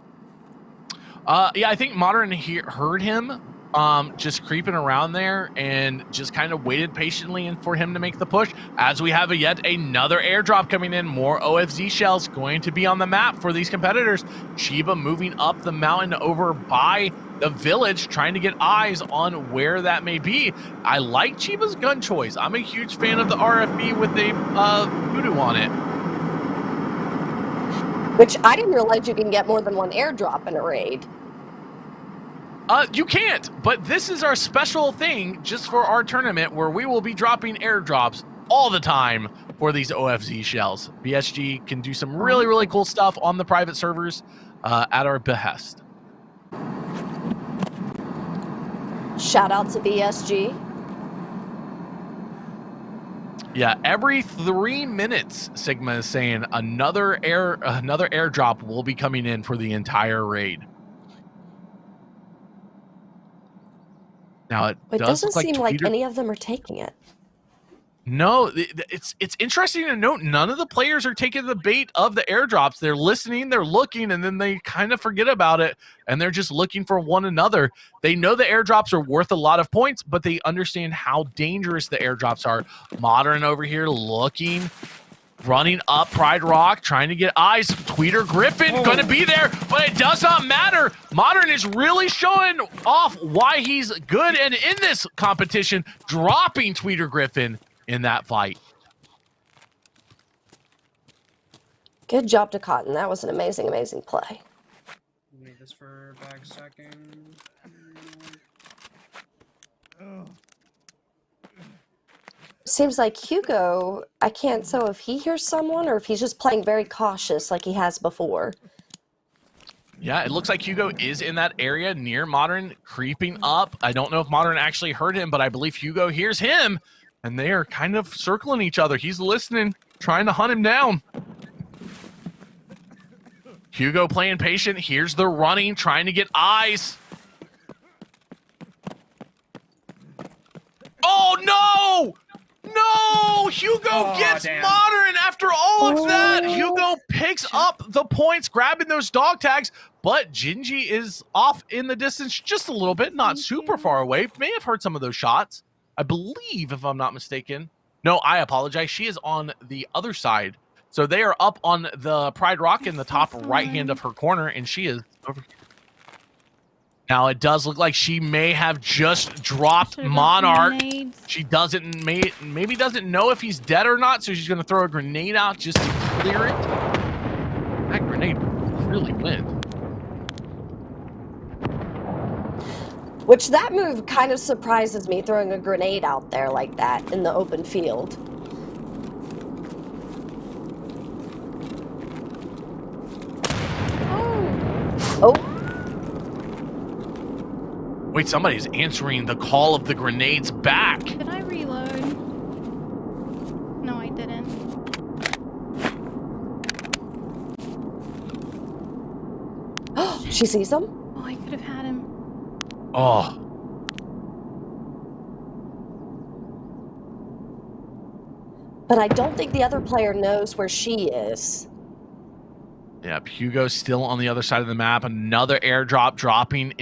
Yeah, I think Modern heard him just creeping around there and just kind of waited patiently for him to make the push. As we have yet another airdrop coming in, more OFZ shells going to be on the map for these competitors. Chiba moving up the mountain over by the village, trying to get eyes on where that may be. I like Chiba's gun choice. I'm a huge fan of the RFB with a voodoo on it. Which I didn't realize you can get more than one airdrop in a raid. You can't, but this is our special thing just for our tournament where we will be dropping airdrops all the time for these OFZ shells. BSG can do some really, really cool stuff on the private servers at our behest. Shout out to BSG. Yeah, every 3 minutes, Sigma is saying another airdrop will be coming in for the entire raid. Now it doesn't seem like Twitter... any of them are taking it. No, it's interesting to note none of the players are taking the bait of the airdrops. They're listening, they're looking, and then they kind of forget about it, and they're just looking for one another. They know the airdrops are worth a lot of points, but they understand how dangerous the airdrops are. Modern over here looking. running up Pride Rock, trying to get eyes. Tweeter Griffin going to be there, but it does not matter. Modern is really showing off why he's good and in this competition, dropping Tweeter Griffin in that fight. Good job to Cotton. That was an amazing, amazing play. Need this for bag second. Seems like Hugo, I can't tell if he hears someone or if he's just playing very cautious like he has before. Yeah, it looks like Hugo is in that area near Modern, creeping up. I don't know if Modern actually heard him, but I believe Hugo hears him, and they are kind of circling each other. He's listening, trying to hunt him down. Hugo playing patient. Here's the running, trying to get eyes. Oh, no! No! Hugo gets Modern after all of that. Hugo picks up the points, grabbing those dog tags, but Gingy is off in the distance just a little bit, not super far away. May have heard some of those shots, I believe, if I'm not mistaken. No, I apologize. She is on the other side. So they are up on the Pride Rock in the top right hand of her corner, and she is over here. Now it does look like she may have just dropped Monarch. She maybe doesn't know if he's dead or not, so she's going to throw a grenade out just to clear it. That grenade really went. Which that move kind of surprises me, throwing a grenade out there like that in the open field. Oh. Wait, somebody's answering the call of the grenades back. Did I reload? No, I didn't. She sees him? Oh, I could have had him. Oh. But I don't think the other player knows where she is. Yeah, Hugo's still on the other side of the map. Another airdrop dropping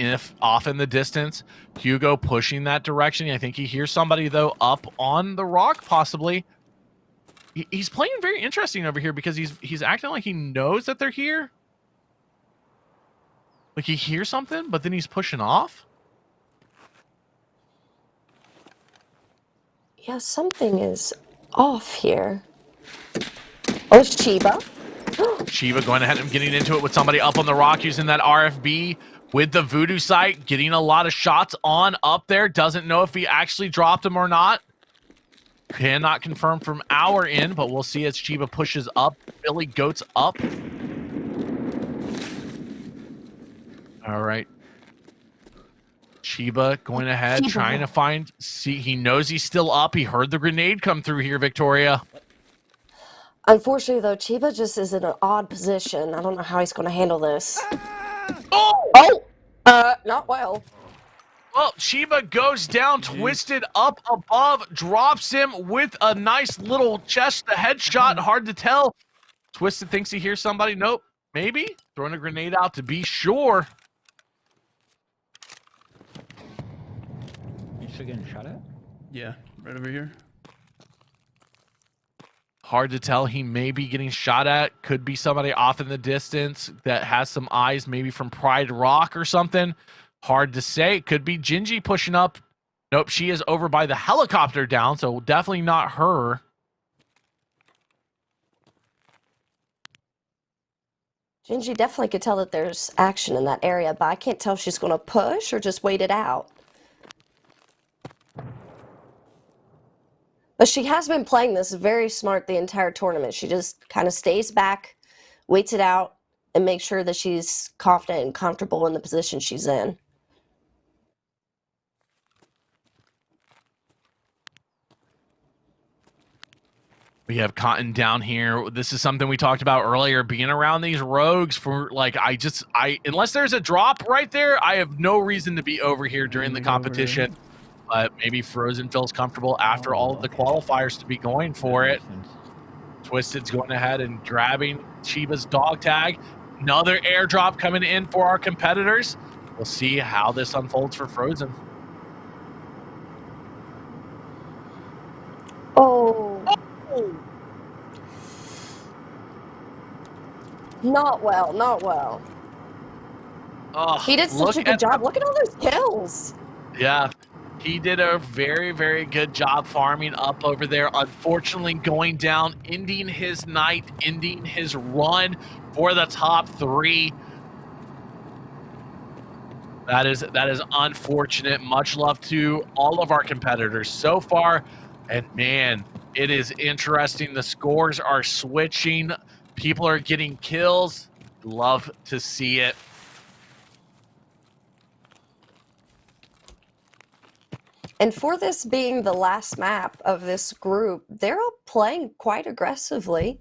off in the distance. Hugo pushing that direction. I think he hears somebody, though, up on the rock, possibly. He's playing very interesting over here because he's acting like he knows that they're here. Like he hears something, but then he's pushing off. Yeah, something is off here. Oh, it's Chiba. Shiva going ahead and getting into it with somebody up on the rock using that RFB with the voodoo sight, getting a lot of shots on up there. Doesn't know if he actually dropped him or not. Cannot confirm from our end, but we'll see as Shiva pushes up. Billy Goats up. All right. Shiva going ahead, trying to find. See, he knows he's still up. He heard the grenade come through here, Victoria. Unfortunately, though, Chiba just is in an odd position. I don't know how he's going to handle this. Not well. Well, Shiva goes down, Twisted up above, drops him with a nice little chest, the headshot, hard to tell. Twisted thinks he hears somebody. Nope, maybe. Throwing a grenade out to be sure. You still getting shot at? Yeah, right over here. Hard to tell. He may be getting shot at. Could be somebody off in the distance that has some eyes, maybe from Pride Rock or something. Hard to say. Could be Gingy pushing up. Nope, she is over by the helicopter down, so definitely not her. Gingy definitely could tell that there's action in that area, but I can't tell if she's going to push or just wait it out. But she has been playing this very smart the entire tournament. She just kind of stays back, waits it out, and makes sure that she's confident and comfortable in the position she's in. We have Cotton down here. This is something we talked about earlier, being around these rogues for like, unless there's a drop right there, I have no reason to be over here during the competition. But maybe Frozen feels comfortable after all of the qualifiers to be going for it. Twisted's going ahead and grabbing Chiba's dog tag. Another airdrop coming in for our competitors. We'll see how this unfolds for Frozen. Oh. Not well, not well. Oh, He did such a good job. Look at all those kills. Yeah, he did a very, very good job farming up over there. Unfortunately, going down, ending his night, ending his run for the top 3. That is unfortunate. Much love to all of our competitors so far. And man, it is interesting. The scores are switching. People are getting kills. Love to see it. And for this being the last map of this group, they're all playing quite aggressively.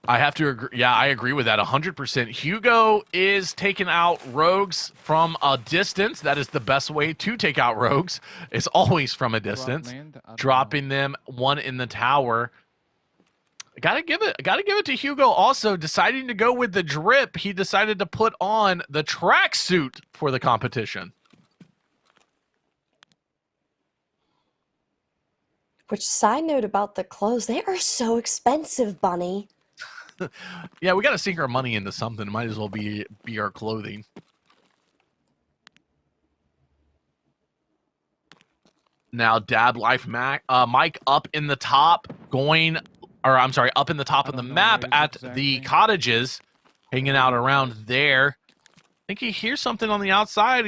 I have to agree. Yeah, I agree with that 100%. Hugo is taking out rogues from a distance. That is the best way to take out rogues. It's always from a distance. Dropping them one in the tower. Gotta give it to Hugo also, deciding to go with the drip. He decided to put on the tracksuit for the competition. Which, side note about the clothes, they are so expensive, Bunny. Yeah, we got to sink our money into something. It might as well be our clothing. Now, Dab Life Mike up in the top, up in the top of the map at the cottages, hanging out around there. I think he hears something on the outside.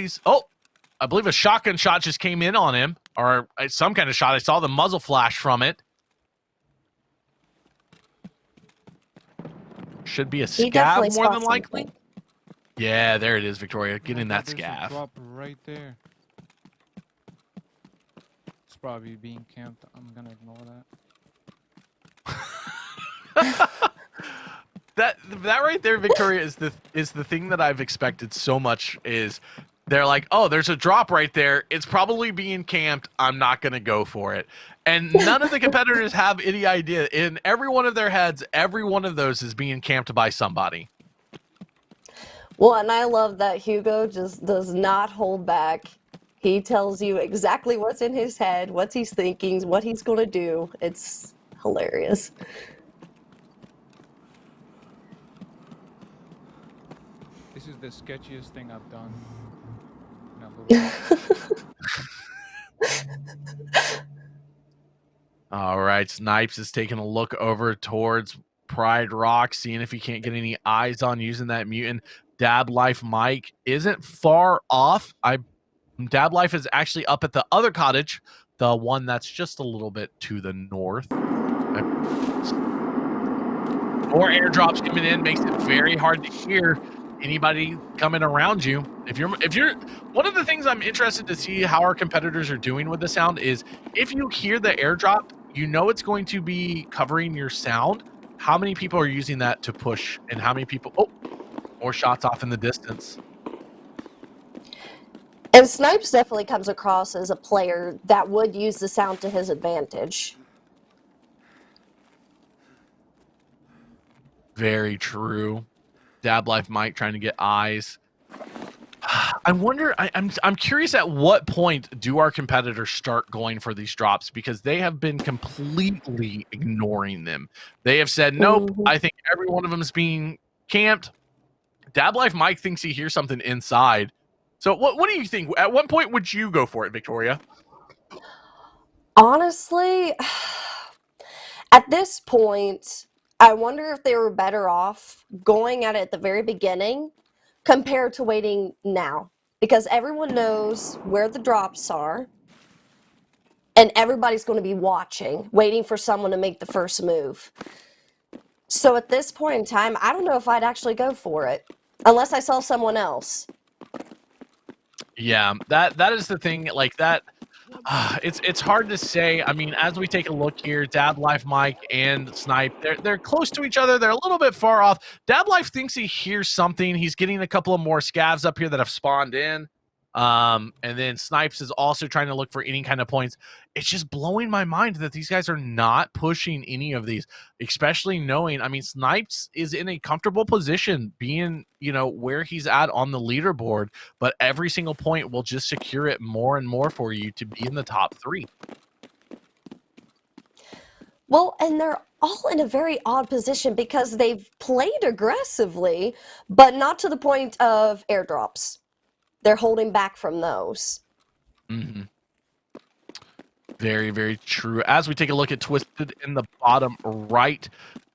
I believe a shotgun shot just came in on him, or some kind of shot. I saw the muzzle flash from it. Should be a scav more than likely. Yeah, there it is, Victoria. Get in that scav. Drop right there. It's probably being camped. I'm gonna ignore that. that right there, Victoria, is the thing that I've expected so much. Is they're like, oh, there's a drop right there. It's probably being camped. I'm not gonna go for it. And none of the competitors have any idea. In every one of their heads, every one of those is being camped by somebody. Well, and I love that Hugo just does not hold back. He tells you exactly what's in his head, what he's thinking, what he's going to do. It's hilarious. This is the sketchiest thing I've done in a little while. All right, Snipes is taking a look over towards Pride Rock, seeing if he can't get any eyes on using that mutant. Dab Life Mike isn't far off. Dab Life is actually up at the other cottage, the one that's just a little bit to the north. More airdrops coming in makes it very hard to hear anybody coming around you. If you're one of the things I'm interested to see how our competitors are doing with the sound is if you hear the airdrop, you know it's going to be covering your sound. How many people are using that to push, and how many people? More shots off in the distance. And Snipes definitely comes across as a player that would use the sound to his advantage. Very true. Dab Life Mike trying to get eyes. I wonder. I'm curious. At what point do our competitors start going for these drops? Because they have been completely ignoring them. They have said, "Nope." I think every one of them is being camped. Dab Life Mike thinks he hears something inside. So what do you think? At what point would you go for it, Victoria? Honestly, at this point, I wonder if they were better off going at it at the very beginning compared to waiting now. Because everyone knows where the drops are, and everybody's going to be watching, waiting for someone to make the first move. So at this point in time, I don't know if I'd actually go for it, unless I saw someone else. Yeah, that is the thing. Like that, it's hard to say. I mean, as we take a look here, Dab Life Mike and Snipe, they're close to each other. They're a little bit far off. Dab Life thinks he hears something. He's getting a couple of more scavs up here that have spawned in. And then Snipes is also trying to look for any kind of points. It's just blowing my mind that these guys are not pushing any of these, especially knowing, I mean, Snipes is in a comfortable position being, where he's at on the leaderboard, but every single point will just secure it more and more for you to be in the top 3. Well, and they're all in a very odd position because they've played aggressively, but not to the point of airdrops. They're holding back from those. Mm-hmm. Very, very true. As we take a look at Twisted in the bottom right,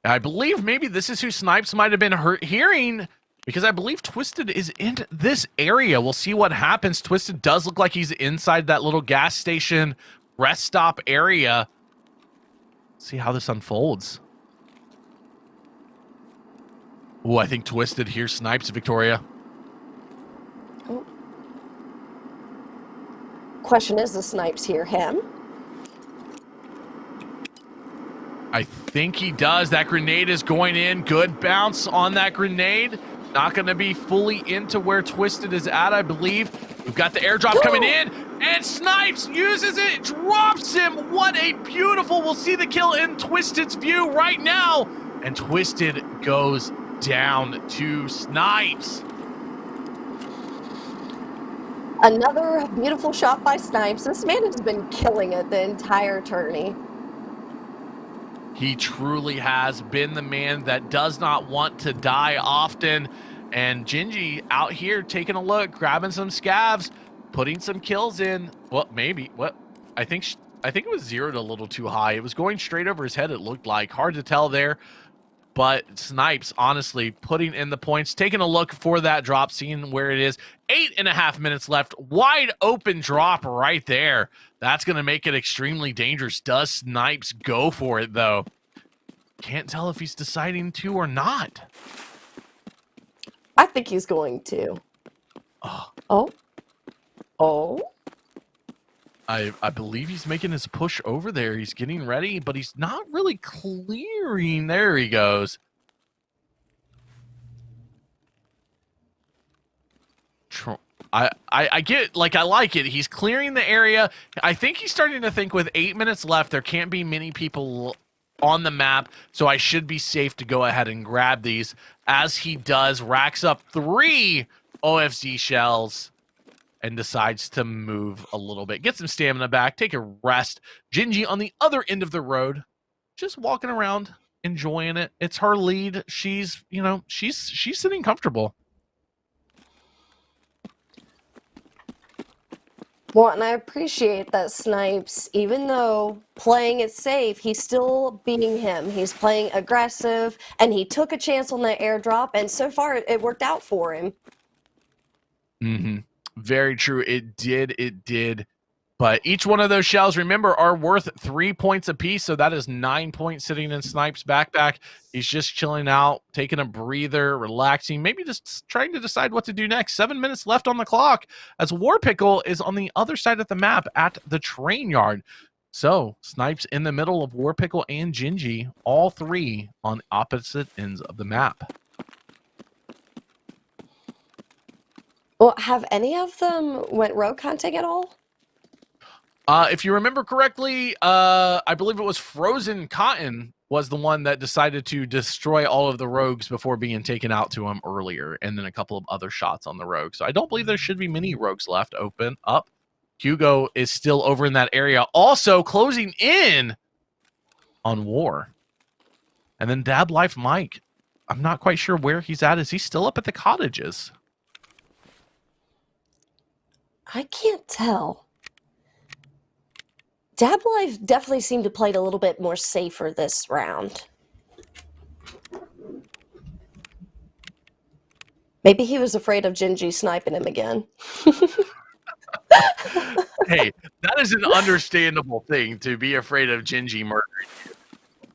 I believe maybe this is who Snipes might have been hearing, because I believe Twisted is in this area. We'll see what happens. Twisted does look like he's inside that little gas station rest stop area. See how this unfolds. Oh, I think Twisted hears Snipes, Victoria. Oh. Question is, the Snipes hear him? I think he does. That grenade is going in. Good bounce on that grenade. Not going to be fully into where Twisted is at, I believe. We've got the airdrop coming in, and Snipes uses it, drops him. What a beautiful, we'll see the kill in Twisted's view right now. And Twisted goes down to Snipes. Another beautiful shot by Snipes. This man has been killing it the entire tourney. He truly has been the man that does not want to die often. And Gingy out here taking a look, grabbing some scavs, putting some kills in. Well, maybe. What? I think it was zeroed a little too high. It was going straight over his head, it looked like. Hard to tell there. But Snipes, honestly, putting in the points, taking a look for that drop, seeing where it is. 8.5 minutes left. Wide open drop right there. That's going to make it extremely dangerous. Does Snipes go for it, though? Can't tell if he's deciding to or not. I think he's going to. Oh. I believe he's making his push over there. He's getting ready, but he's not really clearing. There he goes. I get, like, I like it. He's clearing the area. I think he's starting to think with 8 minutes left, there can't be many people on the map, so I should be safe to go ahead and grab these. As he does, racks up 3 OFZ shells and decides to move a little bit. Get some stamina back, take a rest. Gingy on the other end of the road, just walking around, enjoying it. It's her lead. She's, you know, she's sitting comfortable. Well, and I appreciate that Snipes, even though playing it safe, he's still being him. He's playing aggressive, and he took a chance on that airdrop, and so far it worked out for him. Mm-hmm. Very true. It did. But each one of those shells, remember, are worth 3 points apiece. So that is 9 points sitting in Snipes' backpack. He's just chilling out, taking a breather, relaxing, maybe just trying to decide what to do next. 7 minutes left on the clock as Warpickle is on the other side of the map at the train yard. So Snipes in the middle of Warpickle and Gingy, all 3 on opposite ends of the map. Well, have any of them went rogue hunting at all? If you remember correctly, I believe it was Frozen Cotton was the one that decided to destroy all of the rogues before being taken out to him earlier, and then a couple of other shots on the rogue. So I don't believe there should be many rogues left open up. Hugo is still over in that area, also closing in on War. And then Dab Life Mike, I'm not quite sure where he's at. Is he still up at the cottages? I can't tell. Dab Life definitely seemed to play it a little bit more safer this round. Maybe he was afraid of Gingy sniping him again. Hey, that is an understandable thing, to be afraid of Gingy murdering you.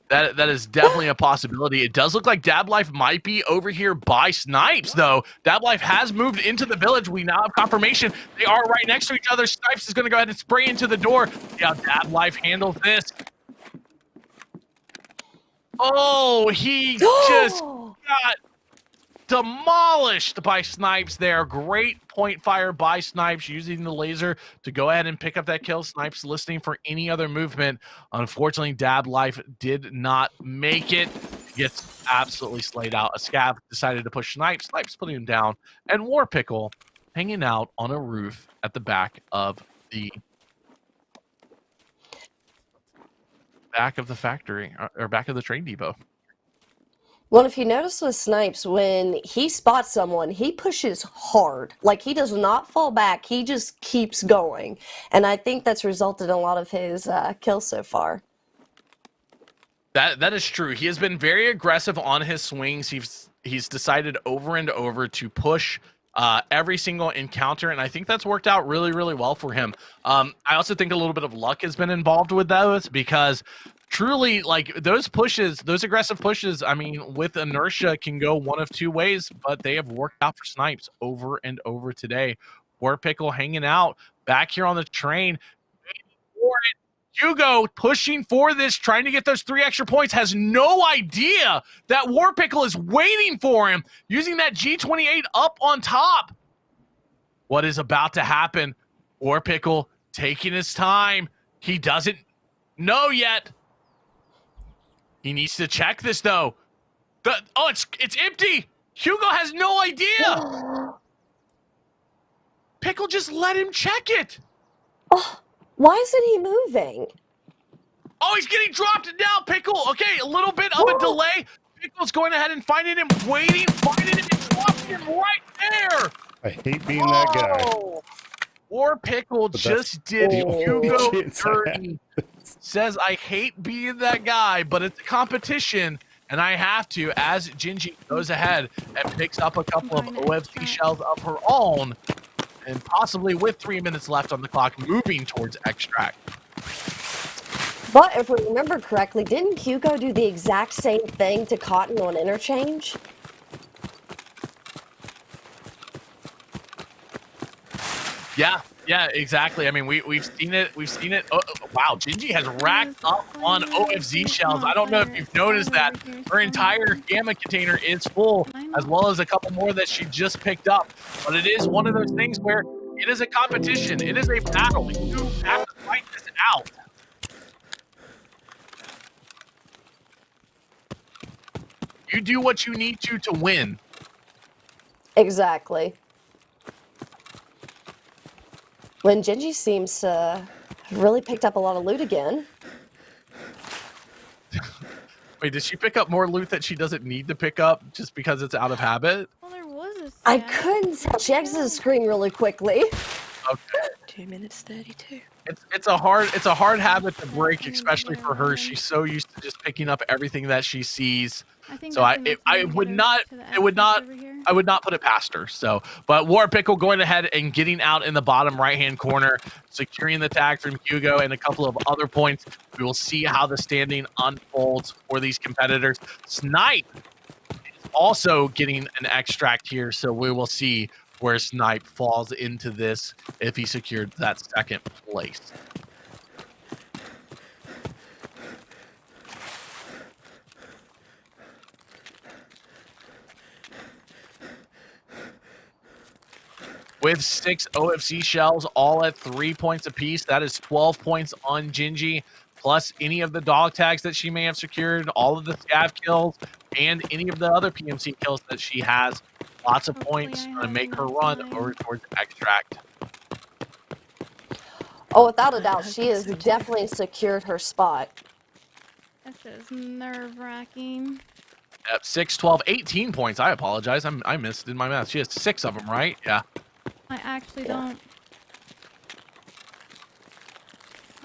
That is definitely a possibility. It does look like Dab Life might be over here by Snipes, though. Dab Life has moved into the village. We now have confirmation. They are right next to each other. Snipes is going to go ahead and spray into the door. See how Dab Life handles this. Oh, he just got demolished by Snipes there. Great point fire by Snipes, using the laser to go ahead and pick up that kill. Snipes listening for any other movement. Unfortunately, Dab Life did not make it. Gets absolutely slayed out. A Scav decided to push Snipes. Snipes putting him down. And Warpickle hanging out on a roof at the back of the back of the factory or back of the train depot. Well, if you notice with Snipes, when he spots someone, he pushes hard. Like, he does not fall back. He just keeps going. And I think that's resulted in a lot of his kills so far. That is true. He has been very aggressive on his swings. He's decided over and over to push every single encounter, and I think that's worked out really, really well for him. I also think a little bit of luck has been involved with those, because truly, like, those pushes, those aggressive pushes, I mean, with inertia can go one of two ways, but they have worked out for Snipes over and over today. War Pickle hanging out back here on the train, waiting for it. Hugo pushing for this, trying to get those 3 extra points, has no idea that War Pickle is waiting for him, using that G28 up on top. What is about to happen? War Pickle taking his time. He doesn't know yet. He needs to check this, though. It's empty. Hugo has no idea. Pickle just let him check it. Oh, why isn't he moving? Oh, he's getting dropped now, Pickle. Okay, a little bit of a delay. Pickle's going ahead and finding him, waiting, finding him, and dropping him right there. I hate being that guy. War Pickle just did Hugo dirty. Says, I hate being that guy, but it's a competition, and I have to, as Gingy goes ahead and picks up a couple of OFC shells of her own, and possibly with 3 minutes left on the clock, moving towards extract. But if we remember correctly, didn't Hugo do the exact same thing to Cotton on interchange? Yeah, exactly. I mean, we've seen it. Oh, wow, Gingy has racked up on OFZ shells. I don't know if you've noticed that her entire gamma container is full, as well as a couple more that she just picked up. But it is one of those things where it is a competition. It is a battle. You have to fight this out. You do what you need to win. Exactly. When Gingy seems to have really picked up a lot of loot again. Wait, did she pick up more loot that she doesn't need to pick up just because it's out of habit? Well, there was a I couldn't tell. She exited the screen really quickly. Okay. 2 minutes 32. It's a hard habit to break, especially for her. She's so used to just picking up everything that she sees. So I would not put it past her. So, but War Pickle going ahead and getting out in the bottom right hand corner, securing the tag from Hugo and a couple of other points. We will see how the standing unfolds for these competitors. Snipe is also getting an extract here, so we will see where Snipe falls into this if he secured that second place. With 6 OFC shells, all at 3 points apiece, that is 12 points on Gingy, plus any of the dog tags that she may have secured, all of the scav kills, and any of the other PMC kills that she has. Lots of points to make her run over towards extract. Oh, without a doubt, she has definitely secured her spot. This is nerve-wracking. At 6, 12, 18 points. I apologize. I missed in my math. She has 6 of them, right? Yeah. I actually don't.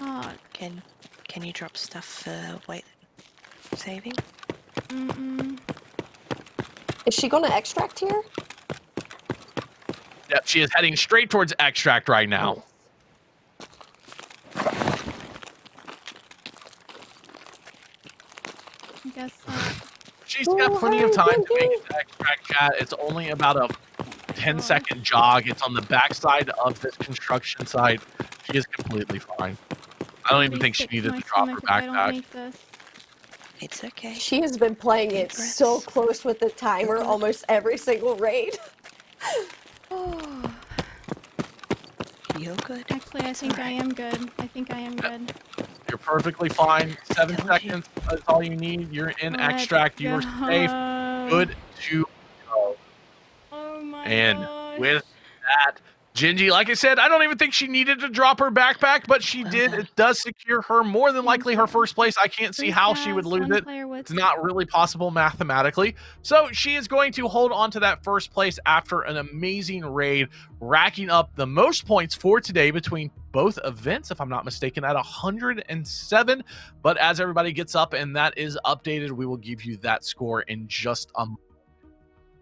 Oh. Can you drop stuff for weight saving? Is she going to extract here? Yep, she is heading straight towards extract right now. I guess She's got plenty of time to make it to extract, chat. It's only about a 10-second jog. It's on the backside of this construction site. She is completely fine. I don't even think she needed to drop her backpack. It's okay. She has been playing it so close with the timer almost every single raid. You're good. Actually, I think I am good. I think I am good. You're perfectly fine. 7 seconds. That's all you need. You're in extract. You are safe. Good to go. Oh my And with that, Gingy, like I said, I don't even think she needed to drop her backpack, but she did. It does secure her more than likely her first place. I can't see how she would lose it. It's not really possible mathematically. So she is going to hold on to that first place after an amazing raid, racking up the most points for today between both events, if I'm not mistaken, at 107. But as everybody gets up and that is updated, we will give you that score in just a moment.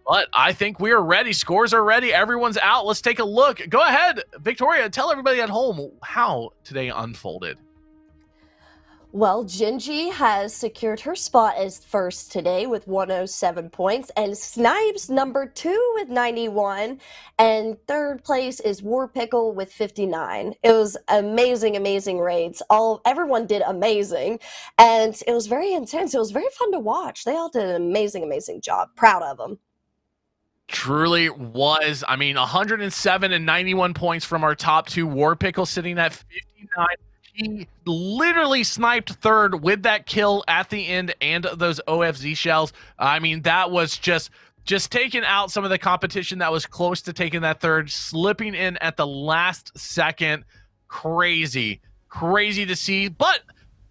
But I think we are ready. Scores are ready. Everyone's out. Let's take a look. Go ahead, Victoria. Tell everybody at home how today unfolded. Well, Gingy has secured her spot as first today with 107 points, and Snipes number 2 with 91, and third place is War Pickle with 59. It was amazing raids. Everyone did amazing, and it was very intense. It was very fun to watch. They all did an amazing job. Proud of them. Truly was. I mean, 107 and 91 points from our top two. War Pickle sitting at 59. He literally sniped third with that kill at the end and those OFZ shells. I mean, that was just taking out some of the competition that was close to taking that third, slipping in at the last second. Crazy to see. But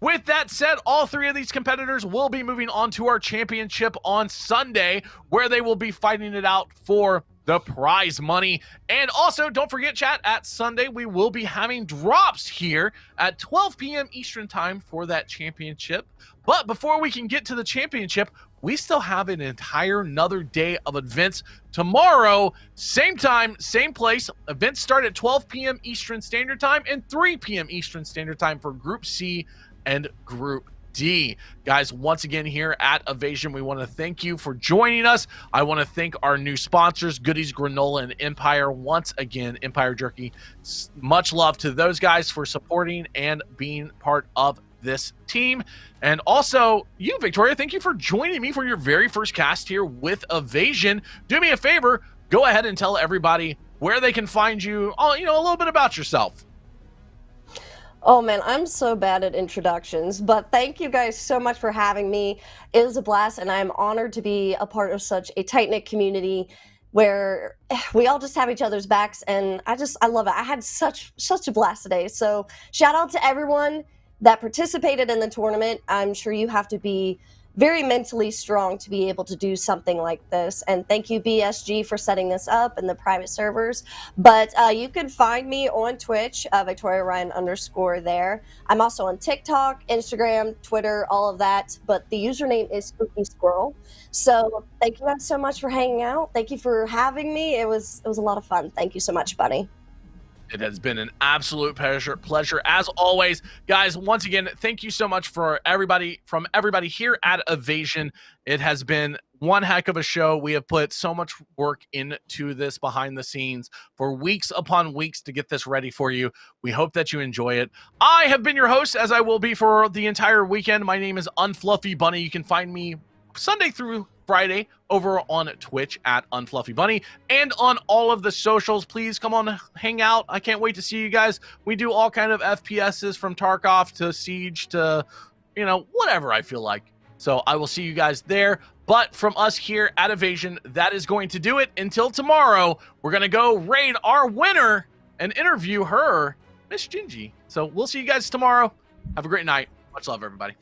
with that said, all three of these competitors will be moving on to our championship on Sunday, where they will be fighting it out for the prize money. And also, don't forget, chat, at Sunday, we will be having drops here at 12 p.m. Eastern time for that championship. But before we can get to the championship, we still have an entire another day of events. Tomorrow, same time, same place. Events start at 12 p.m. Eastern Standard Time and 3 p.m. Eastern Standard Time for Group C and Group D. Guys, once again here at Evasion, we want to thank you for joining us. I want to thank our new sponsors, Goodies Granola and Empire. Once again, Empire Jerky. Much love to those guys for supporting and being part of this team. And also, you, Victoria, thank you for joining me for your very first cast here with Evasion. Do me a favor, go ahead and tell everybody where they can find you, a little bit about yourself. Oh man, I'm so bad at introductions, but thank you guys so much for having me. It was a blast, and I'm honored to be a part of such a tight-knit community where we all just have each other's backs, and I love it. I had such a blast today. So shout out to everyone that participated in the tournament. I'm sure you have to be very mentally strong to be able to do something like this. And thank you, BSG, for setting this up in the private servers. But you can find me on Twitch, Victoria Ryan _ there. I'm also on TikTok, Instagram, Twitter, all of that. But the username is Spooky Squirrel. So thank you guys so much for hanging out. Thank you for having me. It was a lot of fun. Thank you so much, buddy. It has been an absolute pleasure as always. Guys, once again, thank you so much for everybody here at Evasion. It has been one heck of a show. We have put so much work into this behind the scenes for weeks upon weeks to get this ready for you. We hope that you enjoy it. I have been your host, as I will be for the entire weekend. My name is Unfluffy Bunny. You can find me Sunday through Friday over on Twitch at Unfluffy Bunny and on all of the socials. Please come on, hang out. I can't wait to see you guys. We do all kind of FPSs from Tarkov to Siege to, whatever I feel like. So I will see you guys there. But from us here at Evasion, that is going to do it. Until tomorrow, we're going to go raid our winner and interview her, Miss Gingy. So we'll see you guys tomorrow. Have a great night. Much love, everybody.